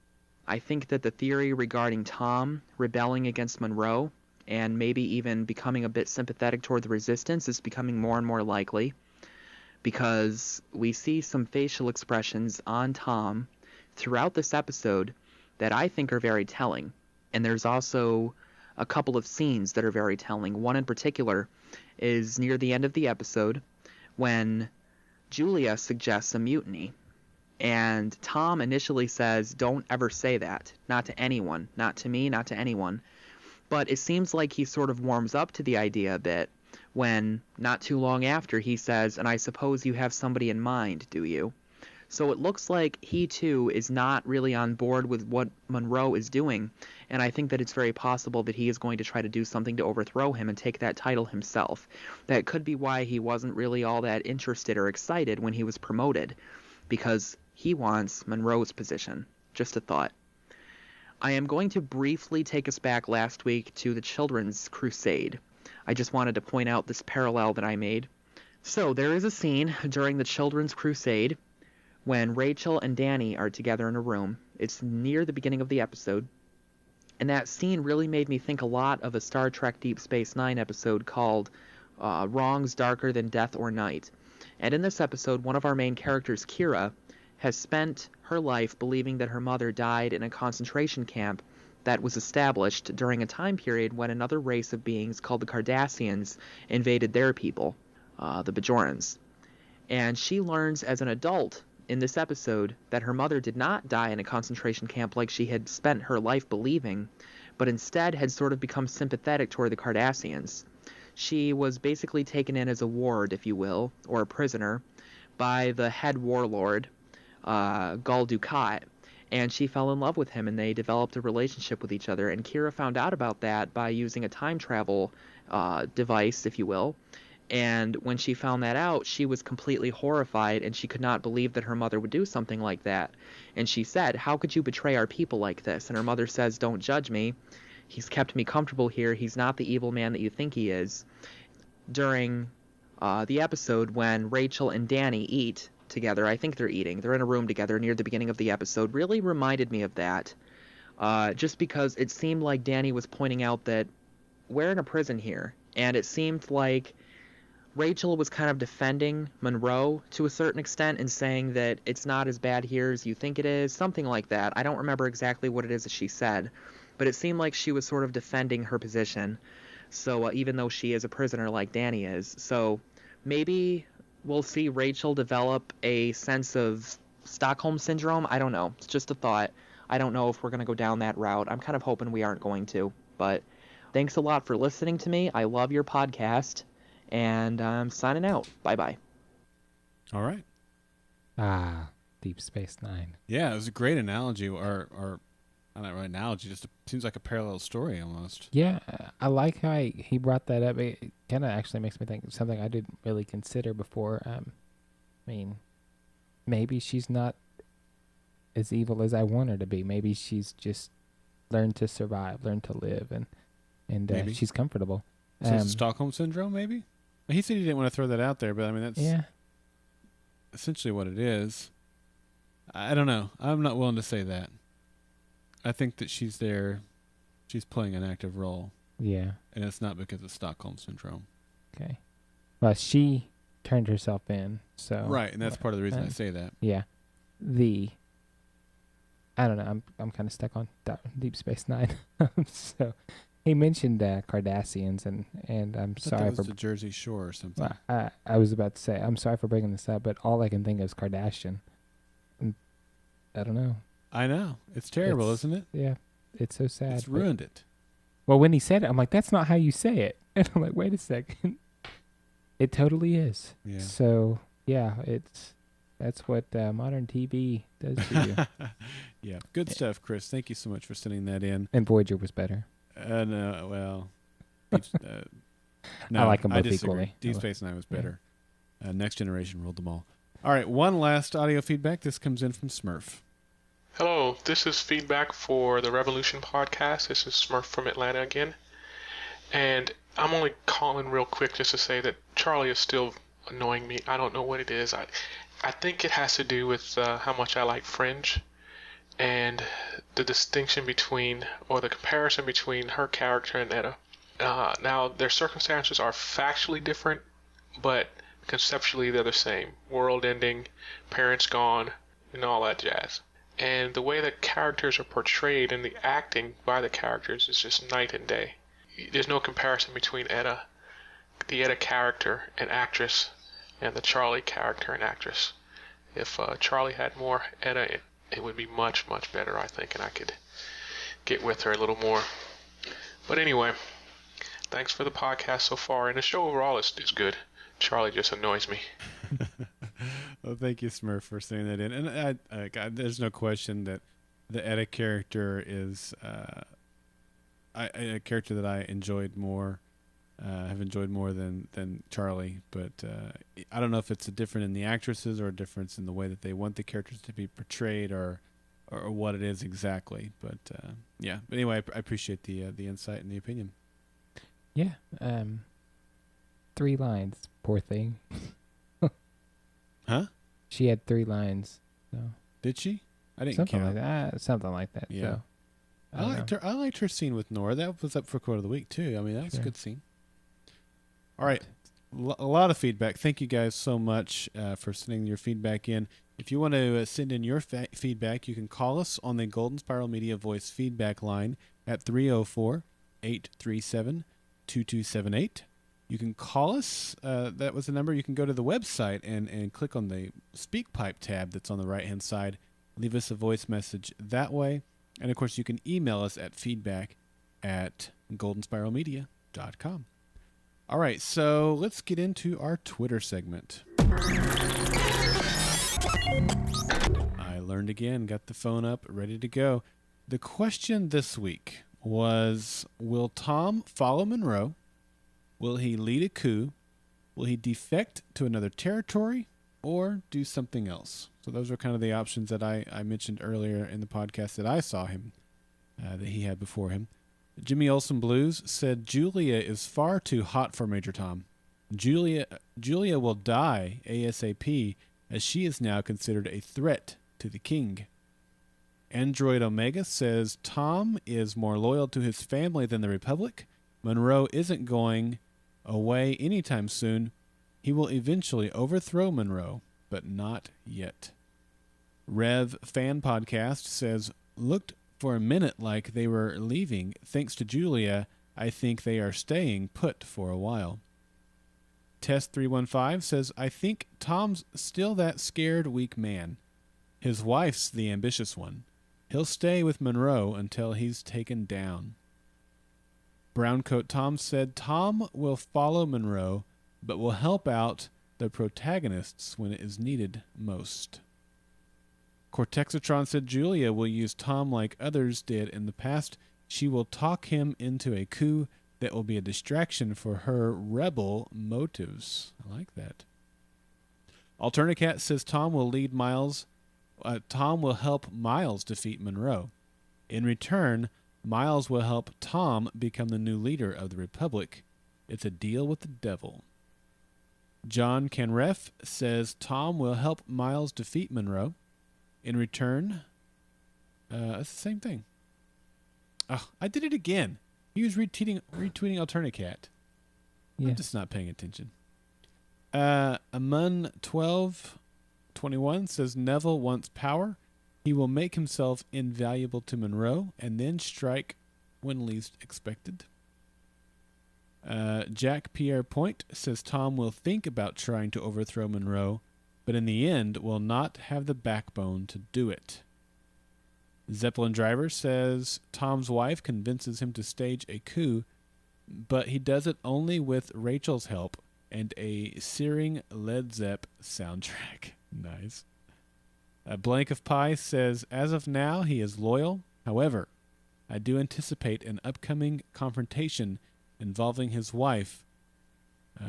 I think that the theory regarding Tom rebelling against Monroe and maybe even becoming a bit sympathetic toward the resistance is becoming more and more likely, because we see some facial expressions on Tom throughout this episode that I think are very telling. And there's also a couple of scenes that are very telling. One in particular is near the end of the episode when Julia suggests a mutiny. And Tom initially says, don't ever say that. Not to anyone. Not to me, not to anyone. But it seems like he sort of warms up to the idea a bit when, not too long after, he says, and I suppose you have somebody in mind, do you? So it looks like he, too, is not really on board with what Monroe is doing, and I think that it's very possible that he is going to try to do something to overthrow him and take that title himself. That could be why he wasn't really all that interested or excited when he was promoted, because he wants Monroe's position. Just a thought. I am going to briefly take us back last week to the Children's Crusade. I just wanted to point out this parallel that I made. So there is a scene during the Children's Crusade when Rachel and Danny are together in a room. It's near the beginning of the episode. And that scene really made me think a lot of a Star Trek Deep Space Nine episode called Wrongs Darker Than Death or Night. And in this episode, one of our main characters, Kira, has spent her life believing that her mother died in a concentration camp that was established during a time period when another race of beings called the Cardassians invaded their people, the Bajorans. And she learns as an adult in this episode that her mother did not die in a concentration camp like she had spent her life believing, but instead had sort of become sympathetic toward the Cardassians. She was basically taken in as a ward, if you will, or a prisoner, by the head warlord, Gul Dukat, and she fell in love with him, and they developed a relationship with each other. And Kira found out about that by using a time travel device, if you will. And when she found that out, she was completely horrified, and she could not believe that her mother would do something like that. And she said, "How could you betray our people like this?" And her mother says, "Don't judge me. He's kept me comfortable here. He's not the evil man that you think he is." During the episode when Rachel and Danny eat together, I think they're in a room together near the beginning of the episode, really reminded me of that. Just because it seemed like Danny was pointing out that we're in a prison here, and it seemed like Rachel was kind of defending Monroe to a certain extent and saying that it's not as bad here as you think it is, something like that. I don't remember exactly what it is that she said, but it seemed like she was sort of defending her position. So even though she is a prisoner like Danny is, so maybe we'll see Rachel develop a sense of Stockholm Syndrome. I don't know. It's just a thought. I don't know if we're going to go down that route. I'm kind of hoping we aren't going to. But thanks a lot for listening to me. I love your podcast. And I'm signing out. Bye-bye. All right. Deep Space Nine. Yeah, it was a great analogy, or not really analogy, just seems like a parallel story almost. Yeah, I like how he brought that up. It kind of actually makes me think of something I didn't really consider before. I mean, maybe she's not as evil as I want her to be. Maybe she's just learned to survive, learned to live, and she's comfortable. So it's Stockholm Syndrome, maybe? He said he didn't want to throw that out there, but I mean, that's essentially what it is. I don't know. I'm not willing to say that. I think that she's there. She's playing an active role. Yeah. And it's not because of Stockholm Syndrome. Okay. Well, she turned herself in, so... Right, and that's part of the reason I say that. Yeah. I don't know. I'm kind of stuck on Deep Space Nine. So... He mentioned Cardassians, and I'm sorry for the Jersey Shore or something. I was about to say I'm sorry for bringing this up, but all I can think of is Kardashian. I don't know. I know it's terrible, isn't it? Yeah, it's so sad. It's ruined it. Well, when he said it, I'm like, that's not how you say it, and I'm like, wait a second, it totally is. Yeah. So yeah, That's what modern TV does to you. Yeah, good stuff, Chris. Thank you so much for sending that in. And Voyager was better. No, well, no, I like them both disagree. equally. Deep Space Nine was better. Next Generation ruled them all. All right, one last audio feedback. This comes in from Smurf. Hello, this is feedback for the Revolution podcast. This is Smurf from Atlanta again. And I'm only calling real quick just to say that Charlie is still annoying me. I don't know what it is. I think it has to do with how much I like Fringe and the distinction between, or the comparison between her character and Etta. Now, their circumstances are factually different, but conceptually they're the same. World ending, parents gone, and all that jazz. And the way that characters are portrayed and the acting by the characters is just night and day. There's no comparison between the Etta character and actress, and the Charlie character and actress. If Charlie had more Etta, it would be much, much better, I think, and I could get with her a little more. But anyway, thanks for the podcast so far, and the show overall is good. Charlie just annoys me. Well, thank you, Smurf, for saying that in. And God, there's no question that the Etta character is a character that I enjoyed more, have enjoyed more than Charlie. But I don't know if it's a difference in the actresses or a difference in the way that they want the characters to be portrayed, or what it is exactly. But yeah. But anyway, I appreciate the insight and the opinion. Yeah. 3 lines. Poor thing. Huh? She had 3 lines. So. Did she? I didn't something count. like that. Something like that. Yeah. So, I liked her scene with Nora. That was up for quote of the week too. I mean, that was a good scene. All right, a lot of feedback. Thank you guys so much for sending your feedback in. If you want to send in your feedback, you can call us on the Golden Spiral Media Voice feedback line at 304-837-2278. You can call us. That was the number. You can go to the website and click on the Speak Pipe tab that's on the right-hand side. Leave us a voice message that way. And, of course, you can email us at feedback@goldenspiralmedia.com. All right, so let's get into our Twitter segment. I learned again, got the phone up, ready to go. The question this week was, will Tom follow Monroe? Will he lead a coup? Will he defect to another territory or do something else? So those are kind of the options that I mentioned earlier in the podcast that I saw him, that he had before him. Jimmy Olsen Blues said Julia is far too hot for Major Tom. Julia will die ASAP, as she is now considered a threat to the king. Android Omega says Tom is more loyal to his family than the Republic. Monroe isn't going away anytime soon. He will eventually overthrow Monroe, but not yet. Rev Fan Podcast says, looked for a minute like they were leaving. Thanks to Julia, I think they are staying put for a while. Test 315 says, I think Tom's still that scared, weak man. His wife's the ambitious one. He'll stay with Monroe until he's taken down. Browncoat Tom said Tom will follow Monroe, but will help out the protagonists when it is needed most. Cortexatron said Julia will use Tom like others did in the past. She will talk him into a coup that will be a distraction for her rebel motives. I like that. Alternacat says Tom will lead Miles. Tom will help Miles defeat Monroe. In return, Miles will help Tom become the new leader of the Republic. It's a deal with the devil. John Canref says Tom will help Miles defeat Monroe. In return, it's the same thing. Oh, I did it again. He was retweeting Alternacat. Yeah. I'm just not paying attention. Amun1221 says Neville wants power. He will make himself invaluable to Monroe and then strike when least expected. Jack Pierre Point says Tom will think about trying to overthrow Monroe, but in the end will not have the backbone to do it. Zeppelin Driver says Tom's wife convinces him to stage a coup, but he does it only with Rachel's help and a searing Led Zepp soundtrack. Nice. Blank of Pie says, as of now, he is loyal. However, I do anticipate an upcoming confrontation involving his wife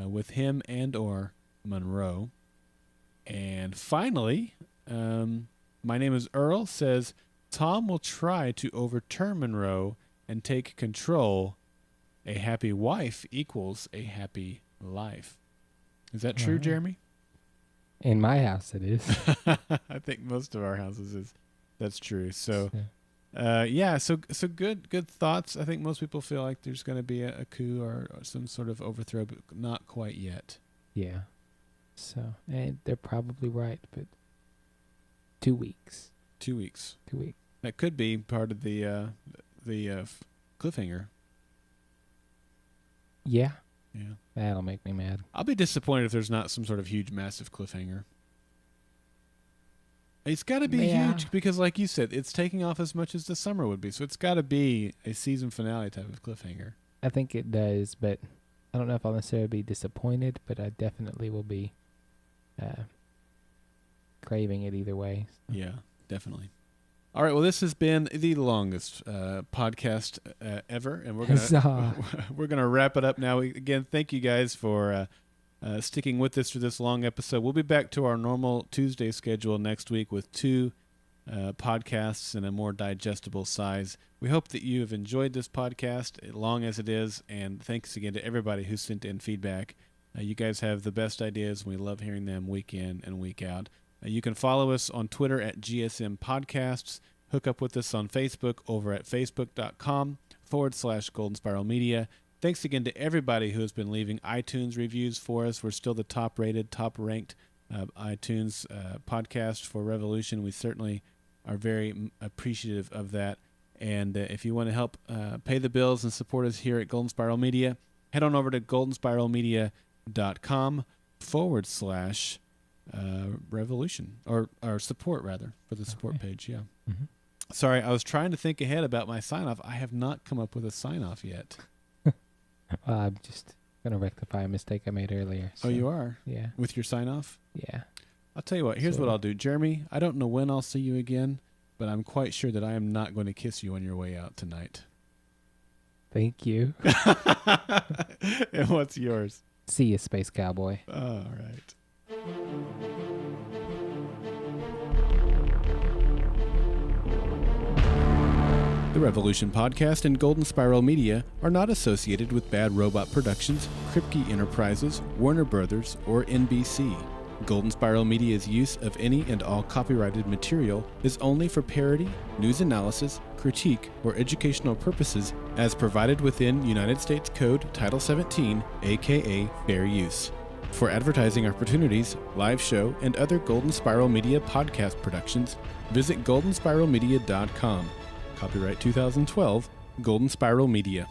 with him and or Monroe. And finally, my name is Earl says, Tom will try to overturn Monroe and take control. A happy wife equals a happy life. Is that true, Jeremy? In my house, it is. I think most of our houses is. That's true. So, so good thoughts. I think most people feel like there's going to be a coup or some sort of overthrow, but not quite yet. Yeah. So, and they're probably right, but 2 weeks. 2 weeks. 2 weeks. That could be part of the cliffhanger. Yeah. Yeah. That'll make me mad. I'll be disappointed if there's not some sort of huge, massive cliffhanger. It's got to be huge because, like you said, it's taking off as much as the summer would be. So it's got to be a season finale type of cliffhanger. I think it does, but I don't know if I'll necessarily be disappointed, but I definitely will be craving it either way. So. Yeah, definitely. All right, well, this has been the longest podcast ever, and we're gonna wrap it up now. Again, thank you guys for sticking with us through this long episode. We'll be back to our normal Tuesday schedule next week with 2 podcasts in a more digestible size. We hope that you have enjoyed this podcast, long as it is, and thanks again to everybody who sent in feedback. You guys have the best ideas, and we love hearing them week in and week out. You can follow us on Twitter at GSM Podcasts. Hook up with us on Facebook over at facebook.com/Golden Spiral Media. Thanks again to everybody who has been leaving iTunes reviews for us. We're still the top-rated, top-ranked iTunes podcast for Revolution. We certainly are very appreciative of that. And if you want to help pay the bills and support us here at Golden Spiral Media, head on over to goldenspiralmedia.com/revolution or support rather for the support page. Yeah. Mm-hmm. Sorry, I was trying to think ahead about my sign off. I have not come up with a sign off yet. Well, I'm just gonna rectify a mistake I made earlier. So. Oh, you are? Yeah. With your sign off? Yeah. I'll tell you what. Here's what I'll do, Jeremy. I don't know when I'll see you again, but I'm quite sure that I am not going to kiss you on your way out tonight. Thank you. And what's yours? See you, Space Cowboy. All right. The Revolution Podcast and Golden Spiral Media are not associated with Bad Robot Productions, Kripke Enterprises, Warner Brothers, or NBC. Golden Spiral Media's use of any and all copyrighted material is only for parody, news analysis, critique, or educational purposes as provided within United States Code Title 17, aka Fair Use. For advertising opportunities, live show, and other Golden Spiral Media podcast productions, visit goldenspiralmedia.com. Copyright 2012, Golden Spiral Media.